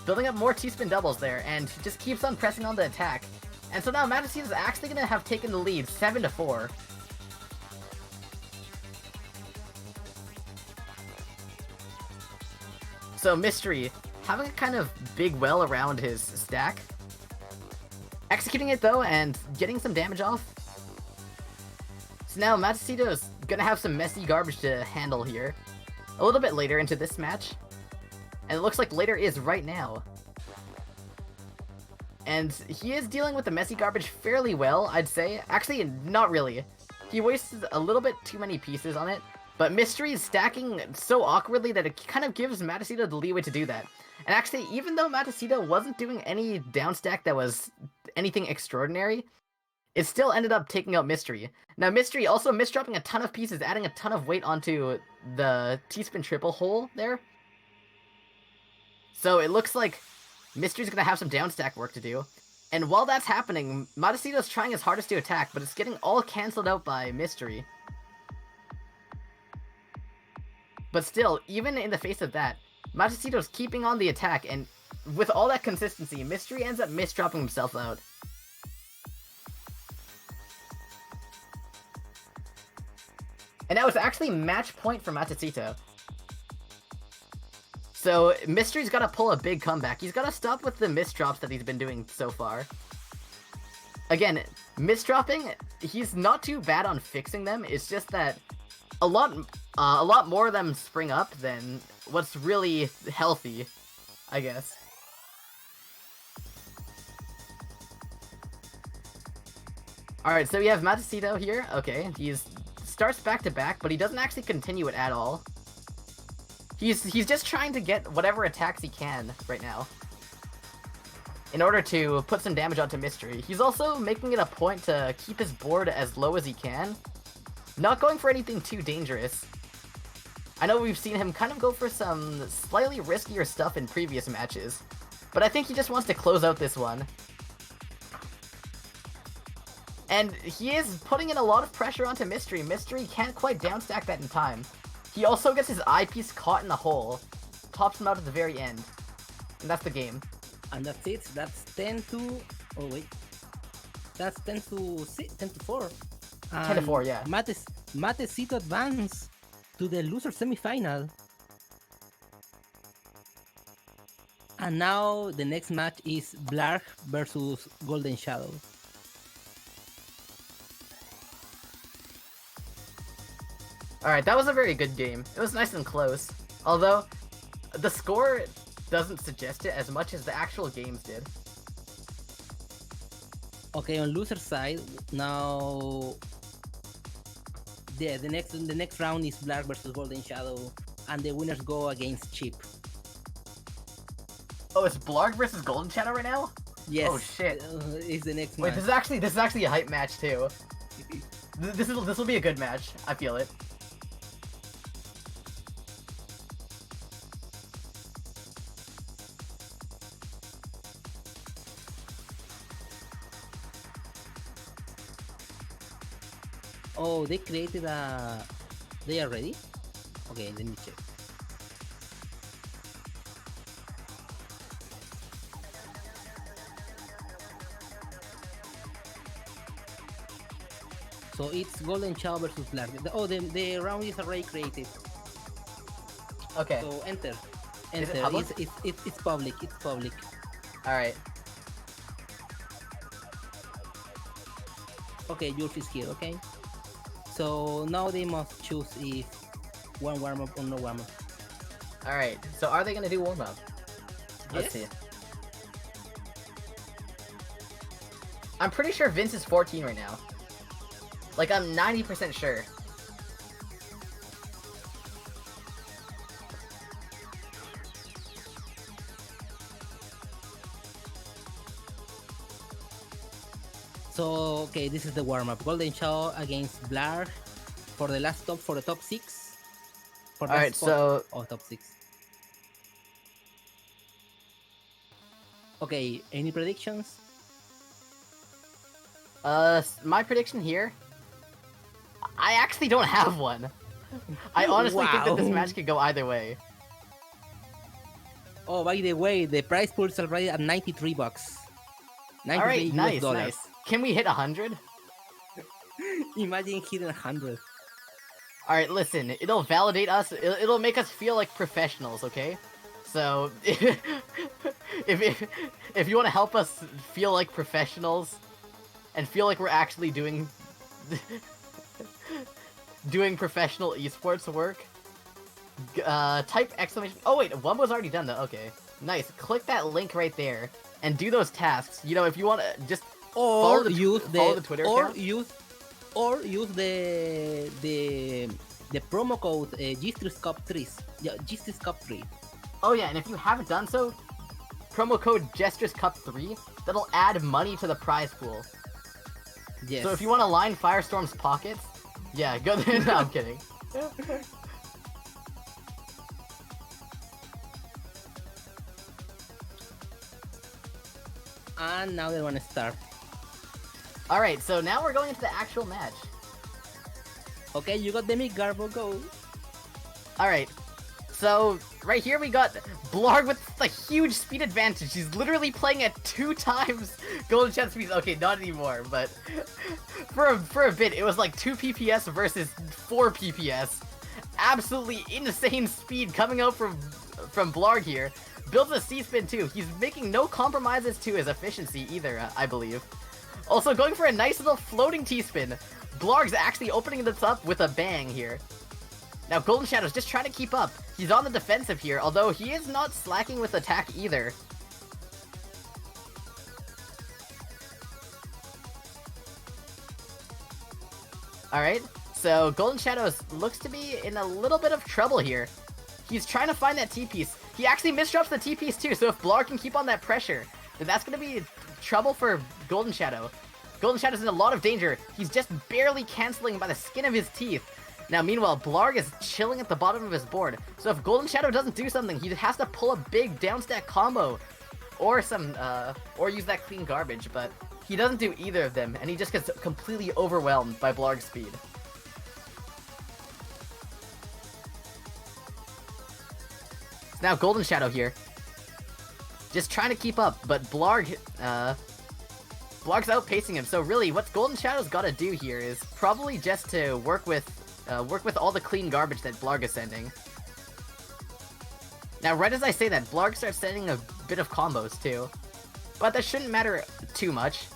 building up more T-spin doubles there, and just keeps on pressing on the attack. And so now Matasudo is actually gonna have taken the lead 7-4. So Mystery having a kind of big well around his stack, executing it though and getting some damage off. So now Matasudo is gonna have some messy garbage to handle here a little bit later into this match, and it looks like later is right now. And he is dealing with the messy garbage fairly well, I'd say. Actually, not really. He wasted a little bit too many pieces on it. But Mystery is stacking so awkwardly that it kind of gives Matasudo the leeway to do that. And actually, even though Matasudo wasn't doing any downstack that was anything extraordinary, it still ended up taking out Mystery. Now Mystery also misdropping a ton of pieces, adding a ton of weight onto the T-spin triple hole there. So it looks like Mystery's gonna have some downstack work to do. And while that's happening, Matasudo's trying his hardest to attack, but it's getting all cancelled out by Mystery. But still, even in the face of that, Matasudo's keeping on the attack, and with all that consistency, Mystery ends up misdropping himself out. And that was actually match point for Matasudo. So Mystery's gotta pull a big comeback. He's gotta stop with the misdrops that he's been doing so far. Again, misdropping he's not too bad on fixing them. It's just that a lot more of them spring up than what's really healthy, I guess. Alright, so we have Matsushita here. Okay, he's starts back to back, but he doesn't actually continue it at all. He's just trying to get whatever attacks he can right now in order to put some damage onto Mystery. He's also making it a point to keep his board as low as he can, not going for anything too dangerous. I know we've seen him kind of go for some slightly riskier stuff in previous matches, but I think he just wants to close out this one. And he is putting in a lot of pressure onto Mystery. Mystery can't quite downstack that in time. He also gets his eyepiece caught in the hole, tops him out at the very end, and that's the game. And that's it. That's 10 to... Oh, wait. That's 10 to 4. 10 to 4, yeah. Matecito advance to the loser semifinal. And now the next match is Blarg versus Golden Shadow. Alright, that was a very good game. It was nice and close. Although, the score doesn't suggest it as much as the actual games did. Okay, on loser side, now... Yeah, the next round is Blarg versus Golden Shadow, and the winners go against Chip. Oh, it's Blarg versus Golden Shadow right now? Yes. Oh shit. Is the next Wait, match. this is actually a hype match too. This will be a good match. I feel it. Oh, they created a... They are ready? Okay, let me check. So it's Golden Shadow versus Blarg. Oh, the round is already created. Okay. So enter. Is it Enter. public? It's public. It's public. Alright. Okay, yours is here, okay? So now they must choose if one warm-up or no warm-up. Alright. So are they gonna do warm up? Let's see. Yes. I'm pretty sure Vince is 14 right now. Like, I'm 90% sure. So, okay, this is the warm-up. Golden Shadow against Blarg for the last top, for the top 6. For the Alright, last spot so... of top 6. Okay, any predictions? My prediction here... I actually don't have one. I honestly think that this Wow. match could go either way. Oh, by the way, the prize pool is already at $93. 93 Alright, US nice, dollars. nice. Can we hit 100? Imagine hitting 100. Alright, listen, it'll validate us, it'll make us feel like professionals, okay? So, if you want to help us feel like professionals, and feel like we're actually doing professional esports work, type exclamation... Oh wait, one was already done though, okay. Nice, click that link right there, and do those tasks. You know, if you want to just Or follow the Twitter account. use the promo code Jstris Cup 3. Yeah, Jstris Cup 3. Oh yeah, and if you haven't done so, promo code Jstris Cup 3, that'll add money to the prize pool. Yes. So if you want to line Firestorm's pockets, yeah, go there. No, I'm kidding. And now they want to start. Alright, so now we're going into the actual match. Okay, you got the mic, Garbo, go. Alright, so right here we got Blarg with a huge speed advantage. He's literally playing at 2 times Golden Shadow speed. Okay, not anymore, but for a bit it was like 2 PPS versus 4 PPS. Absolutely insane speed coming out from Blarg here. Builds a C-spin too. He's making no compromises to his efficiency either, I believe. Also going for a nice little floating T-spin. Blarg's actually opening this up with a bang here. Now Golden Shadow's just trying to keep up. He's on the defensive here, although he is not slacking with attack either. Alright, so Golden Shadows looks to be in a little bit of trouble here. He's trying to find that T-piece. He actually misdrops the T-piece too, so if Blarg can keep on that pressure, then that's going to be trouble for Golden Shadow. Golden Shadow's in a lot of danger. He's just barely canceling by the skin of his teeth. Now, meanwhile, Blarg is chilling at the bottom of his board. So if Golden Shadow doesn't do something, he has to pull a big downstack combo. Or or use that clean garbage, but he doesn't do either of them, and he just gets completely overwhelmed by Blarg's speed. So now Golden Shadow here. Just trying to keep up, but Blarg's outpacing him, so really, what Golden Shadow's gotta do here is probably just to work with all the clean garbage that Blarg is sending. Now, right as I say that, Blarg starts sending a bit of combos, too. But that shouldn't matter too much.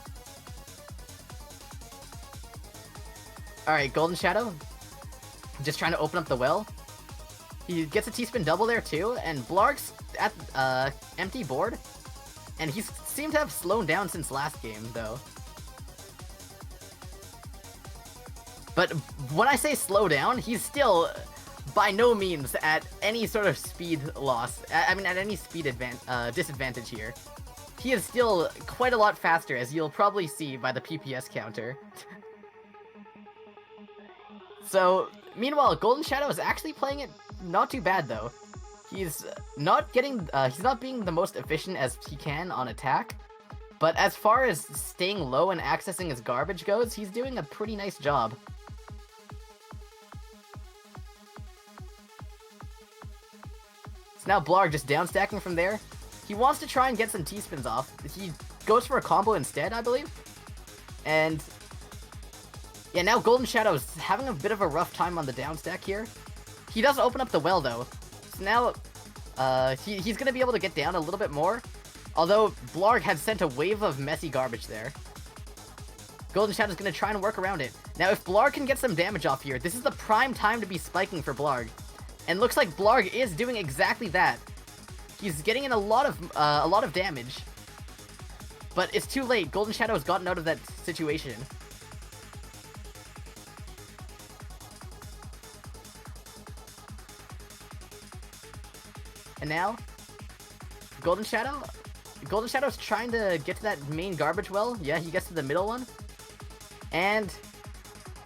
Alright, Golden Shadow. Just trying to open up the well. He gets a T-spin double there, too, and Blarg's at, empty board. And he seemed to have slowed down since last game, though. But when I say slow down, he's still by no means at any sort of speed loss. I mean, at any speed disadvantage here. He is still quite a lot faster, as you'll probably see by the PPS counter. So, meanwhile, Golden Shadow is actually playing it not too bad, though. He's not being the most efficient as he can on attack, but as far as staying low and accessing his garbage goes, he's doing a pretty nice job. So now Blarg just downstacking from there. He wants to try and get some T-spins off. He goes for a combo instead, I believe. And yeah, now Golden Shadow's having a bit of a rough time on the downstack here. He does open up the well, though. So now, he's going to be able to get down a little bit more. Although, Blarg had sent a wave of messy garbage there. Golden Shadow's going to try and work around it. Now, if Blarg can get some damage off here, this is the prime time to be spiking for Blarg. And looks like Blarg is doing exactly that. He's getting in a lot of damage. But it's too late. Golden Shadow has gotten out of that situation. And now, Golden Shadow's trying to get to that main garbage well. Yeah, he gets to the middle one. And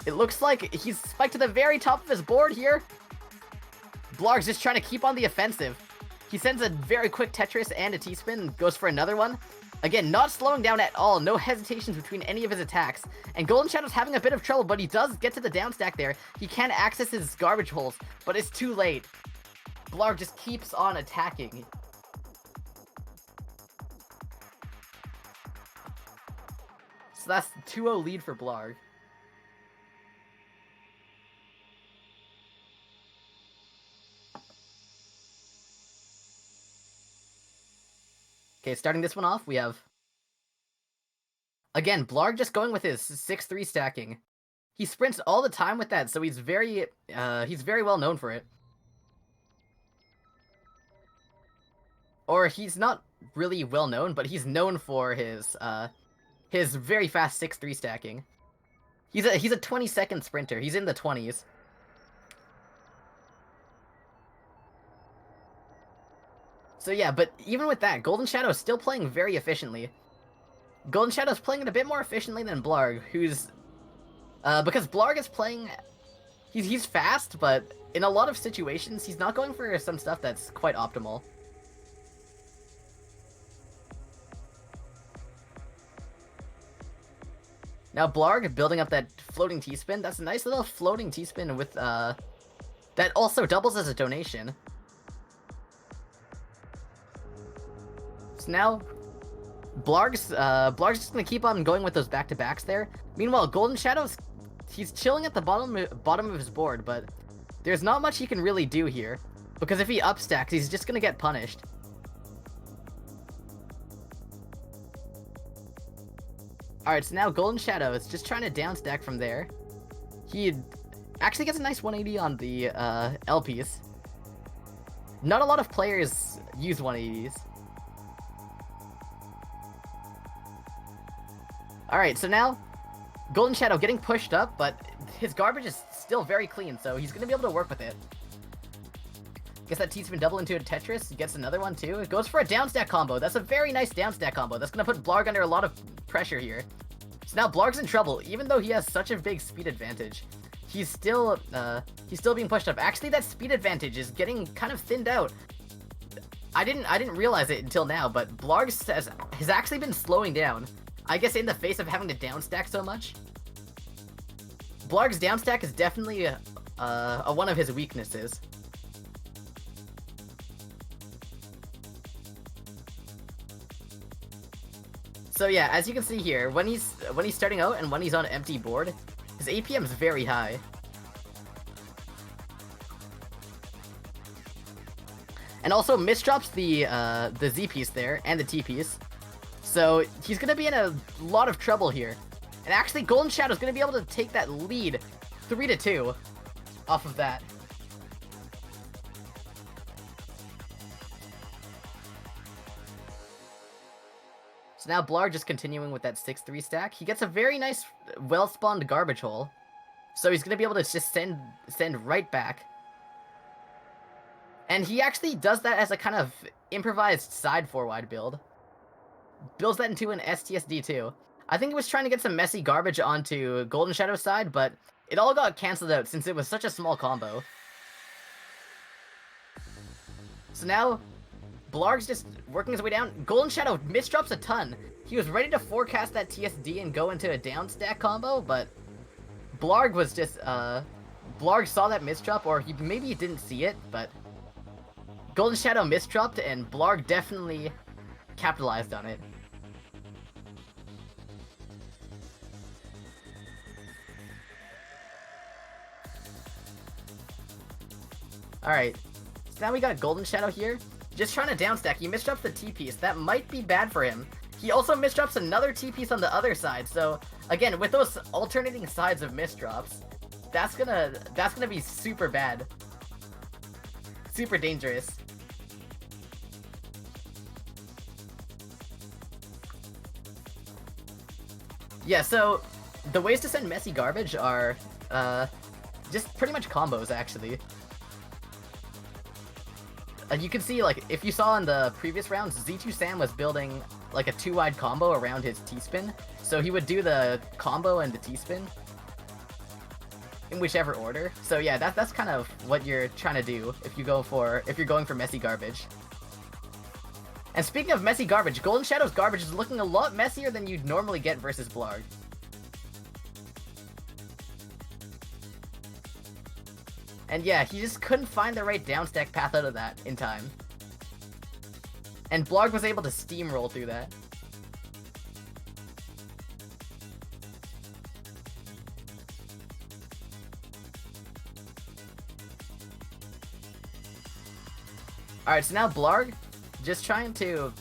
it looks like he's spiked to the very top of his board here. Blarg's just trying to keep on the offensive. He sends a very quick Tetris and a T-spin and goes for another one. Again, not slowing down at all. No hesitations between any of his attacks. And Golden Shadow's having a bit of trouble, but he does get to the downstack there. He can access his garbage holes, but it's too late. Blarg just keeps on attacking. So that's 2-0 lead for Blarg. Okay, starting this one off, we have... Again, Blarg just going with his 6-3 stacking. He sprints all the time with that, so he's very well known for it. Or he's not really well known, but he's known for his very fast 6-3 stacking. He's a 20-second sprinter. He's in the 20s. So yeah, but even with that, Golden Shadow is still playing very efficiently. Golden Shadow's playing it a bit more efficiently than Blarg, who's... because Blarg is playing... He's fast, but in a lot of situations, he's not going for some stuff that's quite optimal. Now Blarg building up that floating T-spin. That's a nice little floating T-spin with, that also doubles as a donation. So now, Blarg's just gonna keep on going with those back-to-backs there. Meanwhile, Golden Shadow's, he's chilling at the bottom of his board, but there's not much he can really do here. Because if he upstacks, he's just gonna get punished. Alright, so now Golden Shadow is just trying to down stack from there. He actually gets a nice 180 on the LPs. Not a lot of players use 180s. Alright, so now Golden Shadow getting pushed up, but his garbage is still very clean, so he's gonna be able to work with it. Gets that T-spin double into a Tetris, he gets another one too. It goes for a down stack combo. That's a very nice down stack combo. That's gonna put Blarg under a lot of pressure here. So now Blarg's in trouble, even though he has such a big speed advantage. He's still being pushed up. Actually, that speed advantage is getting kind of thinned out. I didn't realize it until now, but Blarg has actually been slowing down. I guess in the face of having to down stack so much. Blarg's down stack is definitely one of his weaknesses. So yeah, as you can see here, when he's starting out and when he's on empty board, his APM is very high. And also misdrops the Z piece there and the T piece. So he's gonna be in a lot of trouble here. And actually Golden Shadow's gonna be able to take that lead 3-2 off of that. So now Blarg just continuing with that 6-3 stack. He gets a very nice, well-spawned garbage hole. So he's going to be able to just send right back. And he actually does that as a kind of improvised side 4-wide build. Builds that into an STSD too. I think he was trying to get some messy garbage onto Golden Shadow's side, but it all got cancelled out since it was such a small combo. So now Blarg's just working his way down. Golden Shadow misdrops a ton. He was ready to forecast that TSD and go into a down stack combo, but Blarg was just, Blarg saw that misdrop, or maybe he didn't see it, but Golden Shadow misdropped, and Blarg definitely capitalized on it. Alright, so now we got Golden Shadow here. Just trying to downstack. He misdrops the T-piece. That might be bad for him. He also misdrops another T-piece on the other side. So, again, with those alternating sides of misdrops, that's gonna be super bad. Super dangerous. Yeah, so the ways to send messy garbage are just pretty much combos, actually. You can see, like, if you saw in the previous rounds, Z2 Sam was building, like, a 2-wide combo around his T-spin. So he would do the combo and the T-spin in whichever order. So yeah, that's kind of what you're trying to do if you're going for messy garbage. And speaking of messy garbage, Golden Shadow's garbage is looking a lot messier than you'd normally get versus Blarg. And yeah, he just couldn't find the right downstack path out of that in time. And Blarg was able to steamroll through that. Alright, so now Blarg just trying to...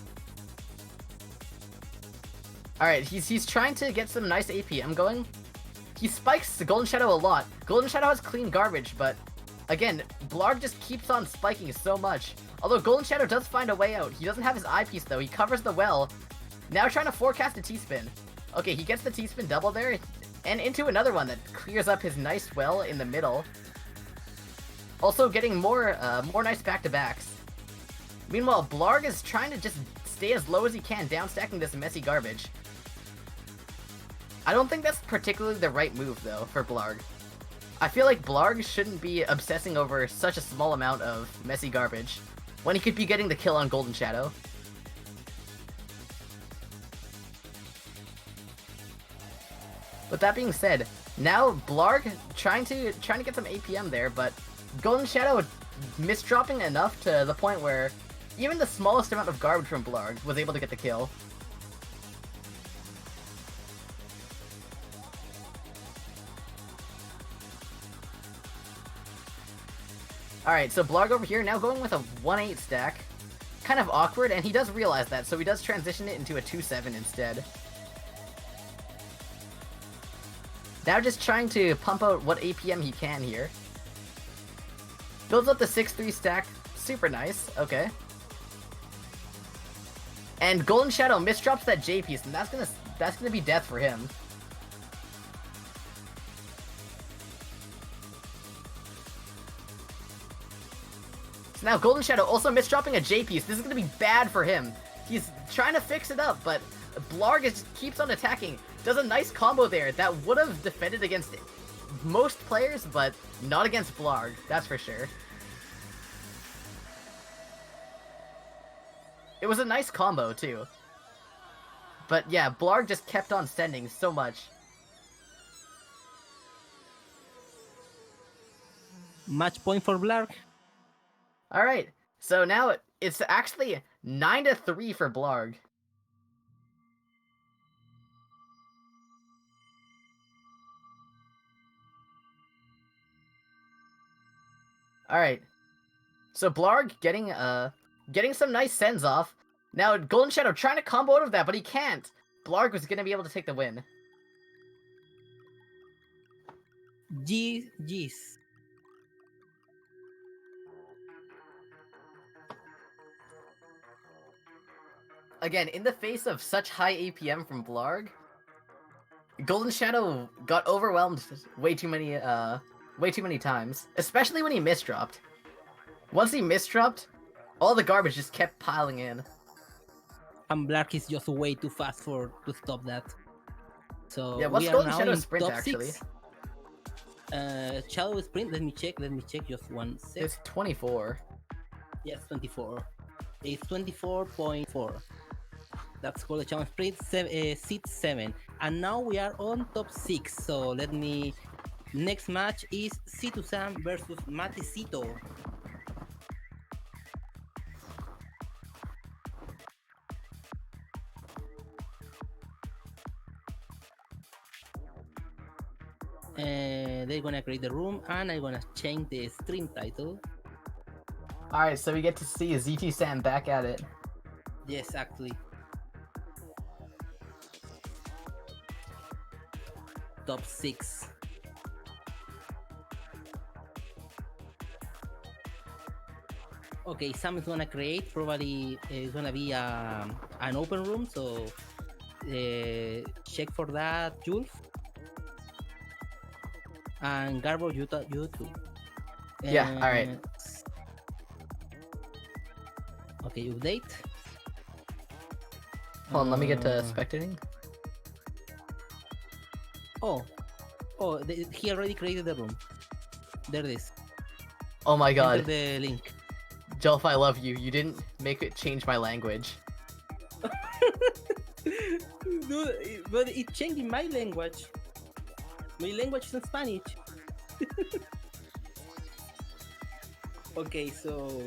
Alright, he's trying to get some nice APM going. He spikes the Golden Shadow a lot. Golden Shadow has clean garbage, but again, Blarg just keeps on spiking so much. Although Golden Shadow does find a way out. He doesn't have his eyepiece though. He covers the well. Now trying to forecast a T-spin. Okay, he gets the T-spin double there, and into another one that clears up his nice well in the middle. Also getting more nice back-to-backs. Meanwhile, Blarg is trying to just stay as low as he can, downstacking this messy garbage. I don't think that's particularly the right move, though, for Blarg. I feel like Blarg shouldn't be obsessing over such a small amount of messy garbage, when he could be getting the kill on Golden Shadow. With that being said, now Blarg trying to get some APM there, but Golden Shadow misdropping enough to the point where even the smallest amount of garbage from Blarg was able to get the kill. Alright, so Blarg over here now going with a 1-8 stack. Kind of awkward, and he does realize that, so he does transition it into a 2-7 instead. Now just trying to pump out what APM he can here. Builds up the 6-3 stack. Super nice. Okay. And Golden Shadow misdrops that J piece, and that's gonna be death for him. So now Golden Shadow also misdropping a J piece. This is gonna be bad for him. He's trying to fix it up, but Blarg keeps on attacking. Does a nice combo there that would have defended against most players, but not against Blarg. That's for sure. It was a nice combo, too. But yeah, Blarg just kept on sending so much. Match point for Blarg. Alright, so now it's actually 9-3 for Blarg. Alright. So Blarg getting some nice sends off. Now Golden Shadow trying to combo out of that, but he can't. Blarg was gonna be able to take the win. GG's. Again, in the face of such high APM from Blarg, Golden Shadow got overwhelmed way too many times. Especially when he misdropped. Once he misdropped, all the garbage just kept piling in. And Blarg is just way too fast to stop that. So Yeah, what's we are Golden now Shadow in sprint top actually? 6. Shadow sprint. Let me check just one sec. It's 24. Yes, 24. It's 24.4. That's called the challenge sprint. Seat 7. And now we are on top 6. So let me. Next match is C2 Sam versus Matecito. They're gonna create the room, and I'm gonna change the stream title. Alright, so we get to see ZT Sam back at it. Yes, actually. Top 6. Okay, Sam is gonna create. Probably it's gonna be an open room, so check for that, Jules. And Garbo, you too. Yeah, alright. Okay, update. Hold on, let me get to spectating. Oh, he already created the room. There it is. Oh my god. Enter the link. Jelf, I love you. You didn't make it change my language. Dude, but it changed in my language. My language is in Spanish. Okay, so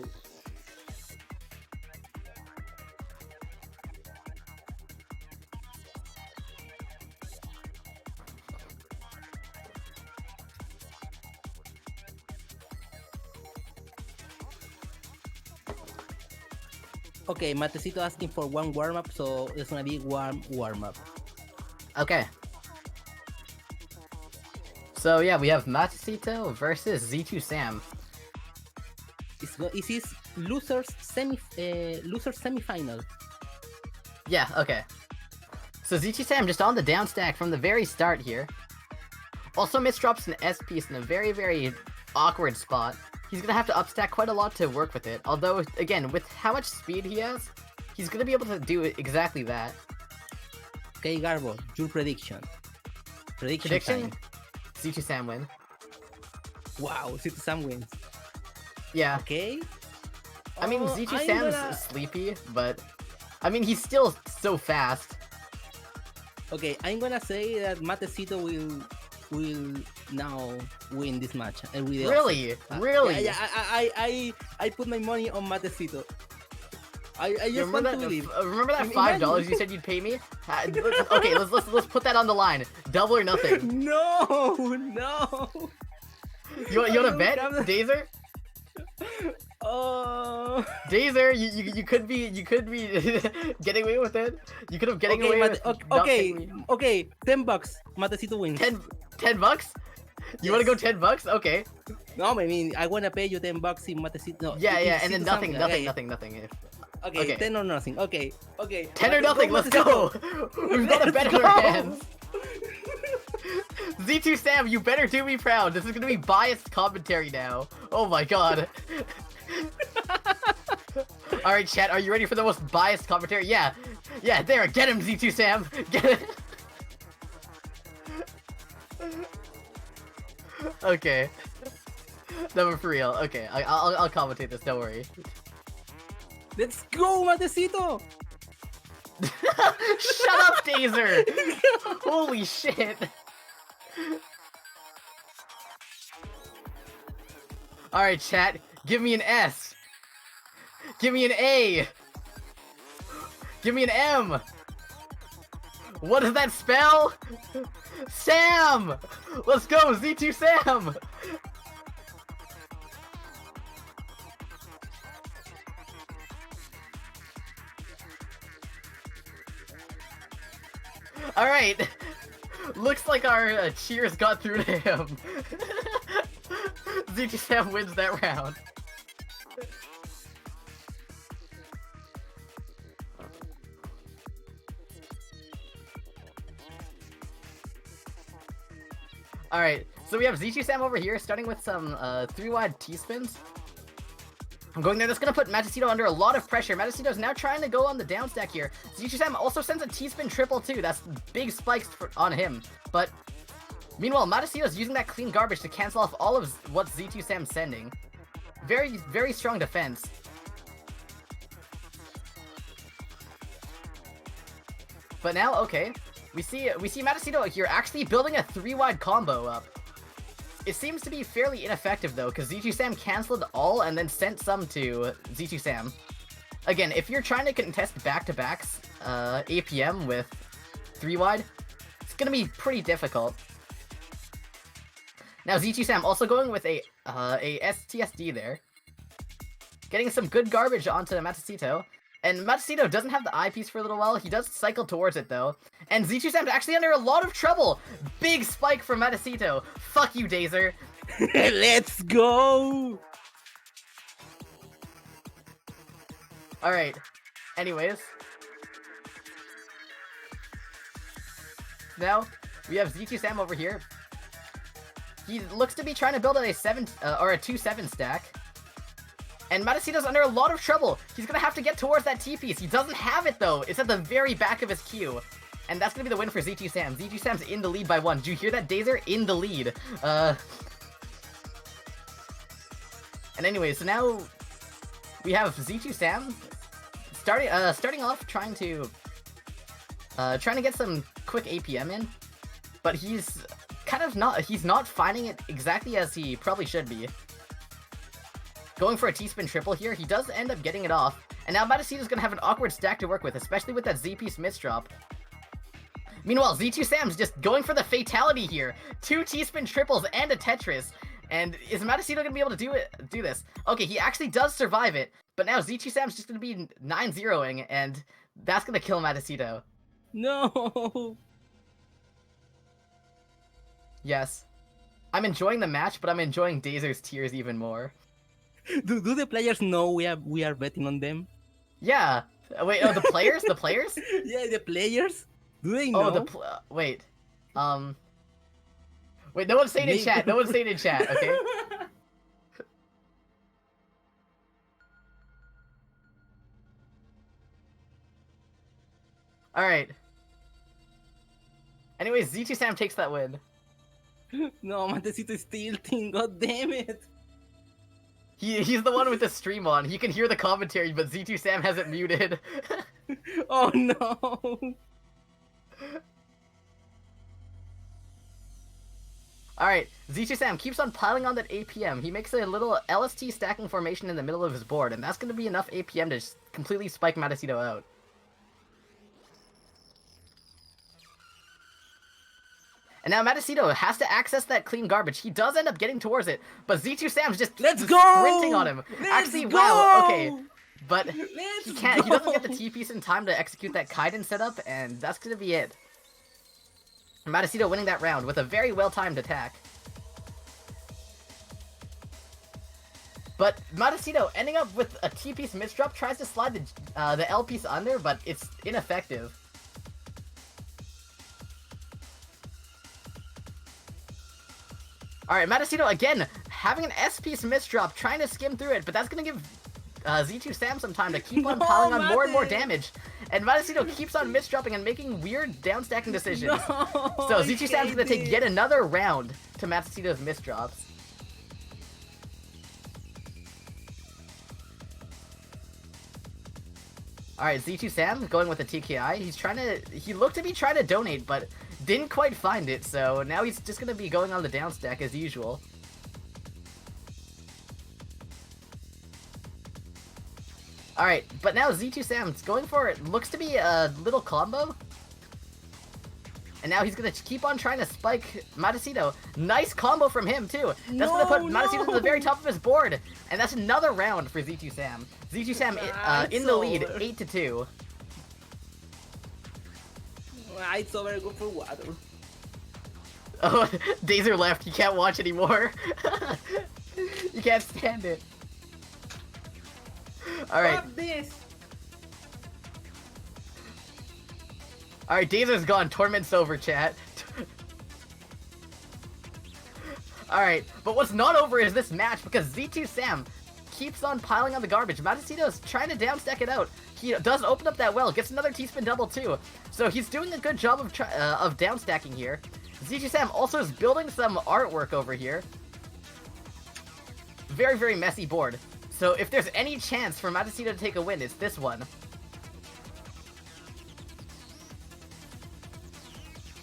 okay, Matecito asking for one warm up, so it's gonna be warm up. Okay. So yeah, we have Matecito versus Z2 Sam. This is losers semifinal. Yeah, okay. So Z2 Sam just on the down stack from the very start here. Also misdrops an S piece in a very, very awkward spot. He's gonna have to upstack quite a lot to work with it. Although, again, with how much speed he has, he's gonna be able to do exactly that. Okay, Garbo, your prediction. Prediction? Time. Z2 Sam win. Wow, Z2 Sam wins. Yeah. Okay. I mean, Z2 Sam's sleepy, but I mean, he's still so fast. Okay, I'm gonna say that Matecito will now win this match. Really? Really? Yeah, I put my money on Matecito. I just want to believe. Remember that $5 you said you'd pay me? Okay, let's put that on the line. Double or nothing. No. You want to bet, Dazer? Oh. Dazer, you could be getting away with it. You could have getting Okay, away Mate, with okay, not okay, taking me. okay, $10. Matecito wins. 10 bucks? You want to go Yes. 10 bucks? Okay. No, I mean, I wanna pay you $10 in Matecito. No, Yeah, if yeah, and then Cito nothing, Sam- nothing, okay, nothing. Okay, Okay. 10 or nothing. Okay, okay. 10 or Mate- nothing, let's go! Matecito. We've got a bet in Let's our go. hands! Z2 Sam, you better do me proud. This is gonna be biased commentary now. Oh my god. Alright, chat, are you ready for the most biased commentary? Yeah. Yeah, there, get him, Z2 Sam! Get it! Okay. No, but for real. Okay, I'll commentate this, don't worry. Let's go, Matecito. Shut up, Dazer! Holy shit! Alright, chat, give me an S! Give me an A! Give me an M! What does that spell? Sam! Let's go, Z2 Sam! Alright! Looks like our cheers got through to him. Z2 Sam wins that round. Alright, so we have Z2 Sam over here, starting with some 3-wide T-spins. I'm going there, that's gonna put Matecito under a lot of pressure. Matecito's now trying to go on the down stack here. Z2 Sam also sends a T-spin triple too, that's big spikes on him. But, meanwhile, Matecito's using that clean garbage to cancel off all of what Z2 Sam's sending. Very, very strong defense. But now, okay, we see Matecito here actually building a 3-wide combo up. It seems to be fairly ineffective though, because Z2 Sam cancelled all and then sent some to Z2 Sam. Again, if you're trying to contest back-to-backs, APM with 3-wide, it's gonna be pretty difficult. Now Z2 Sam also going with a STSD there. Getting some good garbage onto Matecito. And Matecito doesn't have the eyepiece for a little while. He does cycle towards it, though. And Z2 Sam's actually under a lot of trouble. Big spike from Matecito. Fuck you, Dazer. Let's go. Alright. Anyways. Now, we have Z2 Sam over here. He looks to be trying to build a 2-7 stack. And Matecito's under a lot of trouble. He's gonna have to get towards that T-piece. He doesn't have it, though. It's at the very back of his queue. And that's gonna be the win for Z2 Sam. Z2 Sam's in the lead by 1. Did you hear that, Dazer? In the lead. And anyway, so now we have Z2 Sam starting off trying to get some quick APM in. But he's kind of not finding it exactly as he probably should be. Going for a T-spin triple here, he does end up getting it off, and now Matecito's gonna have an awkward stack to work with, especially with that Z-piece misdrop. Meanwhile, Z2 Sam's just going for the fatality here. 2 T-spin triples and a Tetris, and is Matecito gonna be able to do this? Okay, he actually does survive it, but now Z2 Sam's just gonna be 9-0ing, and that's gonna kill Matecito. No. Yes. I'm enjoying the match, but I'm enjoying Dazer's tears even more. Do the players know we are betting on them? Yeah. Wait, oh, the players? The players? Yeah, the players. Do they know? Oh, wait. Wait, no one's saying in chat. No one's saying in chat, okay? Alright. Anyways, Z2 Sam takes that win. No, Matecito is tilting. God damn it. He's the one with the stream on. He can hear the commentary, but Z2 Sam has it muted. Oh no. Alright, Z2 Sam keeps on piling on that APM. He makes a little LST stacking formation in the middle of his board, and that's going to be enough APM to just completely spike Matecito out. And now Matacito has to access that clean garbage. He does end up getting towards it, but Z2 Sam's just Let's go! sprinting on him. Let's Actually, go! wow, okay. But Let's he can't. He doesn't get the go! T-piece in time to execute that Kaiden setup, and that's gonna be it. Matacito winning that round with a very well-timed attack. But Matacito ending up with a T-piece misdrop, tries to slide the L-piece under, but it's ineffective. Alright, Matacito again, having an S-piece misdrop, trying to skim through it, but that's gonna give Z2 Sam some time to keep on piling on more and more damage. And Matacito keeps on misdropping and making weird downstacking decisions. No, So Z2 Sam's gonna take yet another round to Matacito's misdrops. Alright, Z2 Sam going with the TKI. He looked to be trying to donate, but didn't quite find it, so now he's just gonna be going on the downstack as usual. Alright, but now Z2 Sam's going for it. Looks to be a little combo. And now he's gonna keep on trying to spike Matacito. Nice combo from him, too. That's gonna put Matacito to the very top of his board. And that's another round for Z2 Sam. Z2 Sam in the lead, 8-2. It's over, go for water. Oh, Dazer left. He can't watch anymore. You can't stand it. Alright. Stop this! Alright, Dazer's gone. Torment's over, chat. Alright, but what's not over is this match because Z2 Sam keeps on piling on the garbage. Matacito's trying to downstack it out. He does open up that well, gets another T-spin double too. So he's doing a good job of downstacking here. Z2 Sam also is building some artwork over here. Very, very messy board. So if there's any chance for Matacito to take a win, it's this one.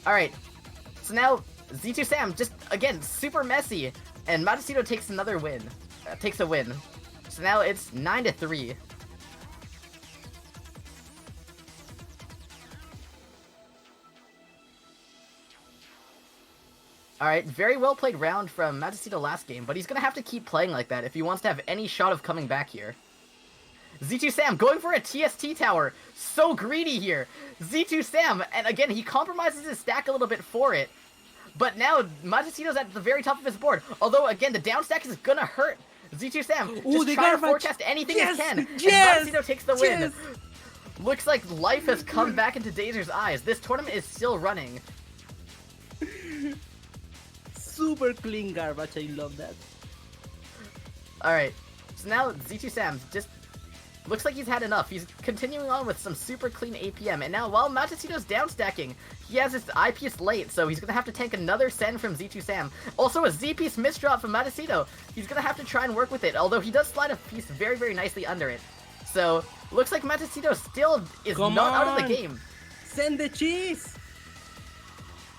Alright, so now Z2 Sam just, again, super messy, and Matacito takes another win. Takes a win. So now it's 9-3. Alright, very well played round from Matacito last game, but he's gonna have to keep playing like that if he wants to have any shot of coming back here. Z2 Sam going for a TST tower. So greedy here. Z2 Sam, and again, he compromises his stack a little bit for it. But now, Matacito's at the very top of his board. Although, again, the down stack is gonna hurt Z2 Sam. Ooh, Just try to forecast anything he can. Yes! And Matacito takes the win. Looks like life has come back into Dazer's eyes. This tournament is still running. Super clean garbage, I love that. Alright, so now Z2 Sam just looks like he's had enough. He's continuing on with some super clean APM, and now while Matacito's downstacking, he has his I-piece late, so he's gonna have to tank another send from Z2 Sam. Also a Z-piece misdrop from Matacito. He's gonna have to try and work with it, although he does slide a piece very, very nicely under it. So, looks like Matacito still is not out of the game. Send the cheese!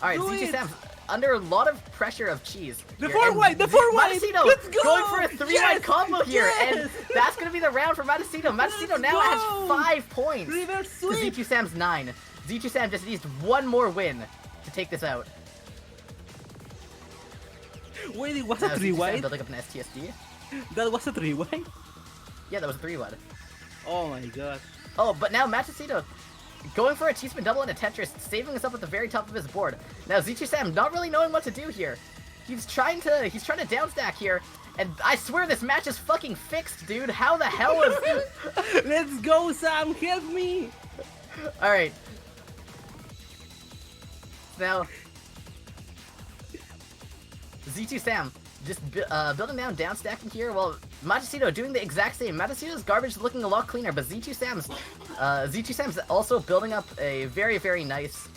Alright, Do Z2 it! Sam's under a lot of pressure of cheese. The here, 4-wide! The 4-wide! Matacito Let's go! going for a 3-wide Yes! combo here, Yes! and that's going to be the round for Matacito. Matacito now go! has 5 points Reverse to sweep! Z2 Sam's 9. Z2 Sam just needs one more win to take this out. Wait, it was a Now Z2 Sam 3-wide? building up an STSD. That was a 3-wide? Yeah, that was a 3-wide. Oh my god. Oh, but now Matacito going for a T-spin double and a Tetris, saving us up at the very top of his board. Now Z2 Sam not really knowing what to do here. He's trying to downstack here, and I swear this match is fucking fixed, dude. How the hell is... Let's go, Sam! Help me! Alright. Now, Z2 Sam just building down stacking here, while Matacito doing the exact same. Matacito's garbage is looking a lot cleaner, but Z2 Sam's also building up a very, very nice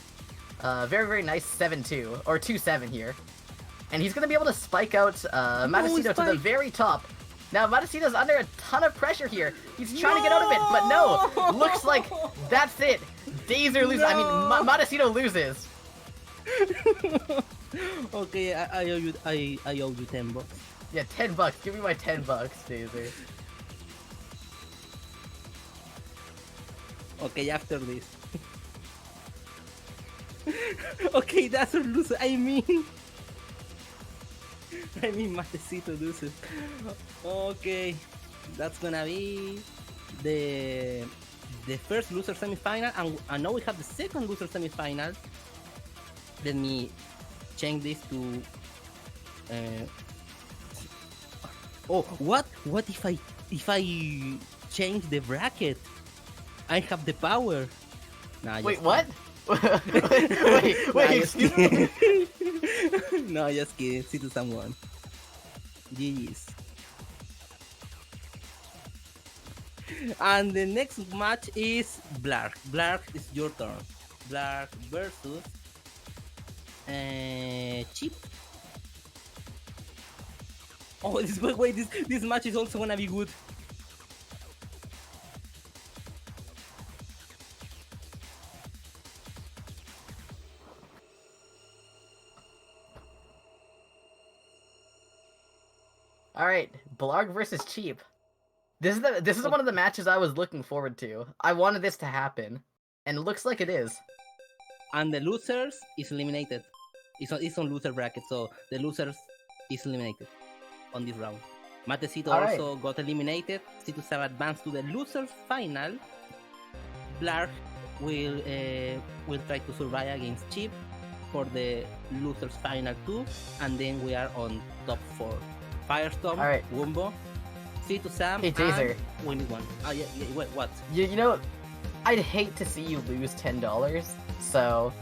7-2, or 2-7 here. And he's gonna be able to spike out Matacito to the very top. Now Matacito's under a ton of pressure here. He's trying to get out of it, but no! Looks like that's it. Dazer loses. I mean, Matacito loses. Okay, I owe you I owe you $10. Yeah, $10. Give me my $10, Dazer. Okay, after this. Okay, that's a loser. Matecito loses. Okay, that's gonna be the first loser semifinal, and now we have the second loser semifinal. Let me change this to. Oh, what? What if I change the bracket? I have the power. Nah, Wait, just what? kidding. Nah, wait, just excuse me. kidding. No, just kidding. See to someone. GG's. And the next match is Blark. Blark, it's your turn. Blark versus Chip. Oh, this match is also gonna be good. All right, Blarg versus Cheap. This is one of the matches I was looking forward to. I wanted this to happen, and it looks like it is. And the losers is eliminated. It's on loser bracket, so the losers is eliminated on this round. Matecito All right. also got eliminated. Citusab advanced to the losers final. Blark will try to survive against Chip for the losers final 2, and then we are on top 4. Firestorm, All right. Wumbo, Citusab, Hey, Taser. and Winnie one. Oh yeah, wait, what? You know, I'd hate to see you lose $10. So,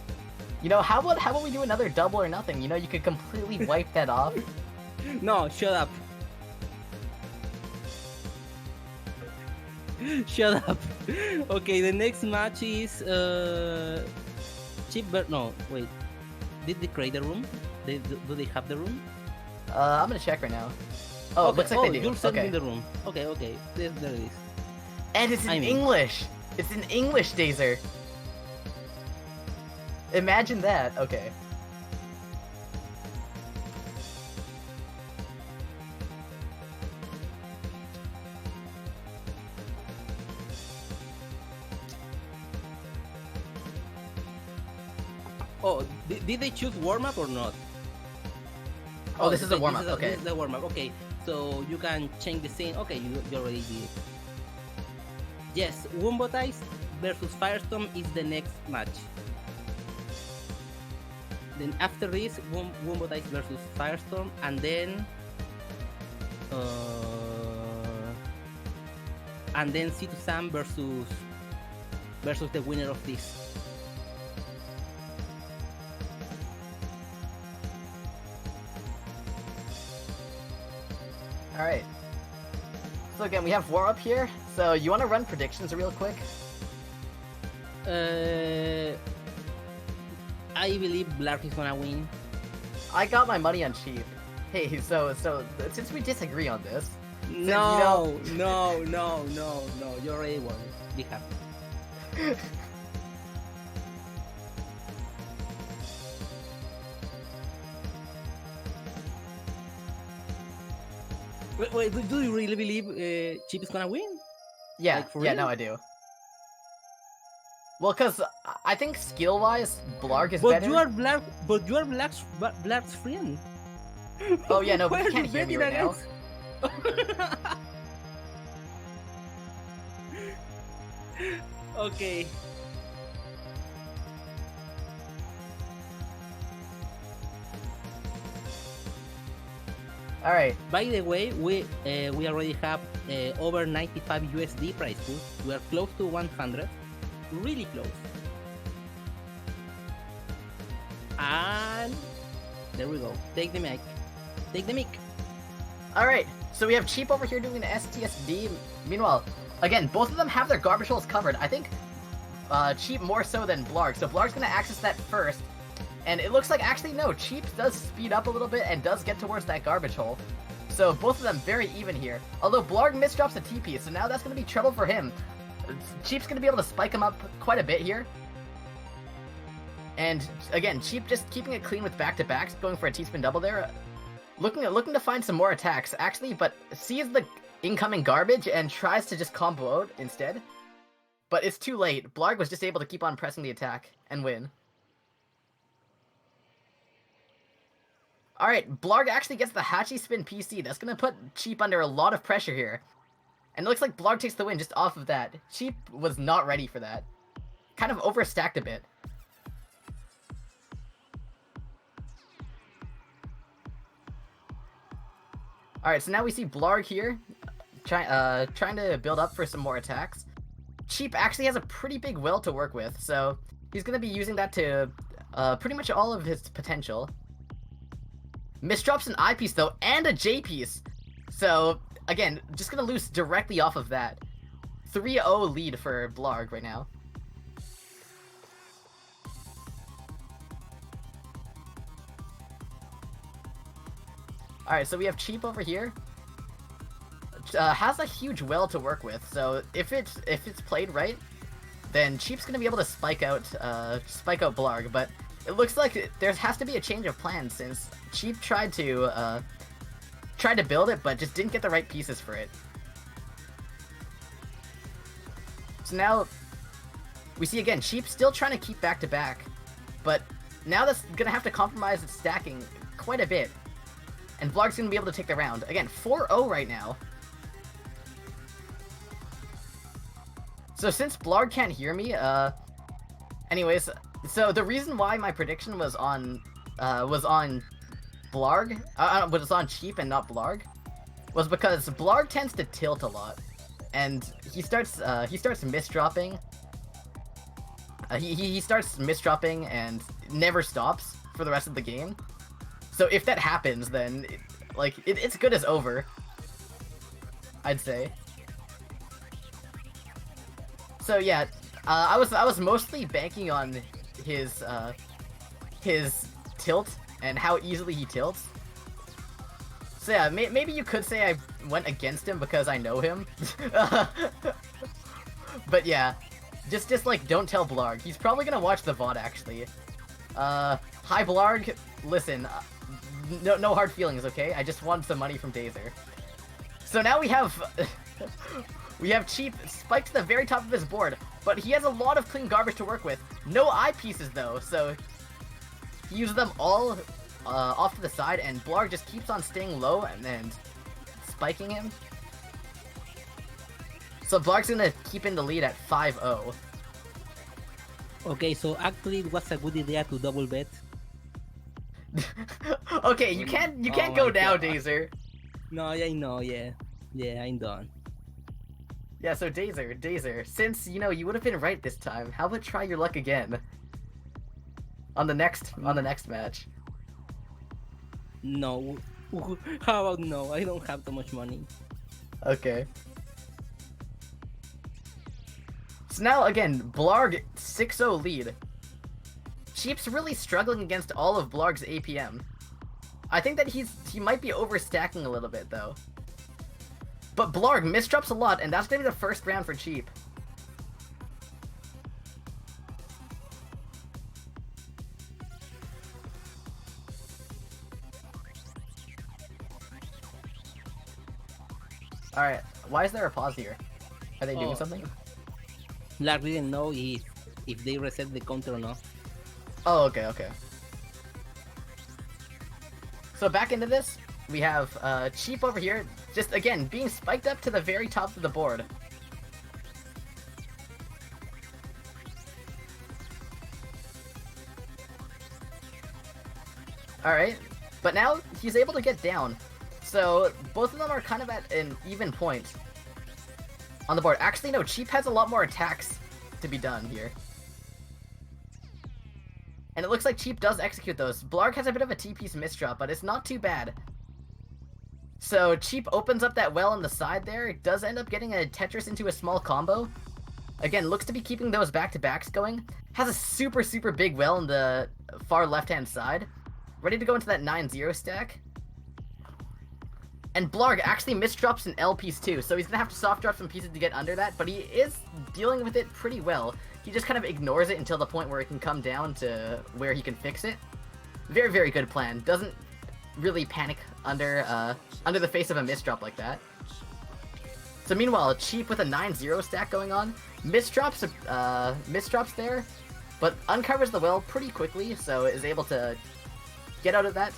how about we do another double or nothing? You could completely wipe that off. No, shut up. Shut up. Okay, the next match is Chip. No, wait. Did they create the room? Do they have the room? I'm gonna check right now. Oh, Okay. looks like they do. You're sending Okay. in the room. Okay. There it is. And it's in I mean- English. It's in English, Dazer. Imagine that. Okay. Oh, did they choose warm up or not? Oh, this is a warm up. Okay. This is the warm up. Okay, so you can change the scene. Okay, you already did. Yes, Wumbo Dice versus Firestorm is the next match. Then after this, Wumbo Dice versus Firestorm, and then Situ Sam versus the winner of this. All right. So again, we have war up here. So you want to run predictions real quick? I believe Blark is gonna win. I got my money on Cheap. Hey, so since we disagree on this, No, no. You already won. Be happy. Wait, do you really believe Chip is gonna win? yeah, Like, for yeah, real? no, I do. Well, cause I think skill-wise, Blarg is But better. you are Blark's friend. Oh yeah, no, Why but are you can't hear me betting right now. against- Okay. All right. By the way, we already have over 95 USD price pool. We are close to 100, really close. And there we go. Take the mic. Take the mic. All right. So we have Cheap over here doing an STSD. Meanwhile, again, both of them have their garbage holes covered. I think Cheap more so than Blarg. So Blarg's gonna access that first. And it looks like, actually, no, Cheap does speed up a little bit and does get towards that garbage hole. So both of them very even here. Although Blarg misdrops a TP, so now that's going to be trouble for him. Cheap's going to be able to spike him up quite a bit here. And again, Cheap just keeping it clean with back-to-backs, going for a T-spin double there. Looking to find some more attacks, actually, but sees the incoming garbage and tries to just combo out instead. But it's too late. Blarg was just able to keep on pressing the attack and win. Alright, Blarg actually gets the Hachi Spin PC. That's gonna put Cheap under a lot of pressure here. And it looks like Blarg takes the win just off of that. Cheap was not ready for that. Kind of overstacked a bit. Alright, so now we see Blarg here, trying to build up for some more attacks. Cheap actually has a pretty big will to work with, so he's going to be using that to pretty much all of his potential. Misdrops an I piece though, and a J piece! So, again, just going to lose directly off of that. 3-0 lead for Blarg right now. Alright, so we have Cheap over here. Has a huge well to work with, so if it's played right, then Cheap's gonna be able to spike out Blarg, but it looks like there has to be a change of plan since Cheap tried to build it, but just didn't get the right pieces for it. So now we see again Cheap still trying to keep back to back, but now that's gonna have to compromise its stacking quite a bit. And Blarg's gonna be able to take the round. Again, 4-0 right now. So since Blarg can't hear me, anyways, so the reason why my prediction was on Blarg, was on Cheap and not Blarg, was because Blarg tends to tilt a lot, and he starts misdropping. He starts misdropping and never stops for the rest of the game. So if that happens, then it's good as over, I'd say. So yeah, I was mostly banking on his tilt and how easily he tilts. So yeah, maybe you could say I went against him because I know him. But yeah, just like don't tell Blarg. He's probably gonna watch the VOD actually. Hi Blarg, listen. No hard feelings, okay? I just wanted some money from Dazer. So now we have Cheap spiked to the very top of his board, but he has a lot of clean garbage to work with. No eyepieces though, so he uses them all off to the side, and Blarg just keeps on staying low and then spiking him. So Blarg's gonna keep in the lead at 5-0. Okay, so actually it was a good idea to double bet. Okay, you can't Oh go my now, God. Dazer. No, I know, yeah. Yeah, I'm done. Yeah, so Dazer, since you would have been right this time, how about try your luck again? On the next match. No. How about no? I don't have too much money. Okay. So now again, Blarg 6-0 lead. Cheap's really struggling against all of Blarg's APM. I think that he might be overstacking a little bit though. But Blarg misdrops a lot, and that's gonna be the first round for Cheap. Alright, why is there a pause here? Are they doing Oh. something? Lark didn't know if they reset the counter or not. Oh, okay. So back into this, we have Cheap over here, just again, being spiked up to the very top of the board. Alright, but now he's able to get down. So both of them are kind of at an even point on the board. Actually, no, Cheap has a lot more attacks to be done here. And it looks like Cheap does execute those. Blarg has a bit of a T-piece misdrop, but it's not too bad. So Cheap opens up that well on the side there. It does end up getting a Tetris into a small combo. Again, looks to be keeping those back-to-backs going. Has a super big well on the far left-hand side. Ready to go into that 9-0 stack. And Blarg actually misdrops an L piece too, so he's gonna have to soft drop some pieces to get under that, but he is dealing with it pretty well. He just kind of ignores it until the point where it can come down to where he can fix it. Very good plan. Doesn't really panic under the face of a misdrop like that. So meanwhile, Cheap with a 9-0 stack going on, misdrops there, but uncovers the well pretty quickly, so is able to get out of that.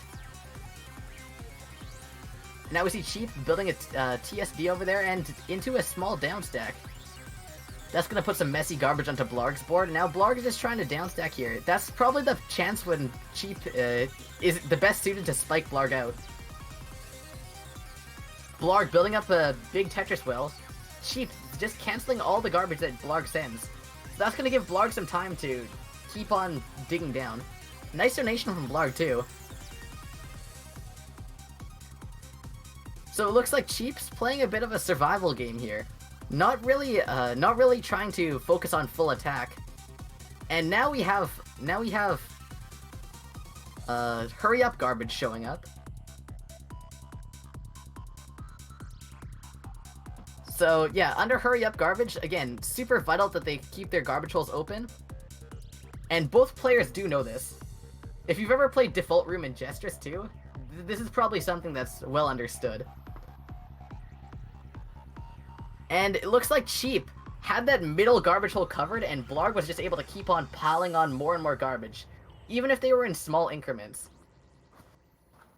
Now we see Cheap building a TSD over there and into a small down stack. That's gonna put some messy garbage onto Blarg's board. Now Blarg is just trying to down stack here. That's probably the chance when Cheap is the best suited to spike Blarg out. Blarg building up a big Tetris well. Cheap just canceling all the garbage that Blarg sends. So that's gonna give Blarg some time to keep on digging down. Nice donation from Blarg too. So it looks like Cheap's playing a bit of a survival game here. Not really trying to focus on full attack. And now we have hurry up garbage showing up. So yeah, under hurry up garbage, again, super vital that they keep their garbage holes open. And both players do know this. If you've ever played Default Room in Jstris too, this is probably something that's well understood. And it looks like Cheap had that middle garbage hole covered, and Blarg was just able to keep on piling on more and more garbage, even if they were in small increments.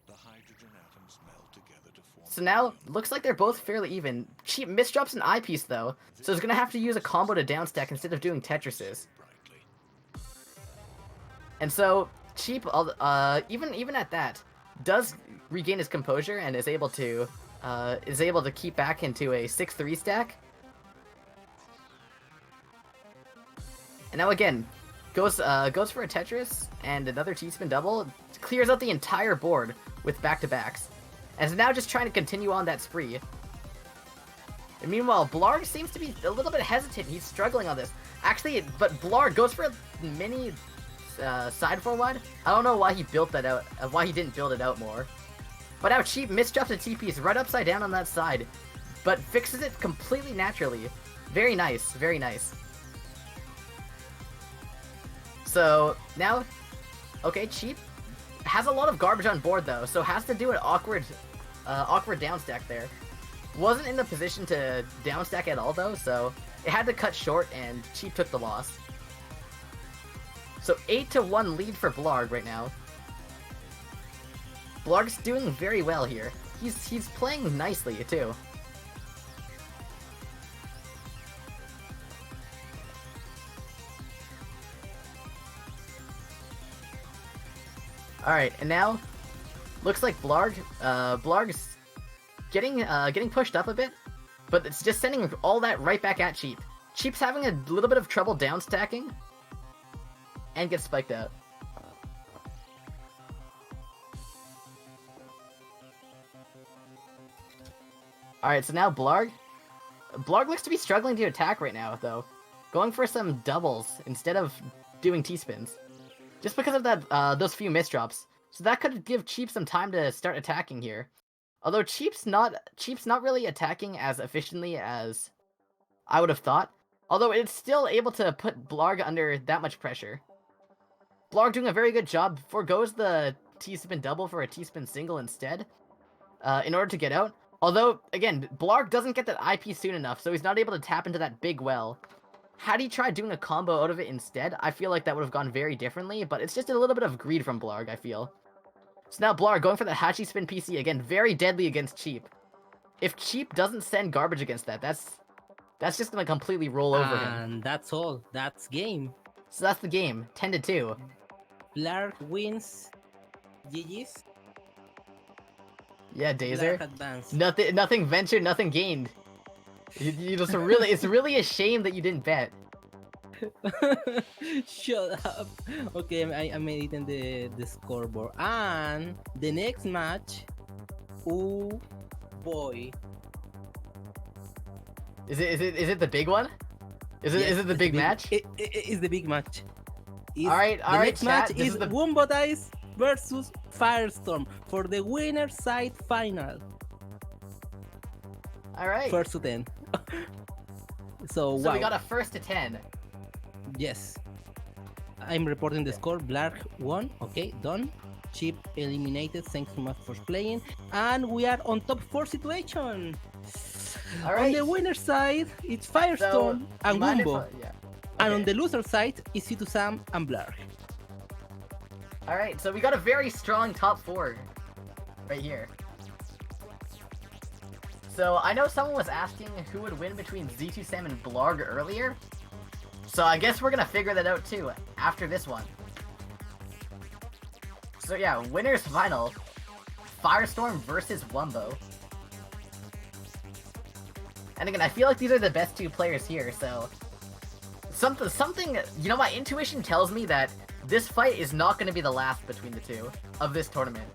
The hydrogen atoms melt together to form. So now, looks like they're both fairly even. Cheap misdrops an eyepiece though, so he's gonna have to use a combo to downstack instead of doing Tetrises. Brightly. And so, Cheap, even at that, does regain his composure and is able to keep back into a 6-3 stack. And now again, goes for a Tetris and another T-spin double, clears out the entire board with back-to-backs, and is now just trying to continue on that spree. And meanwhile, Blarg seems to be a little bit hesitant. He's struggling on this. Actually, but Blarg goes for a mini side forward. I don't know why he built that out, why he didn't build it out more. But now Cheap misdrops a TP's right upside down on that side, but fixes it completely naturally. Very nice, very nice. So now, okay, Cheap has a lot of garbage on board though, so has to do an awkward downstack there. Wasn't in the position to downstack at all though, so it had to cut short, and Cheap took the loss. So 8-1 lead for Blarg right now. Blarg's doing very well here. He's playing nicely too. All right, and now looks like Blarg's getting pushed up a bit, but it's just sending all that right back at Cheap. Cheap's having a little bit of trouble downstacking and gets spiked out. Alright, so now Blarg looks to be struggling to attack right now, though. Going for some doubles instead of doing T-spins. Just because of that, those few misdrops. So that could give Cheap some time to start attacking here. Although Cheap's not really attacking as efficiently as I would have thought. Although it's still able to put Blarg under that much pressure. Blarg doing a very good job, forgoes the T-spin double for a T-spin single instead, in order to get out. Although, again, Blarg doesn't get that IP soon enough, so he's not able to tap into that big well. Had he tried doing a combo out of it instead, I feel like that would have gone very differently, but it's just a little bit of greed from Blarg, I feel. So now Blarg going for the Hachi Spin PC, again, very deadly against Cheap. If Cheap doesn't send garbage against that, that's just gonna completely roll over him. And that's all. That's game. So that's the game, 10-2. Blarg wins. GG's. Yeah, Dazer. Blarg advanced. Nothing ventured, nothing gained. You just really, it's really a shame that you didn't bet. Shut up. Okay, I'm editing the scoreboard. And the next match. Oh boy. Is it the big one? Is Yes, it the it's big match? It is the big match. All right, The next chat, match this is is the- Wombo Dice versus Firestorm for the winner side final. All right. First to 10. So So wow. we got a first to 10. Yes. I'm reporting the score. Blarg won. Okay, done. Cheap eliminated. Thanks so much for playing. And we are on top 4 situation. All On right. the winner side, it's Firestorm and mind if Wumbo. yeah. And on Okay. the loser side, it's C2 Sam and Blarg. All right, so we got a very strong top 4 right here. So I know someone was asking who would win between Z2 Sam and Blarg earlier. So I guess we're gonna figure that out too after this one. So yeah, winners final. Firestorm versus Wumbo. And again, I feel like these are the best two players here, so... Something, you know, my intuition tells me that this fight is not gonna be the last between the two of this tournament.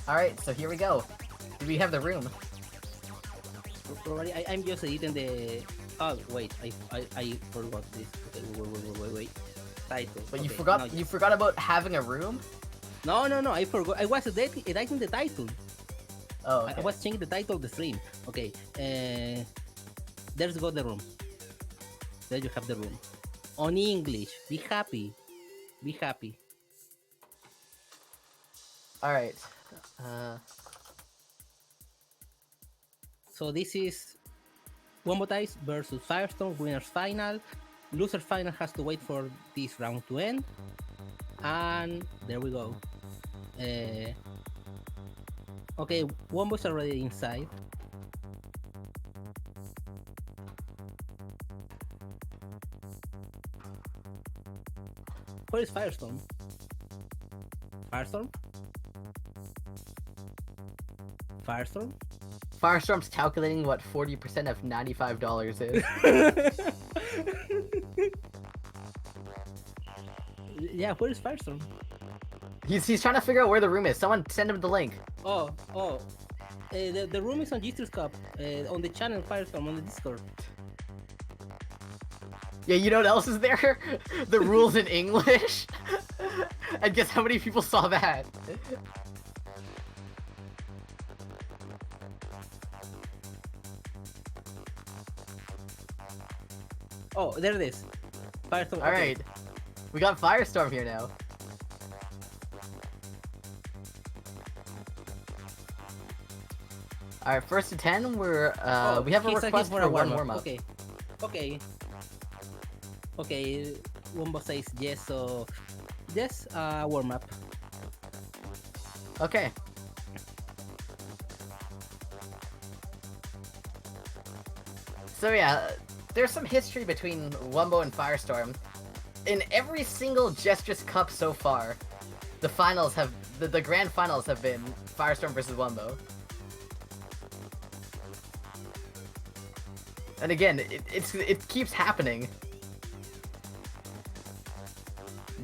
Alright, so here we go. Do we have the room? Probably I'm just editing the. Oh wait, I forgot this. Okay, wait. Title. But Okay, you forgot about having a room? No, I forgot. I was editing the title. Oh, okay. I was changing the title of the stream. Okay, there's got the room. There you have the room. On English. Be happy. Be happy. Alright. So this is Wombo Dice versus Firestorm winners final. Loser final has to wait for this round to end. And there we go. Okay, Wombo's already inside. Where is Firestorm? Firestorm? Firestorm? Firestorm's calculating what 40% of $95 is. Yeah, where is Firestorm? He's trying to figure out where the room is. Someone send him the link. The room is on Jstris Cup, on the channel Firestorm on the Discord. Yeah, you know what else is there? The rules in English. And guess how many people saw that? Oh, there it is. Firestorm. Okay. Alright. We got Firestorm here now. Alright, first to 10, we have a he's request asking for one warm-up. warm-up. Okay, Wombo says yes, so yes, warm up. Okay. So yeah, there's some history between Wumbo and Firestorm. In every single Jstris Cup so far, the finals have the grand finals have been Firestorm versus Wumbo. And again, it keeps happening.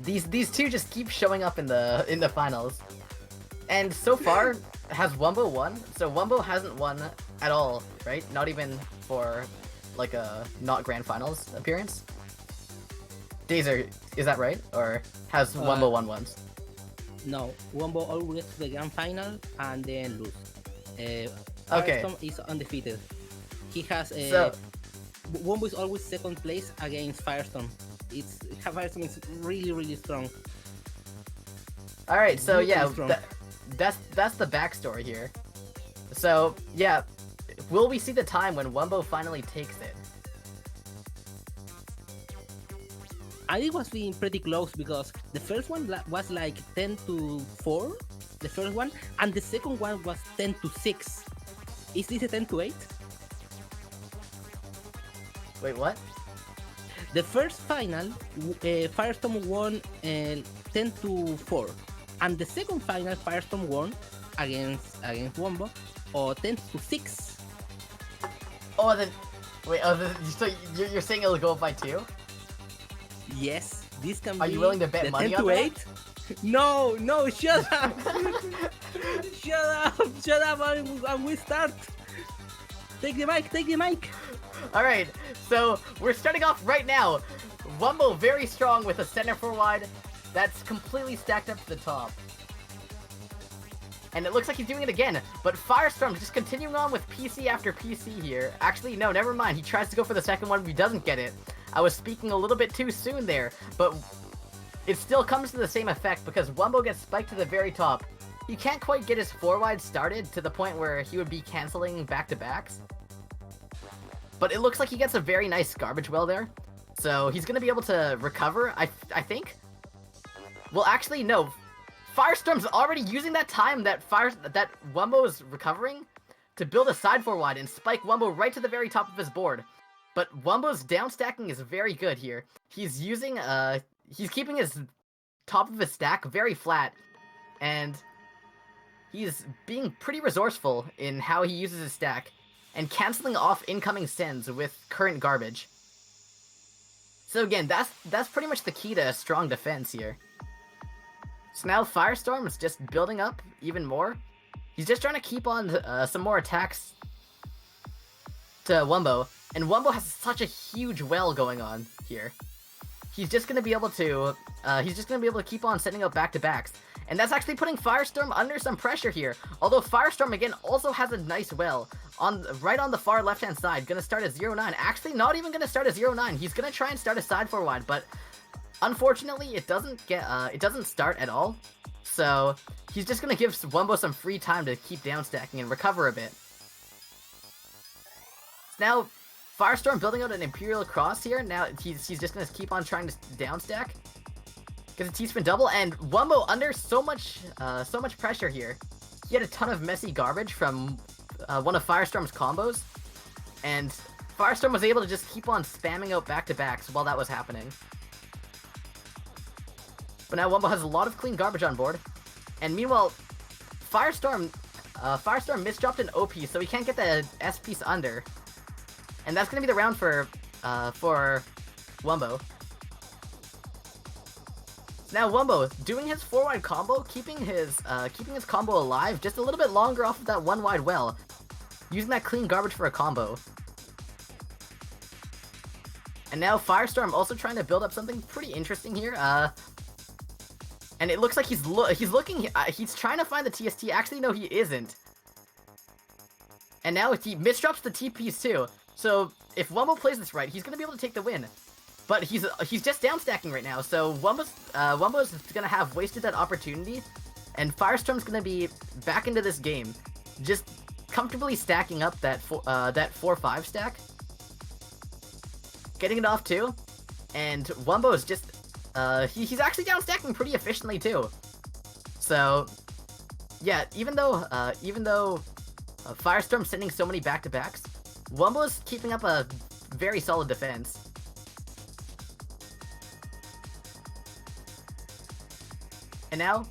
These two just keep showing up in the finals. And so far, has Wumbo won? So Wumbo hasn't won at all, right? Not even for like a not grand finals appearance. Dazer, is that right? Or has Wumbo won once? No, Wombo always gets to the grand final and then lose. Okay. Firestorm is undefeated. He has Wombo is always second place against Firestorm. Firestorm is really strong. All right, so Really yeah, strong. that's the backstory here. So yeah, will we see the time when Wumbo finally takes it? I think it was being pretty close because the first one was like 10-4, the first one, and the second one was 10-6. Is this a 10-8? Wait, what? The first final, Firestorm won 10-4, and the second final, Firestorm won against Wombo, or 10-6. Oh, then wait. So you're saying it'll go up by 2? Yes, this can be. Are you willing to bet the money 10 on to that? 8? No, shut up! shut up, and we start. Take the mic. Alright, so we're starting off right now. Wumbo very strong with a center for wide that's completely stacked up to the top. And it looks like he's doing it again, but Firestorm just continuing on with PC after PC here. Actually, no, never mind. He tries to go for the second one, but he doesn't get it. I was speaking a little bit too soon there, but it still comes to the same effect because Wumbo gets spiked to the very top. He can't quite get his 4-wide started to the point where he would be canceling back-to-backs. But it looks like he gets a very nice garbage well there. So he's going to be able to recover, I think. Well, actually, no. Firestorm's already using that time that Wumbo is recovering to build a side 4-wide and spike Wumbo right to the very top of his board. But Wumbo's down stacking is very good here. He's using, he's keeping his top of his stack very flat. And he's being pretty resourceful in how he uses his stack and canceling off incoming sends with current garbage. So again, that's pretty much the key to strong defense here. So now Firestorm is just building up even more. He's just trying to keep on some more attacks to Wumbo, and Wumbo has such a huge well going on here. He's just gonna be able to keep on setting up back-to-backs. And that's actually putting Firestorm under some pressure here. Although Firestorm, again, also has a nice well. Right on the far left-hand side, gonna start at 0-9. Actually, not even gonna start at 0-9. He's gonna try and start a side 4-wide, but unfortunately, it doesn't start at all. So, he's just gonna give Wumbo some free time to keep downstacking and recover a bit. Now, Firestorm building out an Imperial Cross here. Now, he's just gonna keep on trying to downstack. Gets a T-spin double, and Wumbo under so much pressure here. He had a ton of messy garbage from one of Firestorm's combos, and Firestorm was able to just keep on spamming out back-to-backs while that was happening. But now Wumbo has a lot of clean garbage on board, and meanwhile, Firestorm misdropped an OP, so he can't get the S-piece under, and that's gonna be the round for Wumbo. Now Wumbo doing his 4-wide combo, keeping his combo alive just a little bit longer off of that 1-wide well, using that clean garbage for a combo. And now Firestorm also trying to build up something pretty interesting here. And it looks like he's trying to find the TST. Actually, no, he isn't. And now he misdrops the TPs too. So if Wumbo plays this right, he's gonna be able to take the win. But he's just downstacking right now, so Wumbo's gonna have wasted that opportunity, and Firestorm's gonna be back into this game, just comfortably stacking up that 4-5 stack, getting it off too, and Wumbo's just he's actually downstacking pretty efficiently too. So yeah, even though Firestorm's sending so many back-to-backs, Wumbo's keeping up a very solid defense. And now,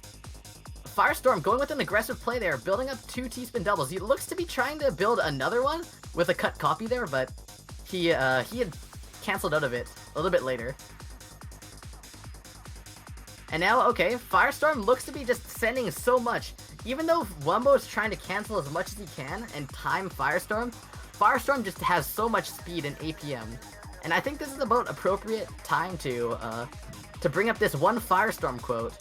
Firestorm going with an aggressive play there, building up 2 T-spin doubles. He looks to be trying to build another one with a cut copy there, but he had canceled out of it a little bit later. And now, okay, Firestorm looks to be just sending so much. Even though Wumbo is trying to cancel as much as he can and time Firestorm, Firestorm just has so much speed in APM. And I think this is about appropriate time to bring up this one Firestorm quote.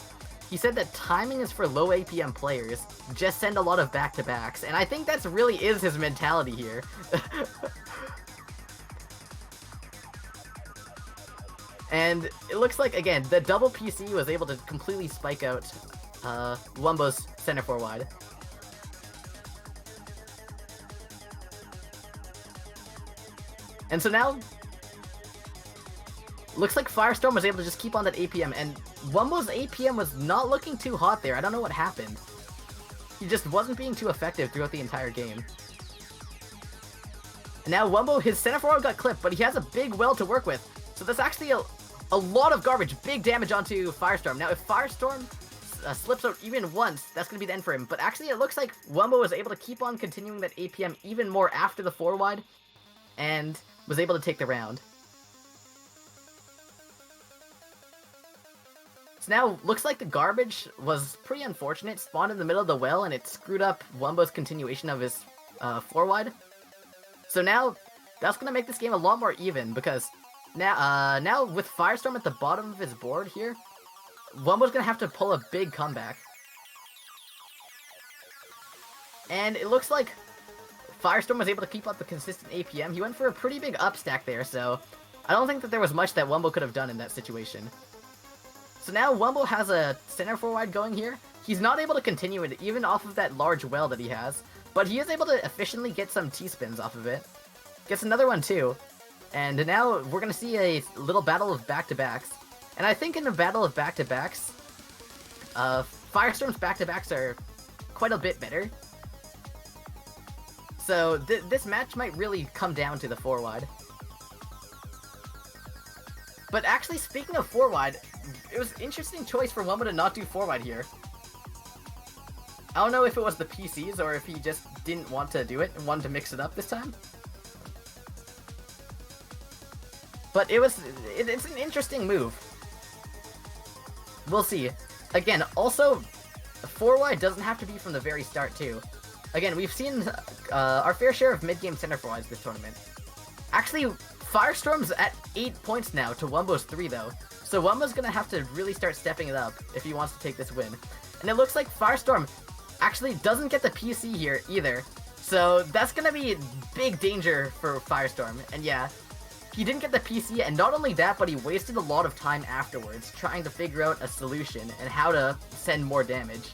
He said that timing is for low APM players, just send a lot of back-to-backs, and I think that's really is his mentality here. And it looks like, again, the double PC was able to completely spike out Wumbo's center 4-wide. And so now, looks like Firestorm was able to just keep on that APM, and Wumbo's APM was not looking too hot there. I don't know what happened. He just wasn't being too effective throughout the entire game. And now Wumbo, his center forward got clipped, but he has a big well to work with. So that's actually a lot of garbage, big damage onto Firestorm. Now if Firestorm slips out even once, that's going to be the end for him. But actually it looks like Wumbo was able to keep on continuing that APM even more after the 4-wide, and was able to take the round. So now, looks like the garbage was pretty unfortunate, spawned in the middle of the well, and it screwed up Wumbo's continuation of his 4-wide. So now, that's going to make this game a lot more even, because now with Firestorm at the bottom of his board here, Wumbo's going to have to pull a big comeback. And it looks like Firestorm was able to keep up the consistent APM. He went for a pretty big upstack there, so I don't think that there was much that Wumbo could have done in that situation. So now Wumbo has a center forward going here. He's not able to continue it even off of that large well that he has, but he is able to efficiently get some T-spins off of it. Gets another one too. And now we're going to see a little battle of back-to-backs. And I think in a battle of back-to-backs, Firestorm's back-to-backs are quite a bit better. So this match might really come down to the 4-wide. But actually, speaking of 4-wide, it was an interesting choice for Wumbo to not do 4-wide here. I don't know if it was the PCs or if he just didn't want to do it and wanted to mix it up this time. But it's an interesting move. We'll see. Again, also, 4-wide doesn't have to be from the very start too. Again, we've seen our fair share of mid-game center forwards this tournament. Actually, Firestorm's at 8 points now to Wumbo's 3 though. So Wumbo's gonna have to really start stepping it up if he wants to take this win. And it looks like Firestorm actually doesn't get the PC here either. So that's gonna be big danger for Firestorm. And yeah, he didn't get the PC, and not only that, but he wasted a lot of time afterwards trying to figure out a solution and how to send more damage.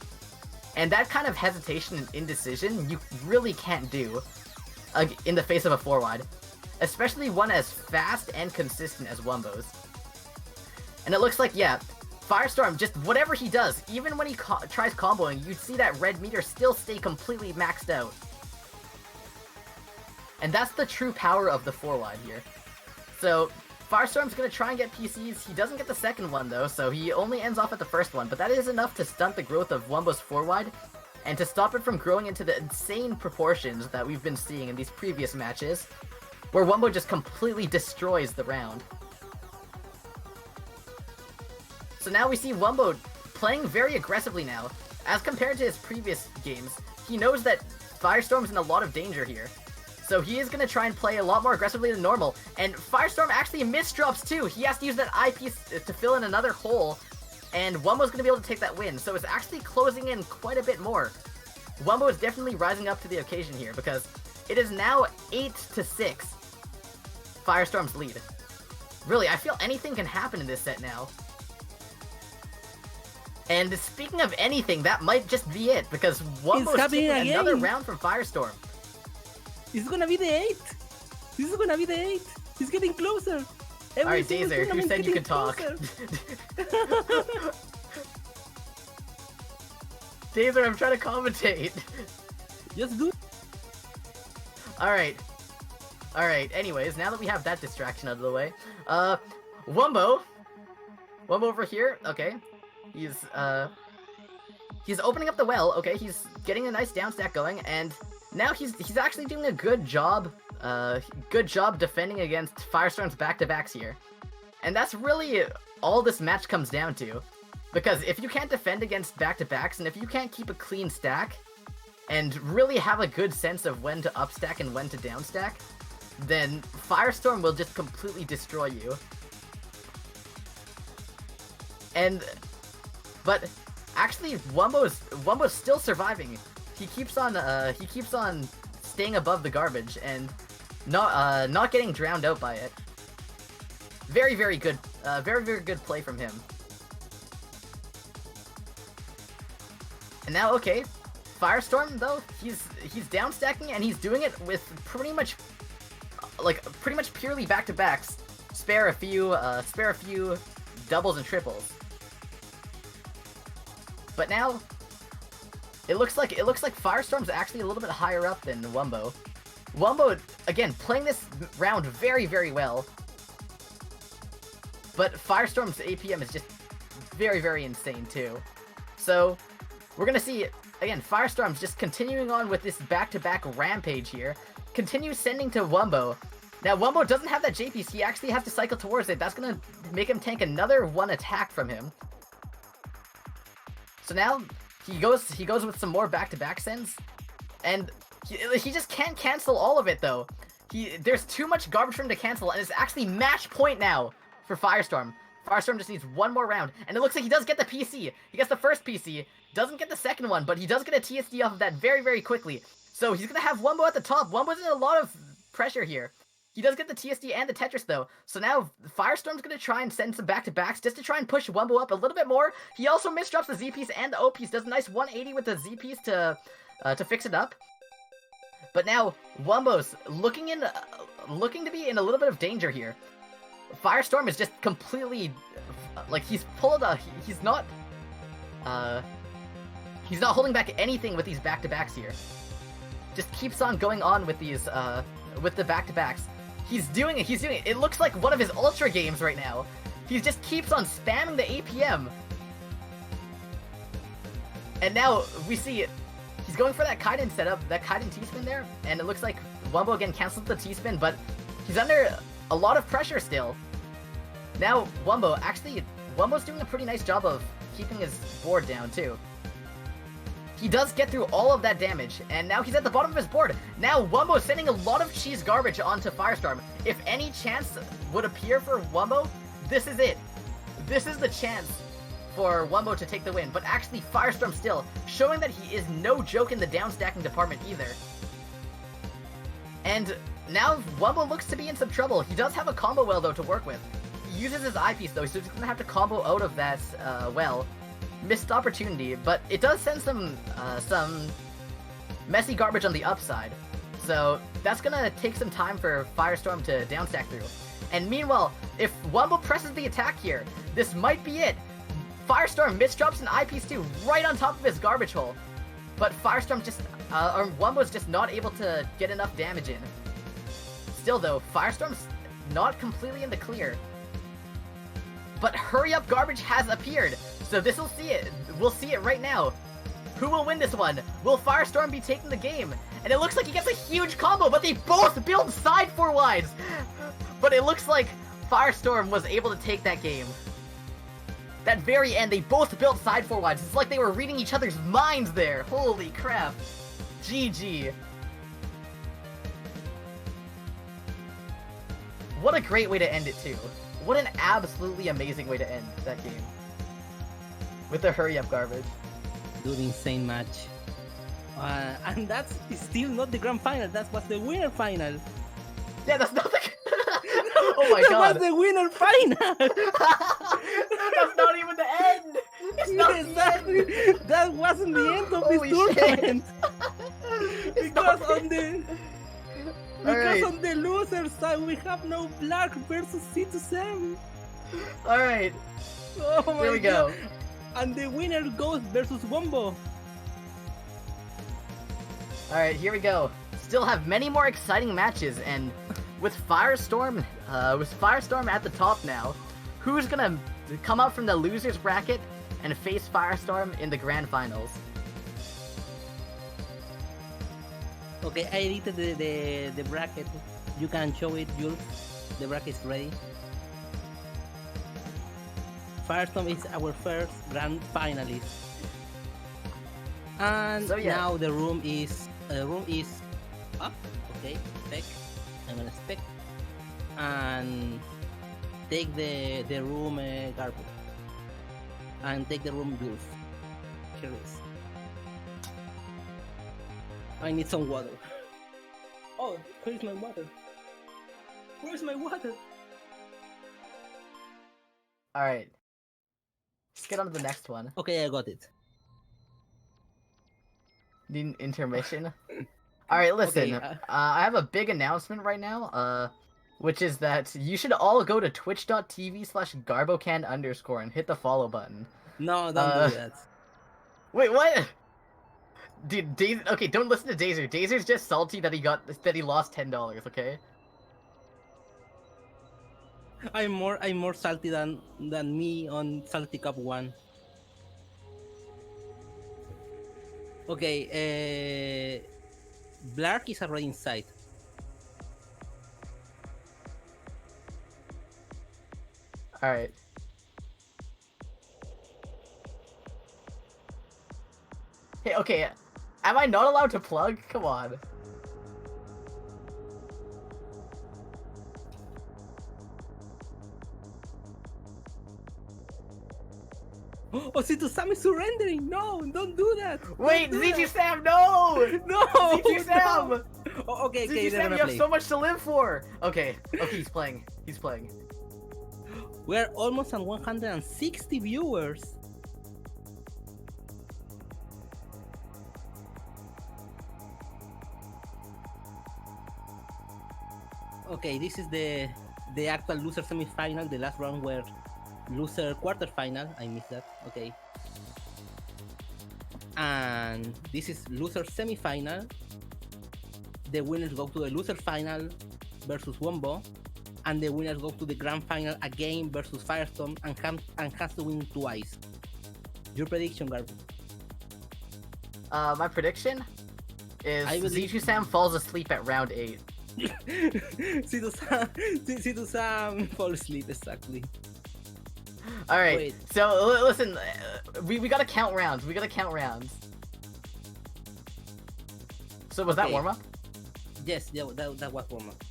And that kind of hesitation and indecision you really can't do in the face of a 4-wide. Especially one as fast and consistent as Wumbo's. And it looks like, yeah, Firestorm, just whatever he does, even when he tries comboing, you'd see that red meter still stay completely maxed out. And that's the true power of the 4-wide here. So, Firestorm's gonna try and get PCs. He doesn't get the second one though, so he only ends off at the first one, but that is enough to stunt the growth of Wumbo's 4-wide, and to stop it from growing into the insane proportions that we've been seeing in these previous matches, where Wumbo just completely destroys the round. So now we see Wumbo playing very aggressively now. As compared to his previous games, he knows that Firestorm's in a lot of danger here. So he is going to try and play a lot more aggressively than normal. And Firestorm actually misdrops too. He has to use that eyepiece to fill in another hole. And Wumbo's going to be able to take that win. So it's actually closing in quite a bit more. Wumbo is definitely rising up to the occasion here, because it is now 8-6. Firestorm's lead. Really, I feel anything can happen in this set now. And speaking of anything, that might just be it, because Wumbo's taking another round from Firestorm. It's gonna be the 8! This is gonna be the 8! He's getting closer! Alright, Dazer, who said you could talk? Dazer, I'm trying to commentate. Just do it. Alright. Alright, anyways, now that we have that distraction out of the way, Wumbo over here, okay. He's opening up the well, okay, he's getting a nice down stack going, and now he's actually doing a good job defending against Firestorm's back-to-backs here. And that's really all this match comes down to. Because if you can't defend against back-to-backs, and if you can't keep a clean stack, and really have a good sense of when to upstack and when to downstack, then Firestorm will just completely destroy you. But actually, Wumbo's still surviving. He keeps on staying above the garbage and not getting drowned out by it. Very, very good, very, very good play from him. And now, okay, Firestorm though, he's downstacking, and he's doing it with pretty much purely back-to-backs. Spare a few doubles and triples. But now, it looks like Firestorm's actually a little bit higher up than Wumbo. Wumbo, again, playing this round very, very well. But Firestorm's APM is just very, very insane too. So, we're gonna see, again, Firestorm's just continuing on with this back-to-back rampage here. Continues sending to Wumbo. Now, Wumbo doesn't have that J-piece, he actually has to cycle towards it. That's gonna make him tank another one attack from him. So now, he goes with some more back-to-back sends, and he just can't cancel all of it though. There's too much garbage for him to cancel, and it's actually match point now for Firestorm. Firestorm just needs one more round, and it looks like he does get the PC. He gets the first PC, doesn't get the second one, but he does get a TSD off of that very, very quickly. So he's gonna have Wumbo at the top. Wumbo's in a lot of pressure here. He does get the TSD and the Tetris though, so now Firestorm's gonna try and send some back-to-backs just to try and push Wumbo up a little bit more. He also misdrops the Z piece and the O piece, does a nice 180 with the Z piece to fix it up. But now Wumbo's looking to be in a little bit of danger here. Firestorm is just completely like he's not holding back anything with these back-to-backs here. Just keeps on going on with these with the back-to-backs. He's doing it. It looks like one of his Ultra games right now. He just keeps on spamming the APM. And now we see he's going for that Kaiden setup, that Kaiden T-spin there, and it looks like Wumbo again cancels the T-spin, but he's under a lot of pressure still. Now Wumbo's doing a pretty nice job of keeping his board down too. He does get through all of that damage, and now he's at the bottom of his board. Now Wumbo's sending a lot of cheese garbage onto Firestorm. If any chance would appear for Wumbo, this is it. This is the chance for Wumbo to take the win. But actually, Firestorm still showing that he is no joke in the downstacking department either. And now Wumbo looks to be in some trouble. He does have a combo well though to work with. He uses his eyepiece though, so he's gonna have to combo out of that well. Missed opportunity, but it does send some messy garbage on the upside. So that's gonna take some time for Firestorm to downstack through. And meanwhile, if Wumbo presses the attack here, this might be it. Firestorm misdrops an eyepiece too, right on top of his garbage hole. But Firestorm or Wumbo's just not able to get enough damage in. Still though, Firestorm's not completely in the clear. But hurry up garbage has appeared. So we'll see it right now. Who will win this one? Will Firestorm be taking the game? And it looks like he gets a huge combo, but they both build side 4-wides. But it looks like Firestorm was able to take that game. That very end, they both built side 4-wides. It's like they were reading each other's minds there. Holy crap. GG. What a great way to end it too. What an absolutely amazing way to end that game. With the hurry up garbage. Dude, insane match. And that's still not the grand final. That was the winner final. Yeah, that's not the... Oh my god. That was the winner final. That's not even the end. It's not exactly. the end. That wasn't the end of Holy this shit. tournament. Because on the loser side we have no Black versus C2Sam. Alright. Oh my Here we go. God. And the winner goes versus Wumbo. Alright, here we go. Still have many more exciting matches, and with Firestorm at the top now, who's gonna come out from the losers bracket and face Firestorm in the grand finals? Okay, I edited the bracket. You can show it, Jules. The bracket is ready. Firestorm is our first grand finalist. And So, yeah. now the room is up. Okay, spec. I'm gonna spec and take the room Garbo and take the room Jules. Here it is. I need some water. Oh, where's my water? Where's my water? Alright. Let's get on to the next one. Okay, I got it. The intermission. Alright, listen. Okay, I have a big announcement right now, which is that you should all go to twitch.tv/garbocan_ and hit the follow button. No, don't do that. Wait, what? Dude, okay, don't listen to Dazer. Dazer's just salty that he lost $10, okay? I'm more salty than me on Salty Cup 1. Okay, Blark is already inside. Alright. Hey, okay, am I not allowed to plug? Come on. Oh, C2 Sam is surrendering. No, don't do that. Wait, Don't do Z2 that. Sam, no! No. Z2 Sam! No. Oh, okay, Z2 they're Sam, gonna you have play. so much to live for! Okay, he's playing. He's playing. We're almost at 160 viewers. Okay, this is the actual loser semi-final, the last round where loser quarterfinal. I missed that. Okay. And this is loser semi-final. The winners go to the loser final versus Wombo, and the winners go to the grand final again versus Firestone and has to win twice. Your prediction, Garbo? My prediction is I believe- Z2 Sam falls asleep at round 8. See Sam fall asleep exactly. Alright, Wait. so listen, we gotta count rounds. We gotta count rounds. So was that Okay. warm up? Yes, yeah, that was warm up.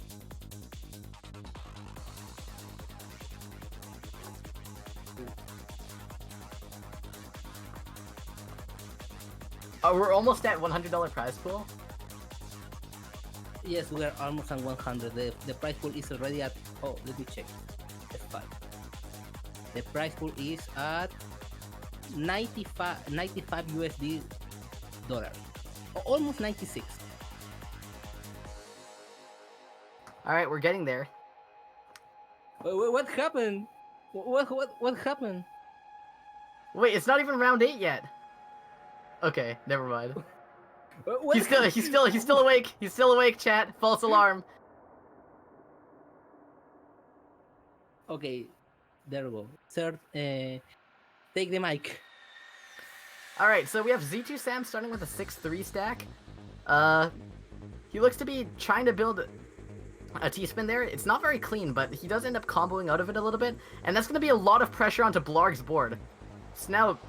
We're almost at $100 prize pool. Yes, we are almost at 100. The prize pool is already at. Oh, let me check. F5. The prize pool is at 95 USD dollars. Almost 96. Alright, we're getting there. What happened? What happened? Wait, it's not even round 8 yet. Okay, never mind. What He's still awake. He's still awake, chat. False alarm. Okay, there we go. Sir, take the mic. Alright, so we have Z2 Sam starting with a 6-3 stack. He looks to be trying to build a T-spin there. It's not very clean, but he does end up comboing out of it a little bit, and that's going to be a lot of pressure onto Blarg's board. So now,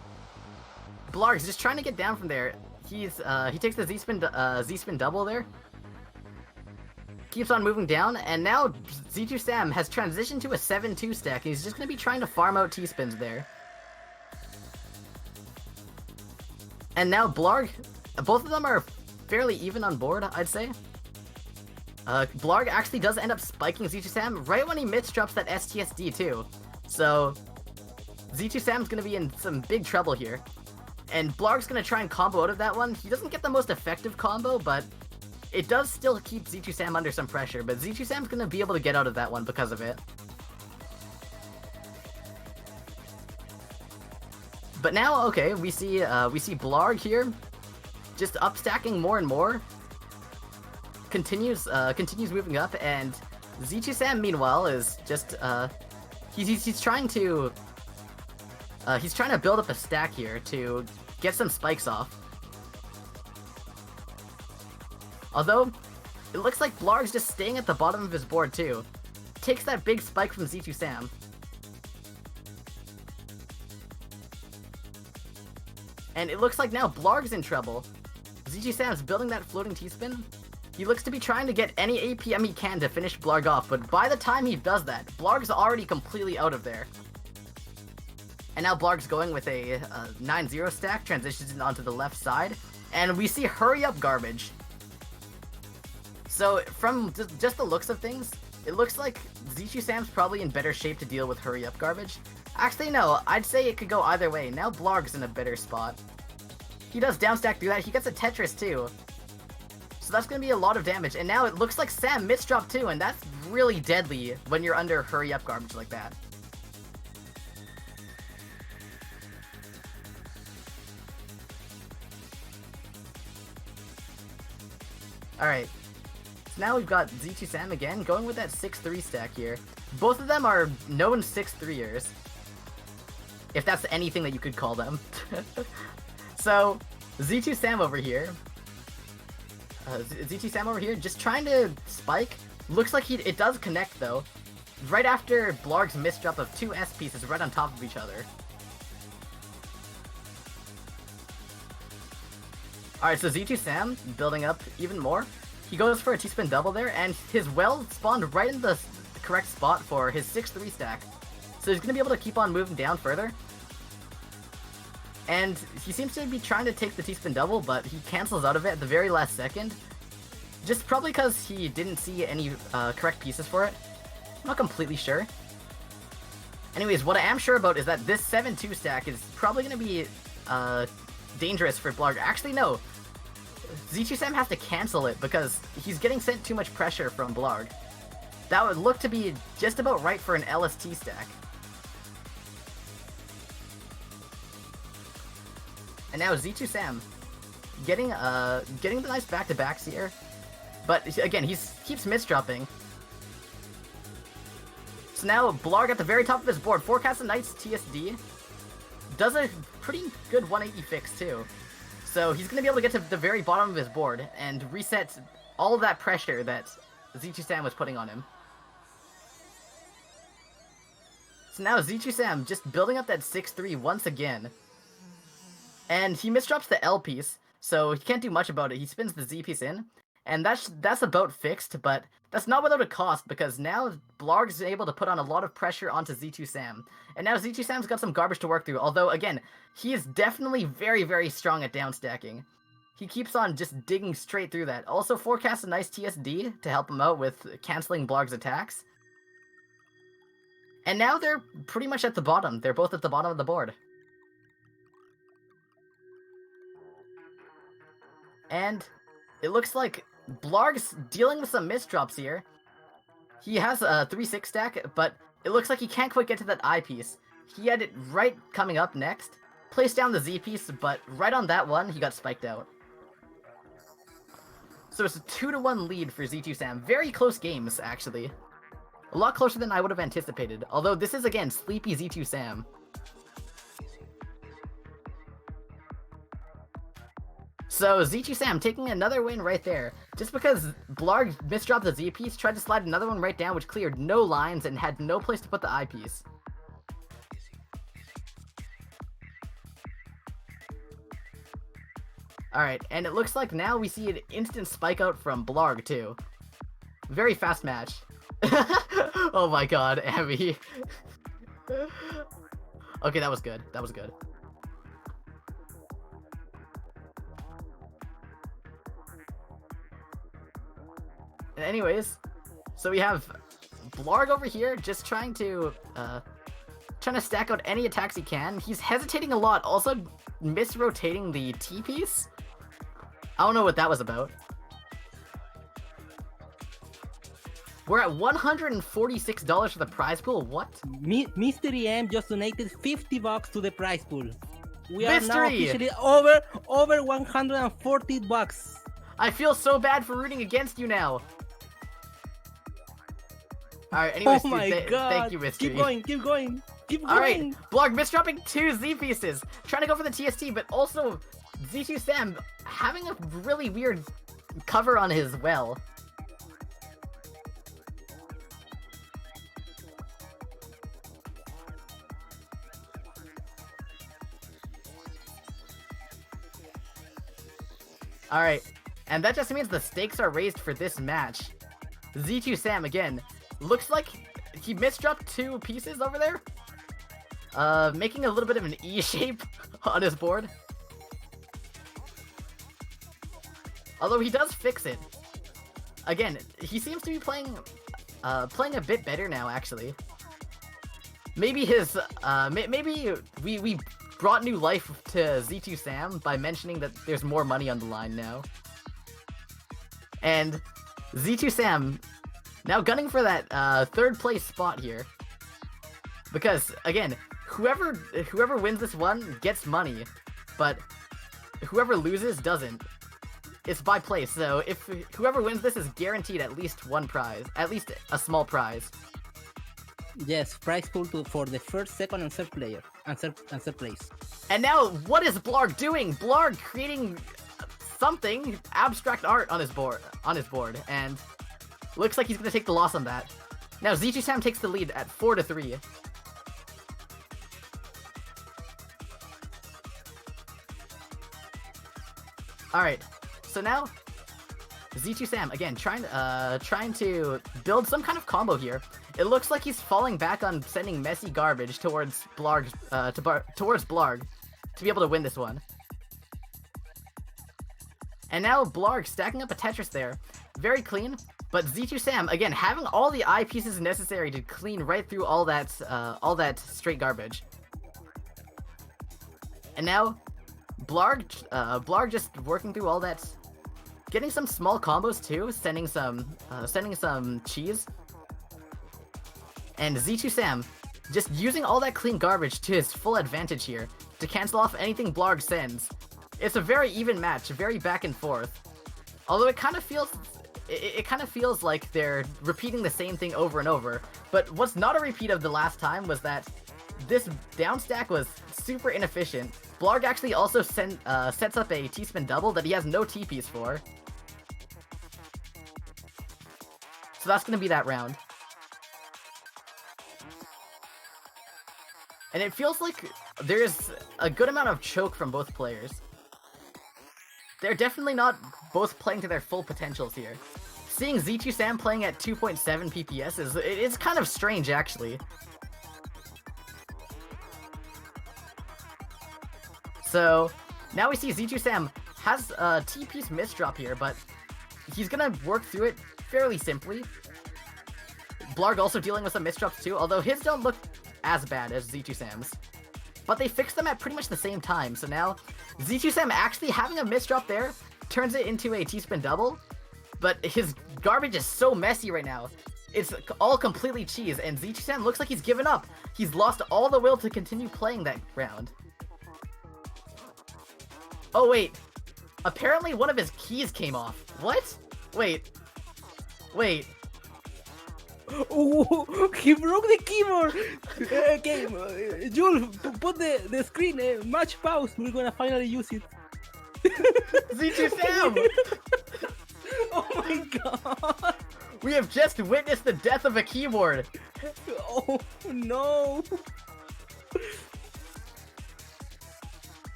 Blarg's just trying to get down from there. He takes the Z-spin double there. Keeps on moving down, and now Z2 Sam has transitioned to a 7-2 stack, and he's just going to be trying to farm out T-spins there. And now Blarg, both of them are fairly even on board, I'd say. Blarg actually does end up spiking Z2 Sam right when he drops that STSD too. So Z2 Sam's gonna be in some big trouble here. And Blarg's gonna try and combo out of that one. He doesn't get the most effective combo, but it does still keep Z2 Sam under some pressure. But Z2 Sam's gonna be able to get out of that one because of it. But now, okay, we see Blarg here, just upstacking more and more. Continues moving up, and Z2 Sam meanwhile is just he's trying to build up a stack here to get some spikes off. Although it looks like Blarg's just staying at the bottom of his board too. Takes that big spike from Z2 Sam. And it looks like now Blarg's in trouble. Z2 Sam's building that floating T-spin. He looks to be trying to get any APM he can to finish Blarg off, but by the time he does that, Blarg's already completely out of there. And now Blarg's going with a 9-0 stack, transitions onto the left side, and we see hurry up garbage. So from just the looks of things, it looks like Z2 Sam's probably in better shape to deal with hurry up garbage. Actually no, I'd say it could go either way. Now Blarg's in a better spot. He does downstack through that, he gets a Tetris too. So that's going to be a lot of damage, and now it looks like Sam misdropped too, and that's really deadly when you're under hurry up garbage like that. Alright, so now we've got Z2 Sam again, going with that 6-3 stack here. Both of them are known 6-3ers, if that's anything that you could call them. So, Z2 Sam over here, Z2 Sam over here, just trying to spike. Looks like it does connect though. Right after Blarg's misdrop of 2 S pieces right on top of each other. Alright, so Z2 Sam building up even more. He goes for a T-spin double there, and his well spawned right in the correct spot for his 6-3 stack. So he's going to be able to keep on moving down further. And he seems to be trying to take the T-spin double, but he cancels out of it at the very last second. Just probably because he didn't see any correct pieces for it. I'm not completely sure. Anyways, what I am sure about is that this 7-2 stack is probably going to be dangerous for Blarg. Actually, no. Z2 Sam has to cancel it because he's getting sent too much pressure from Blarg. That would look to be just about right for an LST stack. And now Z2 Sam getting the nice back-to-backs here. But again, he keeps misdropping. So now Blarg at the very top of his board forecasts a nice TSD. Does a pretty good 180 fix too. So he's going to be able to get to the very bottom of his board and reset all of that pressure that Z2 Sam was putting on him. So now Z2 Sam just building up that 6-3 once again. And he misdrops the L piece, so he can't do much about it. He spins the Z piece in, and that's about fixed, but that's not without a cost, because now Blarg is able to put on a lot of pressure onto Z2 Sam. And now Z2 Sam's got some garbage to work through, although, again, he is definitely very, very strong at downstacking. He keeps on just digging straight through that. Also forecasts a nice TSD to help him out with canceling Blarg's attacks. And now they're pretty much at the bottom. They're both at the bottom of the board. And it looks like Blarg's dealing with some misdrops here. He has a 3-6 stack, but it looks like he can't quite get to that I piece. He had it right coming up next. Placed down the Z piece, but right on that one, he got spiked out. So it's a 2-1 lead for Z2 Sam. Very close games, actually. A lot closer than I would have anticipated. Although this is, again, sleepy Z2 Sam. So Z2 Sam taking another win right there. Just because Blarg misdropped the Z piece, tried to slide another one right down, which cleared no lines and had no place to put the I piece. Alright, and it looks like now we see an instant spike out from Blarg too. Very fast match. Oh my god, Abby. Okay, that was good. That was good. Anyways, so we have Blarg over here just trying to stack out any attacks he can. He's hesitating a lot, also misrotating the T piece. I don't know what that was about. We're at $146 for the prize pool. What? Mystery M just donated $50 to the prize pool. We are now Mystery! officially over $140. I feel so bad for rooting against you now. Alright, anyways, Oh my god! thank you, Mystery. Keep going, keep going, keep going! Alright, Blarg misdropping 2 Z pieces. Trying to go for the TST, but also Z2 Sam having a really weird cover on his well. Alright, and that just means the stakes are raised for this match. Z2 Sam, again, looks like he misdropped 2 pieces over there. Making a little bit of an E shape on his board. Although he does fix it. Again, he seems to be playing a bit better now, actually. Maybe his, maybe we brought new life to Z2 Sam by mentioning that there's more money on the line now. And Z2 Sam now gunning for that 3rd place spot here. Because, again, whoever wins this one gets money, but whoever loses doesn't. It's by place, so if whoever wins this is guaranteed at least one prize, at least a small prize. Yes, prize pool for the 1st, 2nd, and 3rd player, and third place. And now, what is Blarg doing? Blarg creating something, abstract art on his board, and looks like he's gonna take the loss on that. Now Z2 Sam takes the lead at 4-3. Alright, so now Z2 Sam again trying to build some kind of combo here. It looks like he's falling back on sending messy garbage towards Blarg to to be able to win this one. And now Blarg stacking up a Tetris there. Very clean, but Z2 Sam, again, having all the eye pieces necessary to clean right through all that straight garbage. And now, Blarg just working through all that, getting some small combos too, sending some cheese. And Z2 Sam, just using all that clean garbage to his full advantage here, to cancel off anything Blarg sends. It's a very even match, very back and forth. Although it kind of feels like they're repeating the same thing over and over. But what's not a repeat of the last time was that this down stack was super inefficient. Blarg actually also sets up a T-spin double that he has no T-piece for. So that's gonna be that round. And it feels like there's a good amount of choke from both players. They're definitely not both playing to their full potentials here. Seeing Z2 Sam playing at 2.7 PPS it's kind of strange, actually. So, now we see Z2 Sam has a T-piece misdrop here, but he's gonna work through it fairly simply. Blarg also dealing with some misdrops too, although his don't look as bad as Z2 Sam's. But they fixed them at pretty much the same time, so now Z2 Sam actually having a misdrop there turns it into a T-spin double, but his garbage is so messy right now. It's all completely cheese, and Z2 Sam looks like he's given up. He's lost all the will to continue playing that round. Oh wait, apparently one of his keys came off. What? Wait. Oh, he broke the keyboard! Okay, Jules, put the screen, match pause, we're gonna finally use it. Z2 Sam! Oh my god! We have just witnessed the death of a keyboard! Oh no!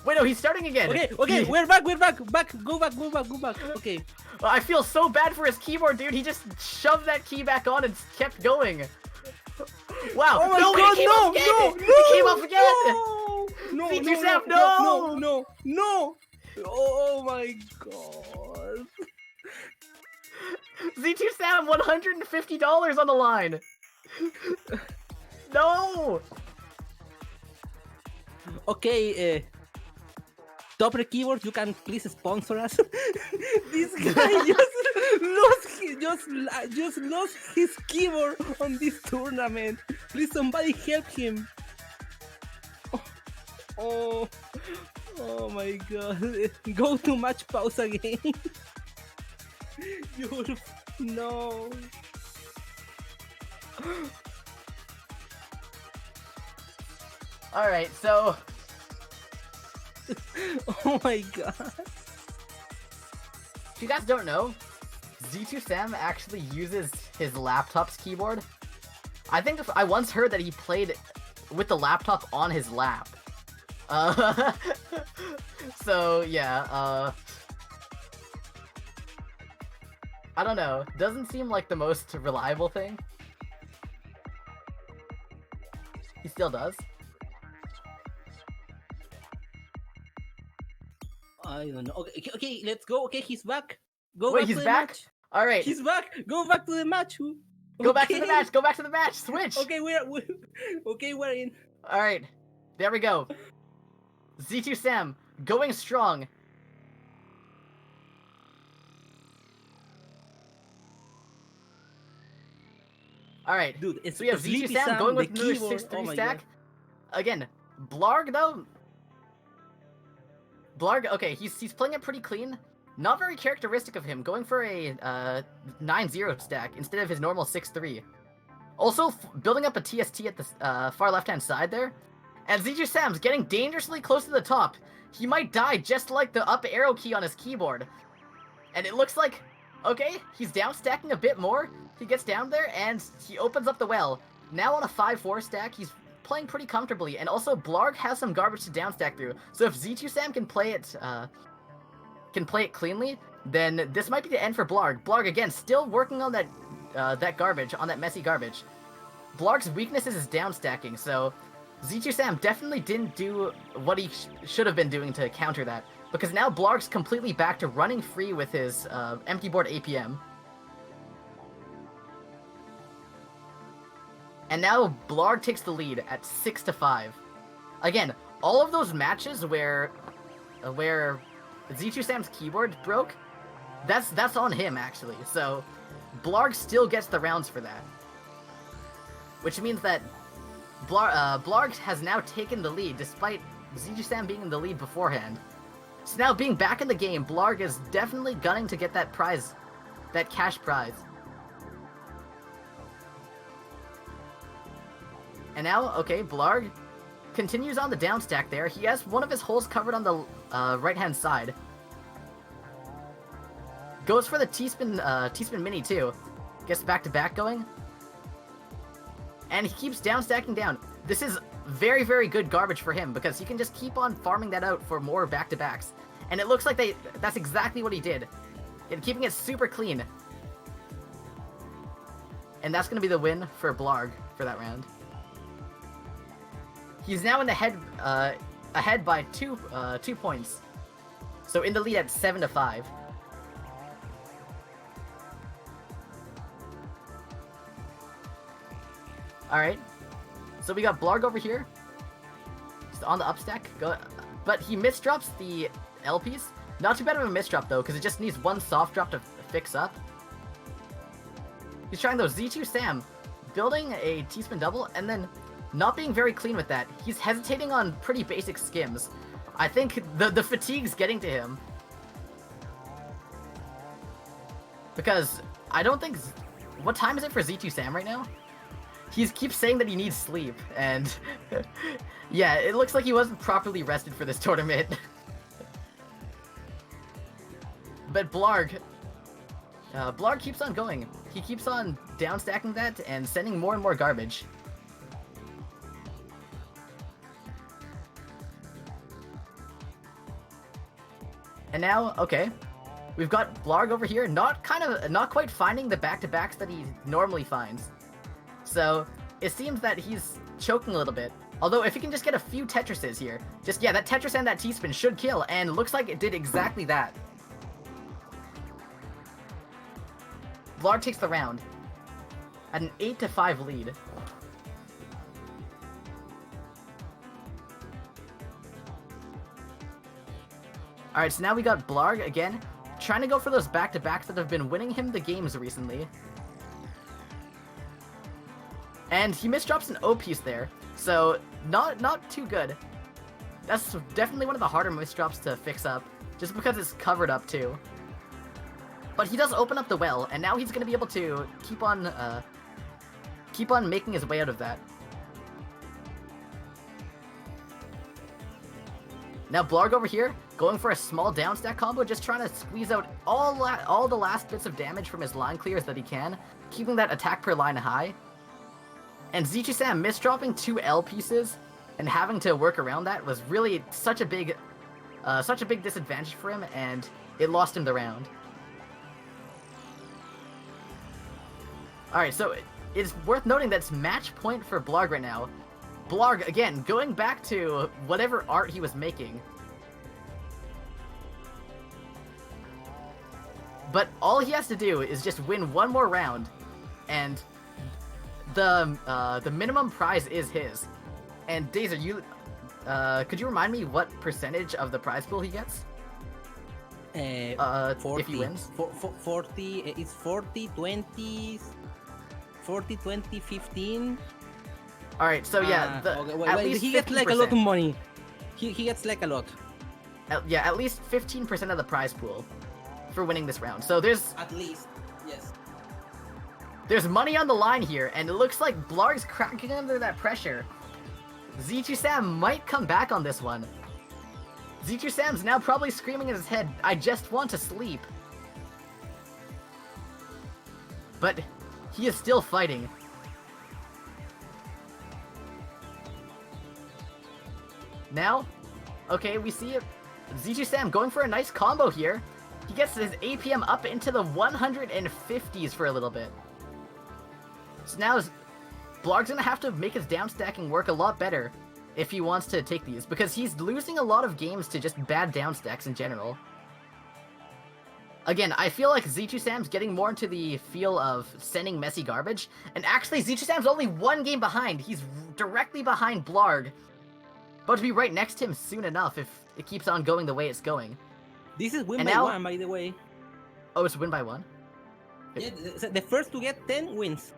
Wait, no, he's starting again! Okay, we're back, go back, okay. I feel so bad for his keyboard, dude. He just shoved that key back on and kept going. Wow! Oh my no, god, he came off again! He came off again! No! Z2 Sam, no! No! Oh my god! Z2 Sam, $150 on the line! No! Okay, Topper Keyboard, you can please sponsor us. This guy just lost his keyboard on this tournament. Please, somebody help him. Oh my god! Go to match pause again. No. All right, so. Oh my god. If you guys don't know, Z2 Sam actually uses his laptop's keyboard. I once heard that he played with the laptop on his lap. So yeah, I don't know. Doesn't seem like the most reliable thing. He still does. I don't know. Okay, let's go. Okay, he's back. Go Wait, back he's to the back? match. All right. He's back. Go back to the match. Go back to the match. Go back to the match. Switch. Okay, we're in. All right. There we go. Z2 Sam going strong. All right. Dude, it's So we have Z2 Sleepy Sam going the with another keyboard. 6-3 Oh my stack. God. Again, Blarg though. Blarg, okay, he's playing it pretty clean. Not very characteristic of him, going for a 9-0 stack instead of his normal 6-3. Also, building up a TST at the far left-hand side there. And Z2 Sam's getting dangerously close to the top. He might die just like the up arrow key on his keyboard. And it looks like, okay, he's down stacking a bit more. He gets down there and he opens up the well. Now on a 5-4 stack, he's playing pretty comfortably. And also, Blarg has some garbage to down stack through. So if Z2 Sam can play it cleanly, then this might be the end for Blarg. Blarg, again, still working on that garbage, on that messy garbage. Blarg's weakness is his down stacking, so Z2 Sam definitely didn't do what he should have been doing to counter that, because now Blarg's completely back to running free with his empty board APM. And now Blarg takes the lead at 6-5. Again, all of those matches where Z2 Sam's keyboard broke, that's on him actually. So Blarg still gets the rounds for that, which means that Blarg has now taken the lead despite Z2 Sam being in the lead beforehand. So now being back in the game, Blarg is definitely gunning to get that prize, that cash prize. And now, okay, Blarg continues on the down stack there. He has one of his holes covered on the right-hand side. Goes for the T-spin mini too. Gets back-to-back going. And he keeps down stacking down. This is very, very good garbage for him because he can just keep on farming that out for more back-to-backs. And it looks like that's exactly what he did. And keeping it super clean. And that's going to be the win for Blarg for that round. He's now in the ahead by 2 points. So in the lead at 7-5. Alright. So we got Blarg over here. Just on the upstack. But he misdrops the LPs. Not too bad of a misdrop though, because it just needs one soft drop to fix up. He's trying those Z2 Sam, building a T-spin double, and then not being very clean with that. He's hesitating on pretty basic skims. I think the fatigue's getting to him. Because I don't think... What time is it for Z2 Sam right now? He keeps saying that he needs sleep, and... yeah, it looks like he wasn't properly rested for this tournament. But Blarg keeps on going. He keeps on down stacking that and sending more and more garbage. And now, okay, we've got Blarg over here, not quite finding the back-to-backs that he normally finds. So it seems that he's choking a little bit. Although if he can just get a few Tetrises here, that Tetris and that T-spin should kill, and looks like it did exactly that. Blarg takes the round at an 8-5 lead. Alright, so now we got Blarg again, trying to go for those back-to-backs that have been winning him the games recently. And he misdrops an O piece there, so not too good. That's definitely one of the harder misdrops to fix up, just because it's covered up too. But he does open up the well, and now he's going to be able to keep on making his way out of that. Now Blarg over here, going for a small down stack combo, just trying to squeeze out all the last bits of damage from his line clears that he can, keeping that attack per line high. And Z2 Sam misdropping 2 L pieces and having to work around that was really such a big disadvantage for him, and it lost him the round. Alright, so it's worth noting that it's match point for Blarg right now. Blarg, again, going back to whatever art he was making. But all he has to do is just win one more round, and the minimum prize is his. And Dazer, could you remind me what percentage of the prize pool he gets? 40, if he wins? 40, it's 40, 20, 40, 20, 15. Alright, so yeah, okay, at least he gets like a lot of money. He gets like a lot. Yeah, at least 15% of the prize pool for winning this round. So there's... At least, yes. There's money on the line here, and it looks like Blarg's cracking under that pressure. Z2 Sam might come back on this one. Z2 Sam's now probably screaming in his head, "I just want to sleep." But he is still fighting. Now, okay, we see it. Z2 Sam going for a nice combo here. He gets his APM up into the 150s for a little bit. So now Blarg's gonna have to make his down stacking work a lot better. if he wants to take these, because he's losing a lot of games to just bad down stacks in general. Again, I feel like Z2Sam's getting more into the feel of sending messy garbage, and actually Z2Sam's only 1 game behind. He's directly behind Blarg, but to be right next to him soon enough if it keeps on going the way it's going. This is win And by now- 1, by the way. Oh, it's win by 1? Yeah, the first to get 10 wins.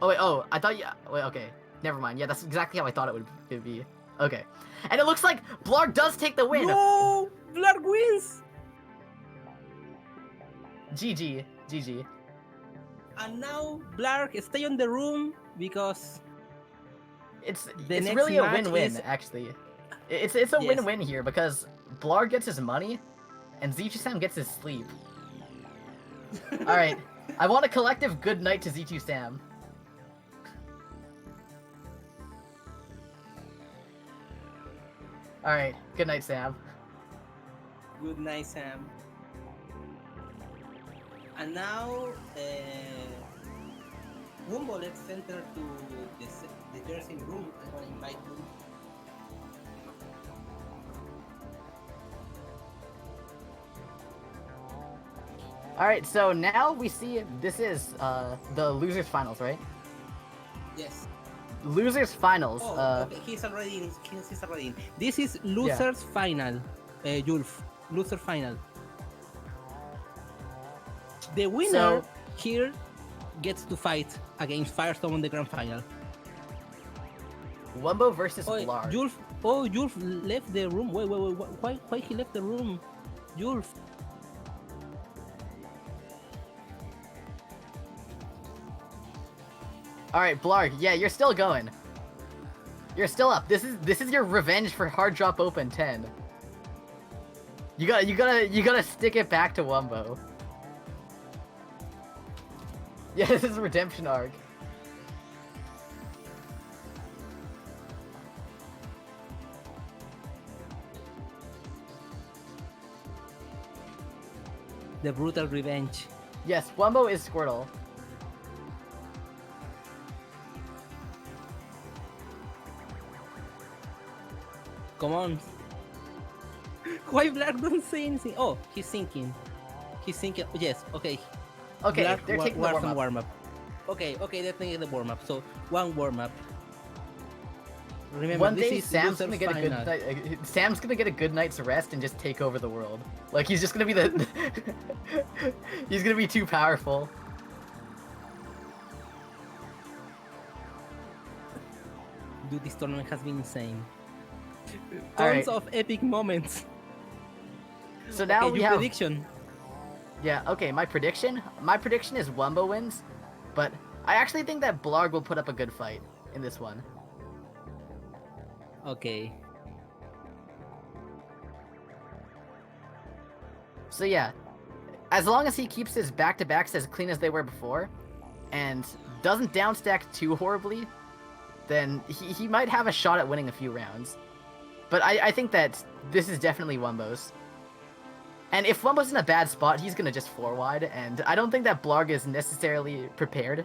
Oh, wait, I thought you... Wait, okay. Never mind. Yeah, that's exactly how I thought it would be. Okay. And it looks like Blarg does take the win! No! Blarg wins! GG. GG. And now Blarg stay on the room because It's The next really a match win-win, is- actually. It's a Yes. win-win here, because Blarg gets his money, and Z2Sam gets his sleep. Alright, I want a collective good night to Z2Sam. Alright, good night, Sam. good night, Sam. And now, Wumbo, let's enter to the dressing room. I'm gonna invite you. Alright, so now we see this is the losers finals, right? Yes. Losers finals. Oh, okay. He's already in. He's already in. This is losers final, Julf. Loser final. The winner So- here gets to fight against Firestorm on the grand final. Wumbo versus Oh, Blarg. Julf. Oh, Julf left the room. Wait. Why he left the room? Julf. Alright, Blarg, yeah, you're still going. You're still up. This is your revenge for Hard Drop Open 10. You gotta stick it back to Wumbo. Yeah, this is a redemption arc. The brutal revenge. Yes, Wumbo is Squirtle. Come on. Why Black don't say anything? Oh, he's thinking. He's thinking. Yes. Okay. Okay, Black they're taking the was on warm up. warm-up. Okay, let's make the warm-up. So, one warm-up. Remember, One this day is Sam's loser gonna get a good final. night. Sam's gonna get a good night's rest and just take over the world. Like he's just gonna be the. He's gonna be too powerful. Dude, this tournament has been insane. Alright. Tons of epic moments. So now Okay, we your have. prediction. Yeah, okay, my prediction is Wumbo wins, but I actually think that Blarg will put up a good fight in this one. Okay. So yeah, as long as he keeps his back-to-backs as clean as they were before, and doesn't downstack too horribly, then he might have a shot at winning a few rounds. But I think that this is definitely Wumbo's. And if Wumbo's in a bad spot, he's gonna just 4-wide, and I don't think that Blarg is necessarily prepared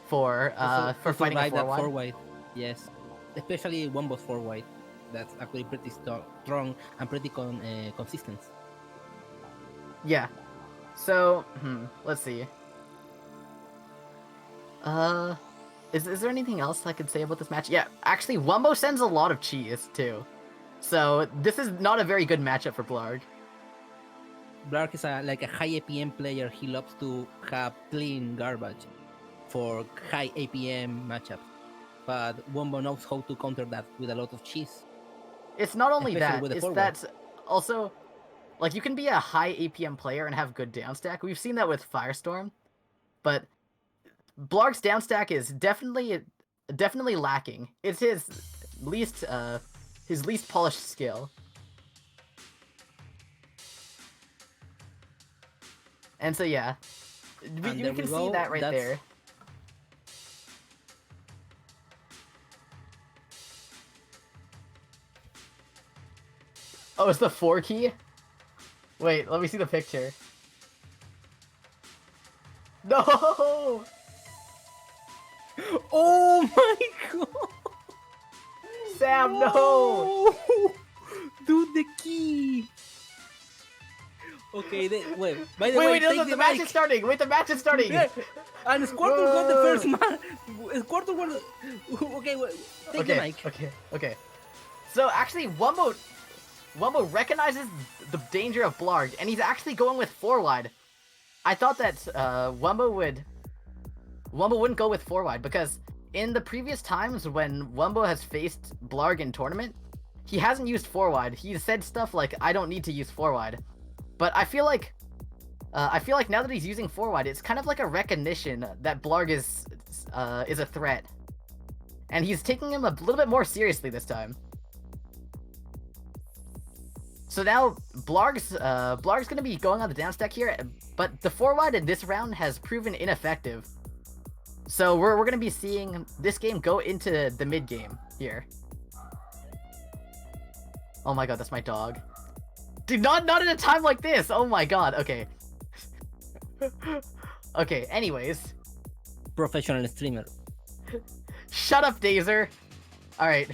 for To fighting a survive that 4-wide. 4-wide. Yes. Especially Wombo's 4-wide. That's actually pretty strong and pretty consistent. Yeah. So, let's see. Is there anything else I could say about this match? Yeah, actually, Wumbo sends a lot of cheese, too. So, this is not a very good matchup for Blarg. Blarg is like a high APM player. He loves to have clean garbage for high APM matchups. But Wombo knows how to counter that with a lot of cheese. It's not only Especially that, with the it's forward. that also, like, you can be a high APM player and have good downstack. We've seen that with Firestorm, but Blarg's downstack is definitely lacking. It's his least polished skill. And so yeah, And you there can we see go, that right that's- there. Oh, it's the 4 key? Wait, let me see the picture. No! Oh my god! Sam, no! Oh! Dude, the key! Okay, wait. By the way, Wait, take no, the match mic. is starting! Wait, the match is starting! Yeah. And Squirtle got the first man. Squirtle was... Okay, wait. Take the mic. Okay. So actually, Wumbo recognizes the danger of Blarg, and he's actually going with 4-wide. I thought that Wumbo wouldn't go with 4-wide, because in the previous times when Wumbo has faced Blarg in tournament, he hasn't used 4-wide. He's said stuff like, I don't need to use 4-wide. But I feel like now that he's using 4-wide, it's kind of like a recognition that Blarg is a threat. And he's taking him a little bit more seriously this time. So now Blarg's gonna be going on the down stack here, but the 4-wide in this round has proven ineffective. So we're gonna be seeing this game go into the mid game here. Oh my god, that's my dog. Dude, not at a time like this! Oh my god, okay. Okay, anyways. Professional streamer. Shut up, Dazer! Alright.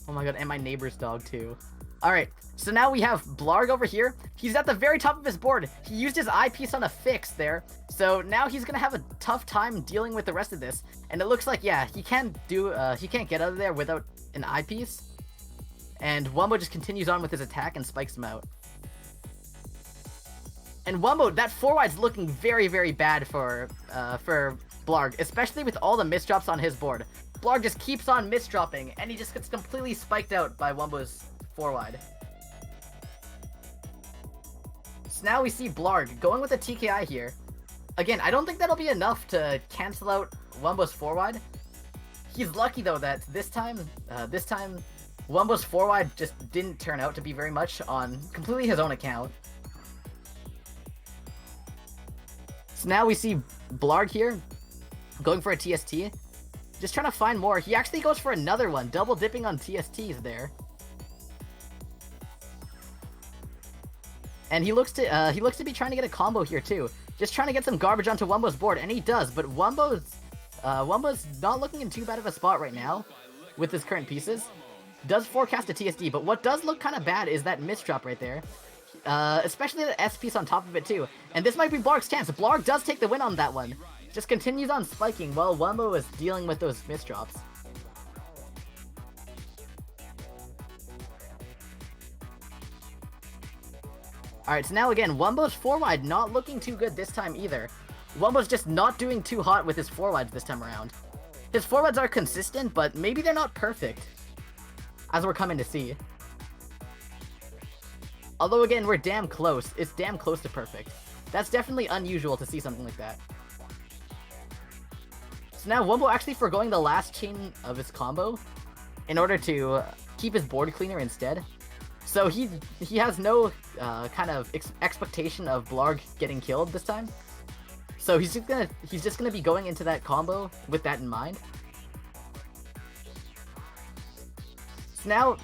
Oh my god, and my neighbor's dog too. Alright, so now we have Blarg over here. He's at the very top of his board. He used his eyepiece on a fix there. So now he's gonna have a tough time dealing with the rest of this. And it looks like, yeah, he can't get out of there without an eyepiece. And Wumbo just continues on with his attack and spikes him out. And Wumbo, that 4-wide's looking very, very bad for Blarg, especially with all the misdrops on his board. Blarg just keeps on misdropping, and he just gets completely spiked out by Wumbo's 4-wide. So now we see Blarg going with a TKI here. Again, I don't think that'll be enough to cancel out Wumbo's 4-wide. He's lucky though that this time Wumbo's 4-wide just didn't turn out to be very much on completely his own account. So now we see Blarg here going for a TST. Just trying to find more. He actually goes for another one, double dipping on TSTs there. And he looks to be trying to get a combo here too. Just trying to get some garbage onto Wumbo's board, and he does, but Wumbo's not looking in too bad of a spot right now with his current pieces. Does forecast a TSD, but what does look kind of bad is that misdrop right there. Especially the S piece on top of it too. And this might be Blarg's chance. Blarg does take the win on that one. Just continues on spiking while Wumbo is dealing with those misdrops. Alright, so now again, Wumbo's 4-wide not looking too good this time either. Wumbo's just not doing too hot with his 4-wides this time around. His 4-wides are consistent, but maybe they're not perfect, as we're coming to see. Although again, we're damn close. It's damn close to perfect. That's definitely unusual to see something like that. So now Wumbo actually forgoing the last chain of his combo in order to keep his board cleaner instead. So he has no kind of expectation of Blarg getting killed this time. So he's just gonna be going into that combo with that in mind. So now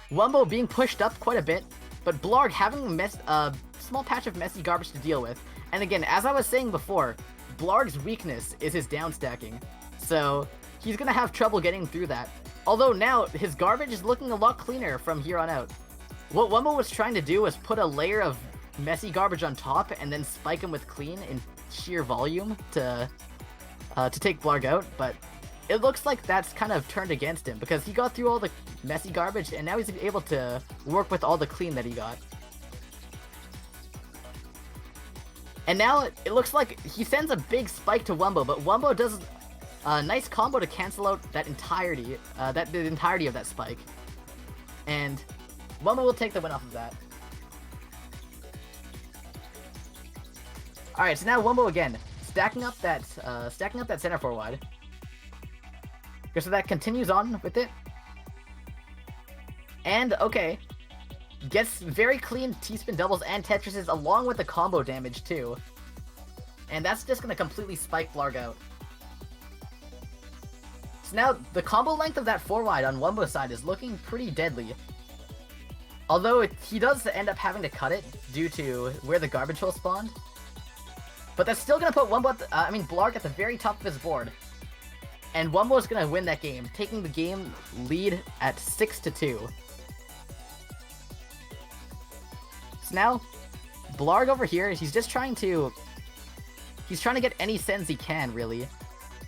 Wumbo being pushed up quite a bit, but Blarg having a small patch of messy garbage to deal with. And again, as I was saying before, Blarg's weakness is his down stacking. So he's gonna have trouble getting through that. Although now his garbage is looking a lot cleaner from here on out. What Wumbo was trying to do was put a layer of messy garbage on top and then spike him with clean in sheer volume to take Blarg out, but it looks like that's kind of turned against him because he got through all the messy garbage and now he's able to work with all the clean that he got. And now it looks like he sends a big spike to Wumbo, but Wumbo does a nice combo to cancel out that entirety, the entirety of that spike. And Wumbo will take the win off of that. Alright, so now Wumbo again, stacking up that center 4-wide. Okay, so that continues on with it. And, okay, gets very clean T-spin doubles and Tetrises along with the combo damage too. And that's just going to completely spike Blarg out. So now, the combo length of that 4-wide on Wumbo's side is looking pretty deadly. Although he does end up having to cut it due to where the garbage hole spawned. But that's still gonna put Blarg at the very top of his board. And Wumbo's gonna win that game, taking the game lead at 6-2. So now, Blarg over here, he's trying to get any sends he can, really,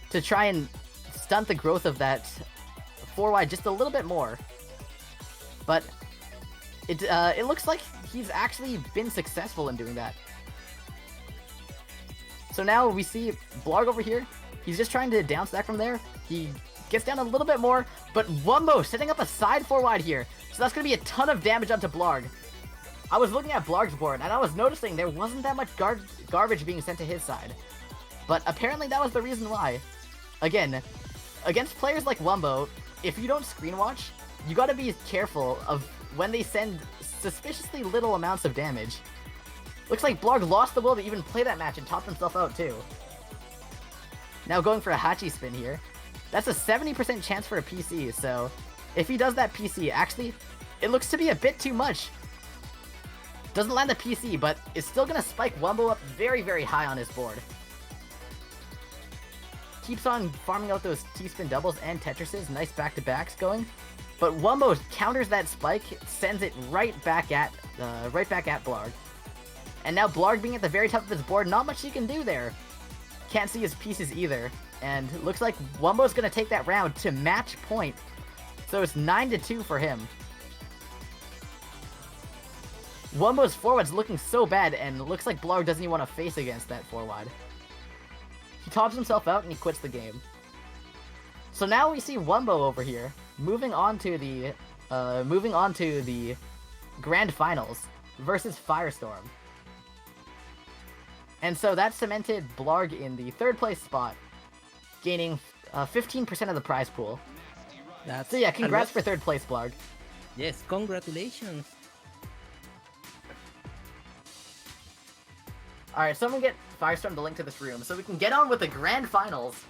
to try and stunt the growth of that 4-wide just a little bit more. But it looks like he's actually been successful in doing that. So now we see Blarg over here. He's just trying to downstack from there. He gets down a little bit more, but Wumbo setting up a side 4-wide here. So that's going to be a ton of damage onto Blarg. I was looking at Blarg's board, and I was noticing there wasn't that much garbage being sent to his side. But apparently that was the reason why. Again, against players like Wumbo, if you don't screen watch, you gotta be careful of when they send suspiciously little amounts of damage. Looks like Blarg lost the will to even play that match and topped himself out too. Now going for a Hachi spin here. That's a 70% chance for a PC, so if he does that PC, actually, it looks to be a bit too much. Doesn't land the PC, but is still gonna spike Wumbo up very, very high on his board. Keeps on farming out those T-spin doubles and Tetrises, nice back-to-backs going. But Wumbo counters that spike, sends it right back at Blarg. And now Blarg being at the very top of his board, not much he can do there. Can't see his pieces either. And looks like Wumbo's gonna take that round to match point. So it's 9-2 for him. Wumbo's 4-wide's looking so bad, and looks like Blarg doesn't even want to face against that 4-wide. He tops himself out and he quits the game. So now we see Wumbo over here, moving on to the Grand Finals versus Firestorm. And so that cemented Blarg in the 3rd place spot, gaining 15% of the prize pool. So yeah, congrats for 3rd place, Blarg. Yes, congratulations. Alright, someone get Firestorm the link to this room so we can get on with the Grand Finals.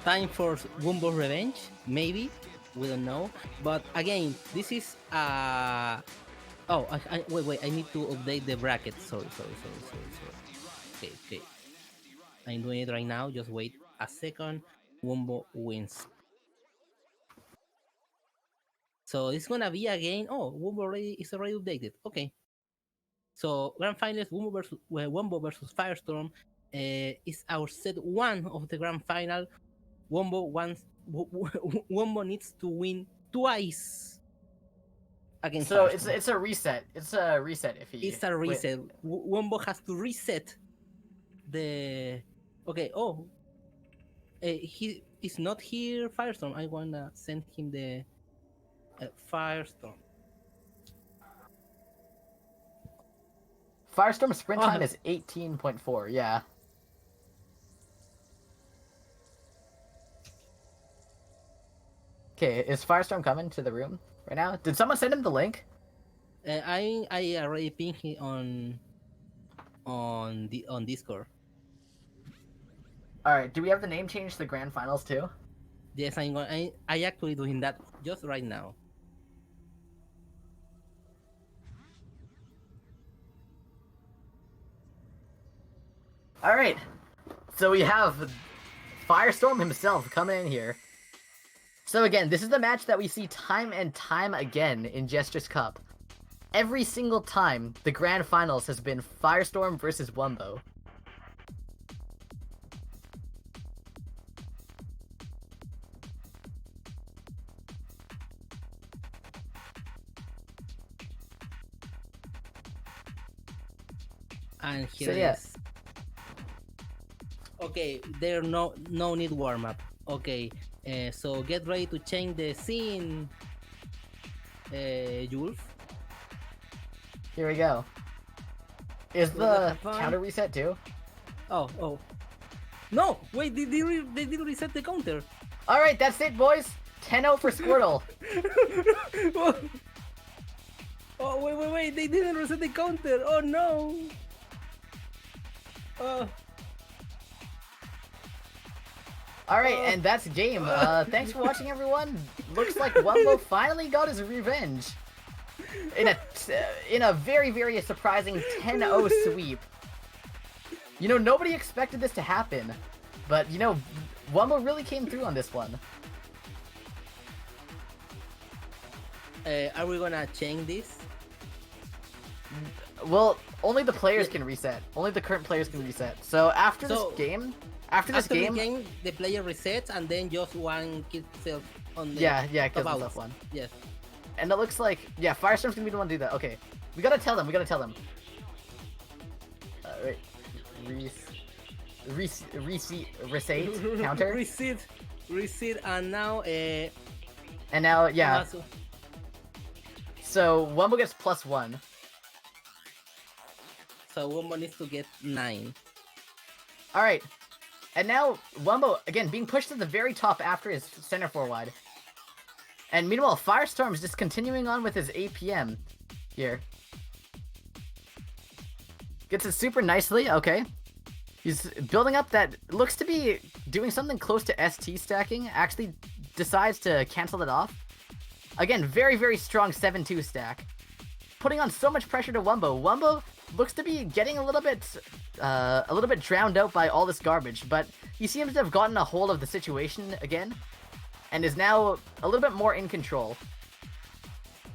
Time for Wumbo revenge, maybe. We don't know. But again, this is wait, I need to update the bracket. Sorry. Okay. I'm doing it right now. Just wait a second. Wumbo wins. So it's gonna be again. Oh, Wumbo is already updated. Okay. So Grand Finals Wumbo versus Firestorm is our set 1 of the Grand Final. Wumbo needs to win twice against So Firestorm. it's a reset. It's a reset if he... It's a reset. Wumbo has to reset the... Okay, he is not here, Firestorm. I wanna send him the Firestorm. Firestorm's sprint time is 18.4, yeah. Okay, is Firestorm coming to the room right now? Did someone send him the link? I already pinged him on Discord. Alright, do we have the name change to the Grand Finals too? Yes, I actually doing that just right now. Alright, so we have Firestorm himself coming in here. So again, this is the match that we see time and time again in Jstris Cup. Every single time, the Grand Finals has been Firestorm versus Wumbo. And here So, yeah. it is. Okay, there no need warm up. Okay, so get ready to change the scene, Jules. Here we go. Is So the have fun. counter reset too? Oh. No, wait, they did reset the counter. Alright, that's it, boys! 10-0 for Squirtle. Oh, wait, they didn't reset the counter. Oh no. Alright, and that's game. Thanks for watching, everyone. Looks like Wumbo finally got his revenge. in a very, very surprising 10-0 sweep. You know, nobody expected this to happen, but you know, Wumbo really came through on this one. Are we gonna change this? Well, only the players can reset. Only the current players can reset. So after So, this game, after this After game, the game, the player resets and then just one kills himself on the yeah, kills top himself outs. one. Yes. And it looks like, yeah, Firestorm's gonna be the one to do that. Okay, we gotta tell them. Wait, reset counter, Reset, and now and now yeah. Masu- So Wumbo gets +1. so Wombo needs to get 9. All right, and now Wumbo again being pushed to the very top after his center forward. And meanwhile, Firestorm's just continuing on with his APM here. Gets it super nicely, okay. He's building up that looks to be doing something close to ST stacking, actually decides to cancel it off. Again, very, very strong 7-2 stack. Putting on so much pressure to Wumbo. Wumbo looks to be getting a little bit drowned out by all this garbage, but he seems to have gotten a hold of the situation again, and is now a little bit more in control.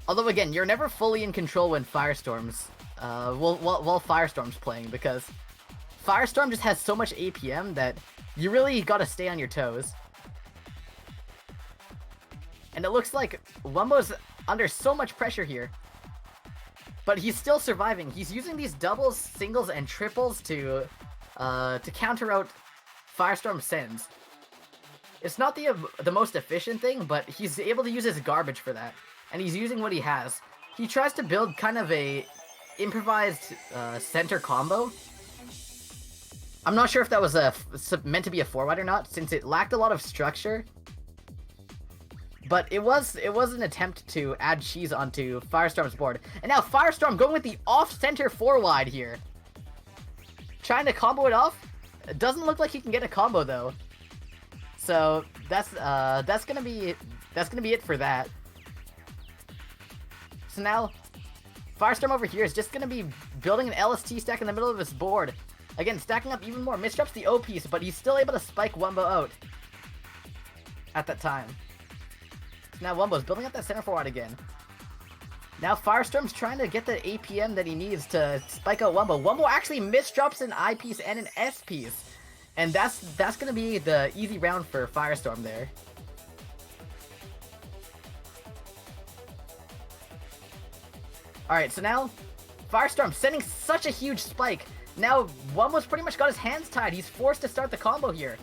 Although again, you're never fully in control when Firestorm's while Firestorm's playing, because Firestorm just has so much APM that you really gotta stay on your toes. And it looks like Wumbo's under so much pressure here, but he's still surviving. He's using these doubles, singles, and triples to counter out Firestorm sends. It's not the most efficient thing, but he's able to use his garbage for that, and he's using what he has. He tries to build kind of a improvised center combo. I'm not sure if that was meant to be a forward or not, since it lacked a lot of structure. But it was an attempt to add cheese onto Firestorm's board. And now Firestorm going with the off-center forward here. Trying to combo it off. It doesn't look like he can get a combo though. So that's gonna be it for that. So now Firestorm over here is just gonna be building an LST stack in the middle of his board. Again, stacking up even more. Misdrops the O piece, but he's still able to spike Wumbo out at that time. So now Wumbo's building up that center forward again. Now Firestorm's trying to get the APM that he needs to spike out Wumbo. Wumbo actually misdrops an I piece and an S piece. And that's gonna be the easy round for Firestorm there. Alright, so now Firestorm sending such a huge spike. Now Wumbo's pretty much got his hands tied. He's forced to start the combo here.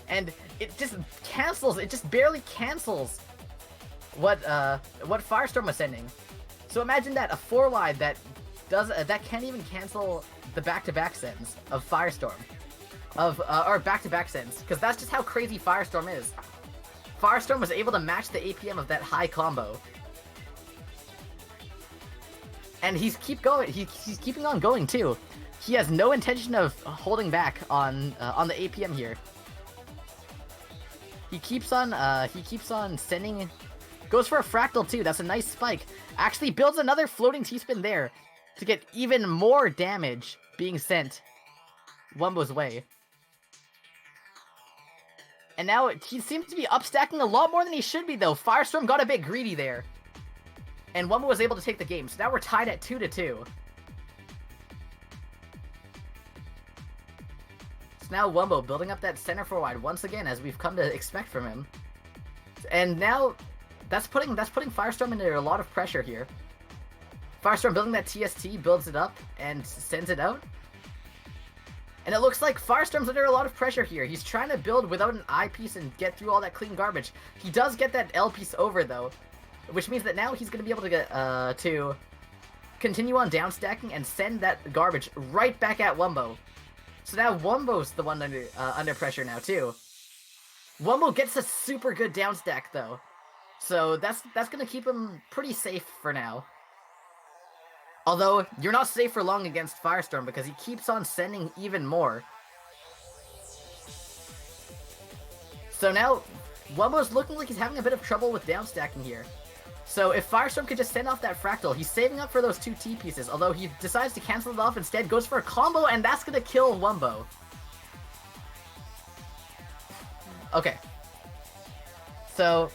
And it just cancels, it just barely cancels what Firestorm was sending. So imagine that, a 4-wide that can't even cancel the back-to-back sends of Firestorm. Or back-to-back sends, because that's just how crazy Firestorm is. Firestorm was able to match the APM of that high combo. And he's keeping on going too. He has no intention of holding back on the APM here. He keeps on sending, goes for a fractal too. That's a nice spike. Actually builds another floating T-spin there to get even more damage being sent Wumbo's way. And now he seems to be upstacking a lot more than he should be though. Firestorm got a bit greedy there. And Wumbo was able to take the game. So now we're tied at 2-2. So now Wumbo building up that center forward once again, as we've come to expect from him. And now that's putting Firestorm under a lot of pressure here. Firestorm building that TST, builds it up and sends it out. And it looks like Firestorm's under a lot of pressure here. He's trying to build without an I piece and get through all that clean garbage. He does get that L piece over though, which means that now he's going to be able to get to continue on down stacking and send that garbage right back at Wumbo. So now Wumbo's the one under pressure now too. Wumbo gets a super good down stack though, so that's going to keep him pretty safe for now. Although you're not safe for long against Firestorm because he keeps on sending even more. So now Wumbo's looking like he's having a bit of trouble with down stacking here. So if Firestorm could just send off that Fractal, he's saving up for those 2 T pieces, although he decides to cancel it off instead, goes for a combo, and that's gonna kill Wumbo. Okay. So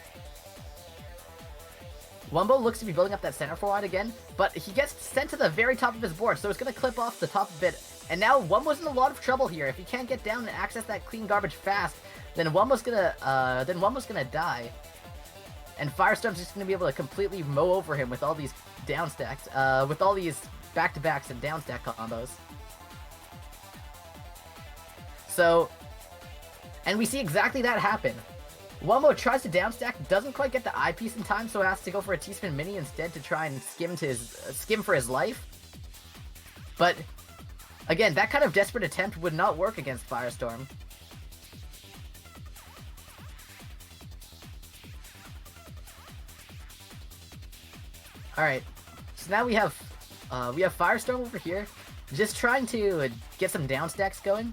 Wumbo looks to be building up that center forward again, but he gets sent to the very top of his board, so it's gonna clip off the top a bit. And now Wumbo's in a lot of trouble here. If he can't get down and access that clean garbage fast, then Wumbo's gonna die. And Firestorm's just gonna be able to completely mow over him with all these down stacks, with all these back-to-backs and down stack combos. So, and we see exactly that happen. Wumbo tries to downstack, doesn't quite get the eyepiece in time, so has to go for a T-spin mini instead to try and skim for his life. But again, that kind of desperate attempt would not work against Firestorm. Alright, so now we have Firestorm over here, just trying to get some downstacks going.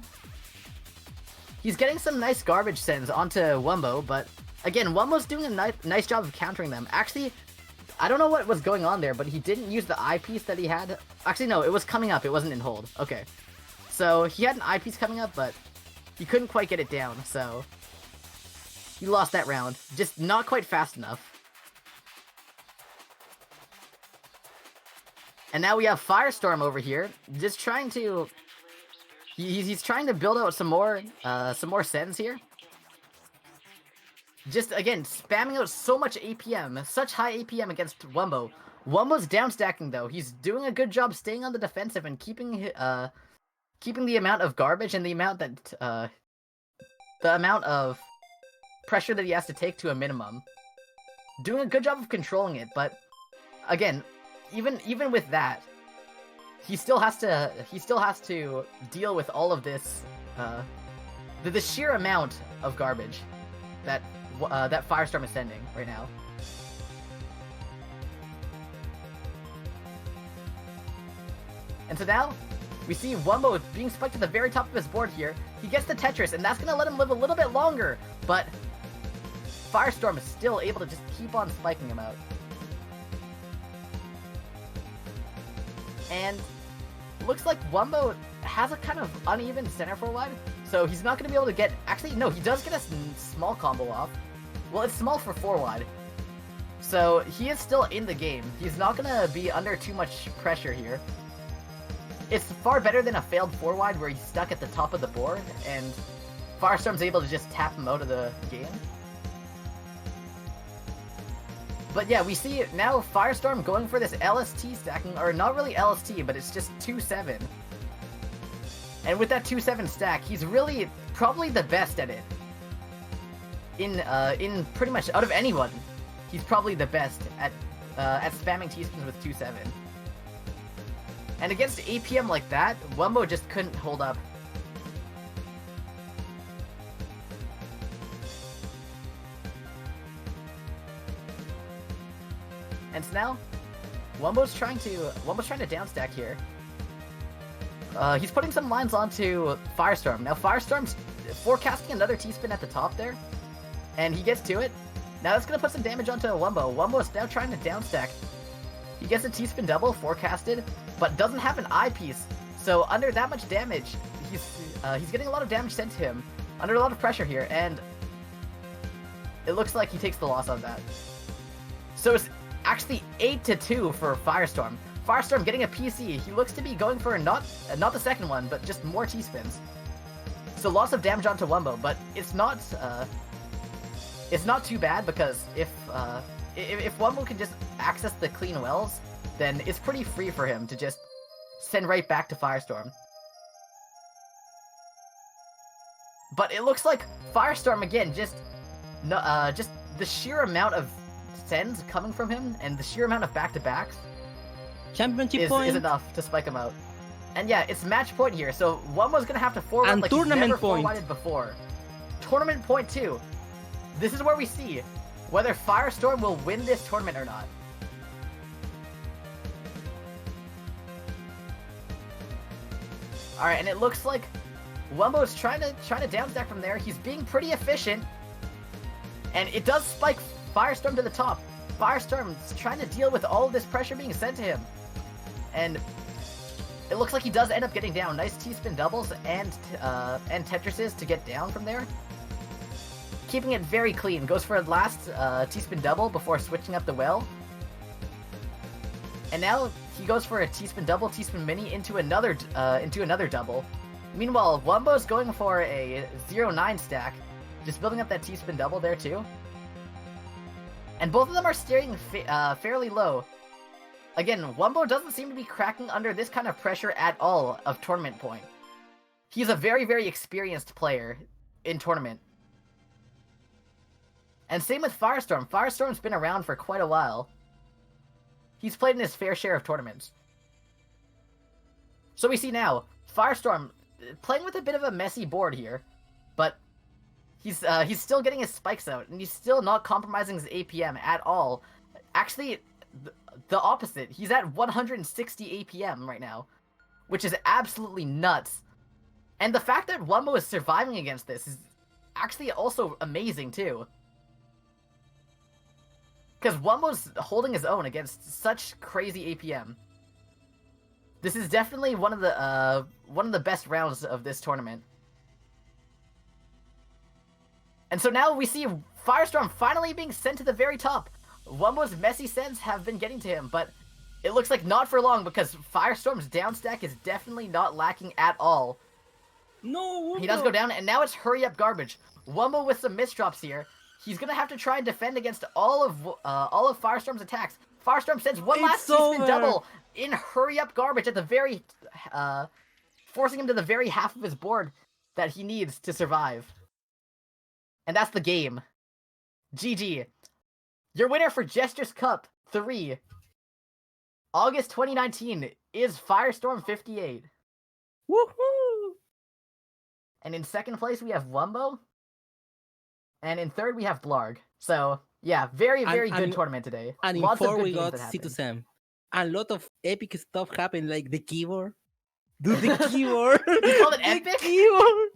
He's getting some nice garbage sends onto Wumbo, but again, Wumbo's doing a nice job of countering them. Actually, I don't know what was going on there, but he didn't use the eyepiece that he had. Actually, no, it was coming up, it wasn't in hold. Okay. So, he had an eyepiece coming up, but he couldn't quite get it down, so he lost that round. Just not quite fast enough. And now we have Firestorm over here, just trying to... He's trying to build out some more sends here. Just, again, spamming out so much APM, such high APM against Wumbo. Wumbo's downstacking, though. He's doing a good job staying on the defensive and keeping the amount of garbage and the amount of pressure that he has to take to a minimum. Doing a good job of controlling it, but, again, even with that, he still has to deal with all of this, the sheer amount of garbage that Firestorm is sending right now. And so now, we see Wumbo being spiked to the very top of his board here. He gets the Tetris, and that's gonna let him live a little bit longer, but Firestorm is still able to just keep on spiking him out. And looks like Wumbo has a kind of uneven center forward, so he's not going to be able to get... Actually, no, he does get a small combo off. Well, it's small for 4 wide. So he is still in the game. He's not going to be under too much pressure here. It's far better than a failed 4 wide where he's stuck at the top of the board, and Firestorm's able to just tap him out of the game. But yeah, we see now Firestorm going for this LST stacking, or not really LST, but it's just 2-7. And with that 2-7 stack, he's really probably the best at it. In pretty much out of anyone, he's probably the best at spamming T-spins with 2-7. And against APM like that, Wumbo just couldn't hold up. And so now, Wumbo's trying to downstack here. He's putting some lines onto Firestorm. Now Firestorm's forecasting another T-spin at the top there, and he gets to it. Now that's gonna put some damage onto Wumbo. Wumbo's now trying to downstack. He gets a T-spin double forecasted, but doesn't have an eyepiece. So under that much damage, he's getting a lot of damage sent to him, under a lot of pressure here, and it looks like he takes the loss on that. So it's actually 8-2 for Firestorm. Firestorm getting a PC. He looks to be going for not the second one, but just more T-spins. So lots of damage onto Wumbo, but it's not too bad, because if Wumbo can just access the clean wells, then it's pretty free for him to just send right back to Firestorm. But it looks like Firestorm again, just the sheer amount of sends coming from him and the sheer amount of back-to-backs Championship is enough to spike him out. And yeah, it's match point here, so Wumbo's gonna have to forward and like he's tournament never point. forwarded before. Tournament point too. This is where we see whether Firestorm will win this tournament or not. Alright, and it looks like Wumbo's trying to downstack from there. He's being pretty efficient. And it does spike Firestorm to the top. Firestorm's trying to deal with all of this pressure being sent to him. And it looks like he does end up getting down. Nice T-spin doubles and Tetrises to get down from there. Keeping it very clean. Goes for a last T-spin double before switching up the well. And now he goes for a T-spin double, T-spin mini into another double. Meanwhile, Wumbo's going for a 0-9 stack, just building up that T-spin double there too. And both of them are steering fairly low. Again, Wumbo doesn't seem to be cracking under this kind of pressure at all of tournament point. He's a very, very experienced player in tournament. And same with Firestorm. Firestorm's been around for quite a while. He's played in his fair share of tournaments. So we see now, Firestorm playing with a bit of a messy board here, but he's still getting his spikes out, and he's still not compromising his APM at all. Actually, the opposite. He's at 160 APM right now, which is absolutely nuts. And the fact that Wumbo is surviving against this is actually also amazing too. Because Wumbo's holding his own against such crazy APM. This is definitely one of the best rounds of this tournament. And so now we see Firestorm finally being sent to the very top. Wumbo's messy sends have been getting to him, but it looks like not for long because Firestorm's down stack is definitely not lacking at all. No, Wumbo. He does go down, and now it's hurry up garbage. Wumbo with some misdrops here. He's gonna have to try and defend against all of Firestorm's attacks. Firestorm sends one last T-spin double in hurry up garbage at the very, forcing him to the very half of his board that he needs to survive. And that's the game. GG. Your winner for Jstris Cup 3, August 2019, is Firestorm 58. Woohoo! And in second place we have Wumbo. And in third, we have Blarg. So, yeah, very, very good tournament today. And in Lots of fourth, good we games got that happened. C2Sam. A lot of epic stuff happened, like the keyboard. Dude, the keyboard! You call it The epic? keyboard!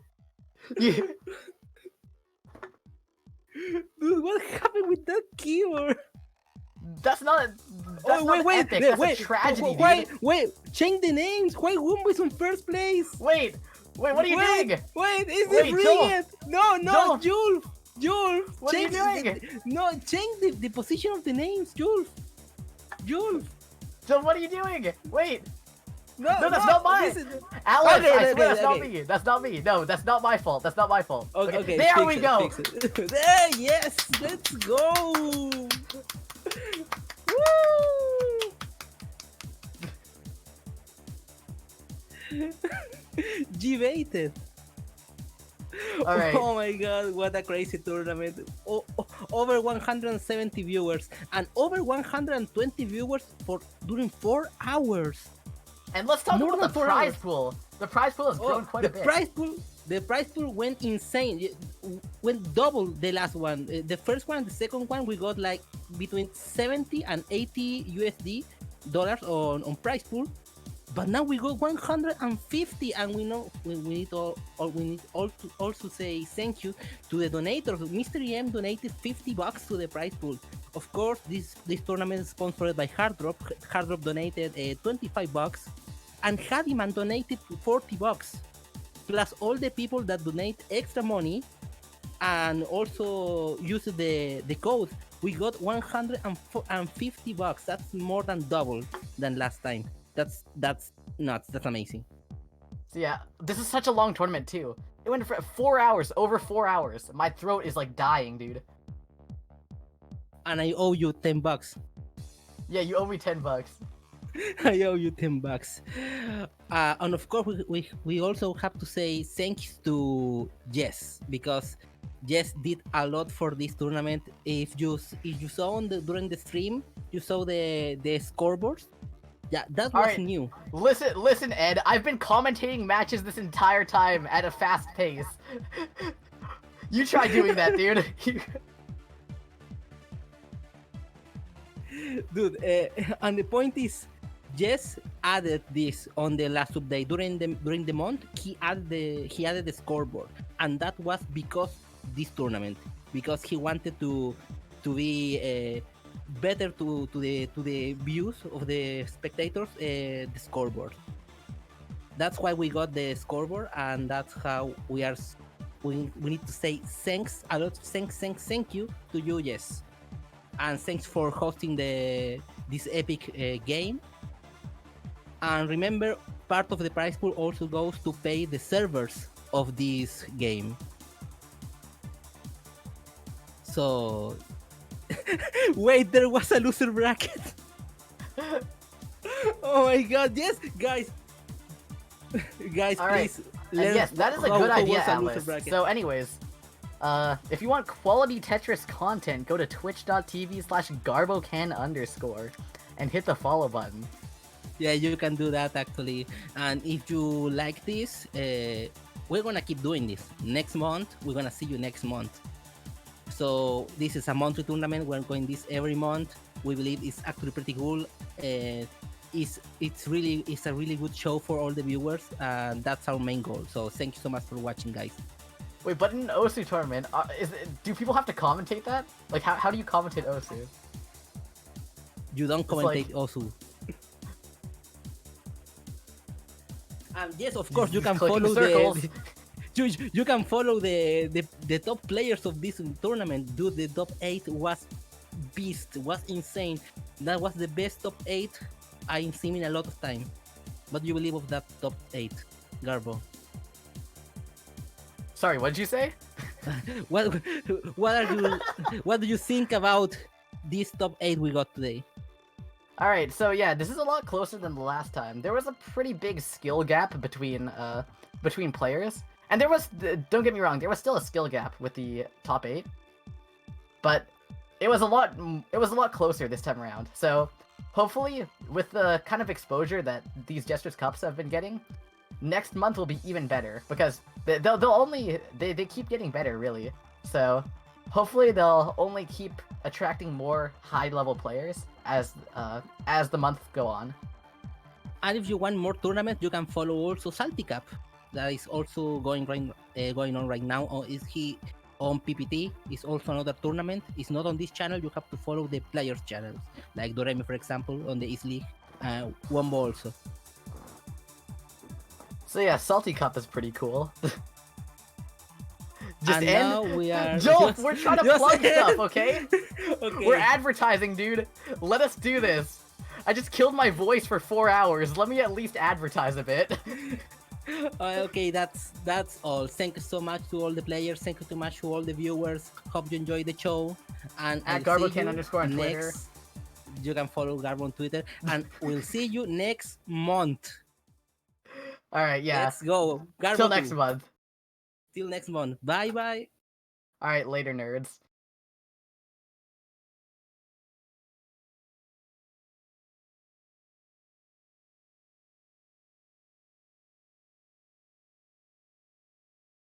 Dude, what happened with that keyboard? That's not epic. That's a tragedy, dude. Wait, change the names. Why Wumbo is in first place? Wait, what are you doing? Wait, is Wait, this brilliant? No, Joel. Julf. What are you doing? Change the position of the names, Julf. So what are you doing? Wait. No, That's not mine. Alex, Okay, I swear okay, that's not okay. me. That's not me. No, that's not my fault. That's not my fault. Okay, there we go. There, yes, let's go. Woo! G-baited. All right. Oh my god, what a crazy tournament. Over 170 viewers and over 120 viewers during 4 hours. And let's talk More about the than 4 prize hours. pool. The prize pool has grown quite a bit. The prize pool went insane. It went double the last one. The first one, the second one, we got like between 70 and 80 USD dollars on prize pool. But now we got 150, and we know we need to also say thank you to the donators. Mr. EM donated $50 to the prize pool. Of course, this tournament is sponsored by Hard Drop. Hard Drop donated $25, and Hadiman donated $40. Plus all the people that donate extra money and also use the code, we got $150. That's more than double than last time. That's nuts. That's amazing. So yeah, this is such a long tournament too. It went for 4 hours, over 4 hours. My throat is like dying, dude. And I owe you $10. Yeah, you owe me $10. I owe you $10. And of course, we also have to say thanks to Jess, because Jess did a lot for this tournament. If you saw during the stream, you saw the scoreboards. Yeah, that was new. Listen, Ed. I've been commentating matches this entire time at a fast pace. You try doing that, dude. Dude, and the point is, Jess added this on the last update during the month. He added the scoreboard, and that was because this tournament, because he wanted to be better to the views of the spectators the scoreboard. That's why we got the scoreboard, and that's how we need to say thanks a lot. Thank you to you, yes, and thanks for hosting this epic game. And remember, part of the prize pool also goes to pay the servers of this game. So, wait, there was a loser bracket. Oh my god, yes, guys. Guys, All right. please. And yes, that is a good idea, Atlas. So anyways, if you want quality Tetris content, go to twitch.tv/garbocan_ and hit the follow button. Yeah, you can do that actually. And if you like this, we're gonna keep doing this. Next month, we're gonna see you next month. So this is a monthly tournament. We're going this every month. We believe it's actually pretty cool. It's a really good show for all the viewers, and that's our main goal. So thank you so much for watching, guys. Wait, but in Osu tournament, do people have to commentate that? Like, how do you commentate Osu? You don't commentate like... Osu. And yes, of course, you can Clicking follow circles. you can follow the top players of this tournament. Dude, the top 8 was beast, was insane. That was the best top 8 I've seen in a lot of time. What do you believe of that top 8, Garbo? Sorry, what did you say? what do you think about this top 8 we got today? Alright, so yeah, this is a lot closer than the last time. There was a pretty big skill gap between players. And there was, don't get me wrong, there was still a skill gap with the top 8. But it was a lot closer this time around. So hopefully, with the kind of exposure that these Jstris Cups have been getting, next month will be even better, because they keep getting better, really. So hopefully they'll only keep attracting more high-level players as the months go on. And if you want more tournaments, you can follow also Salty Cup. That is also going on right now. Is he on PPT? It's also another tournament. It's not on this channel. You have to follow the players' channels, like Doremi, for example, on the East League. Wombo also. So yeah, Salty Cup is pretty cool. And now we are. Joel, we're trying to plug stuff, okay? Okay. We're advertising, dude. Let us do this. I just killed my voice for 4 hours. Let me at least advertise a bit. Okay, that's all. Thank you so much to all the players. Thank you so much to all the viewers. Hope you enjoyed the show. And At I'll see Garbocan you _ on Twitter. You can follow Garbo on Twitter, and we'll see you next month. All right, yeah. Let's go, Garbo. Till next month. Till next month. Bye bye. All right, later, nerds.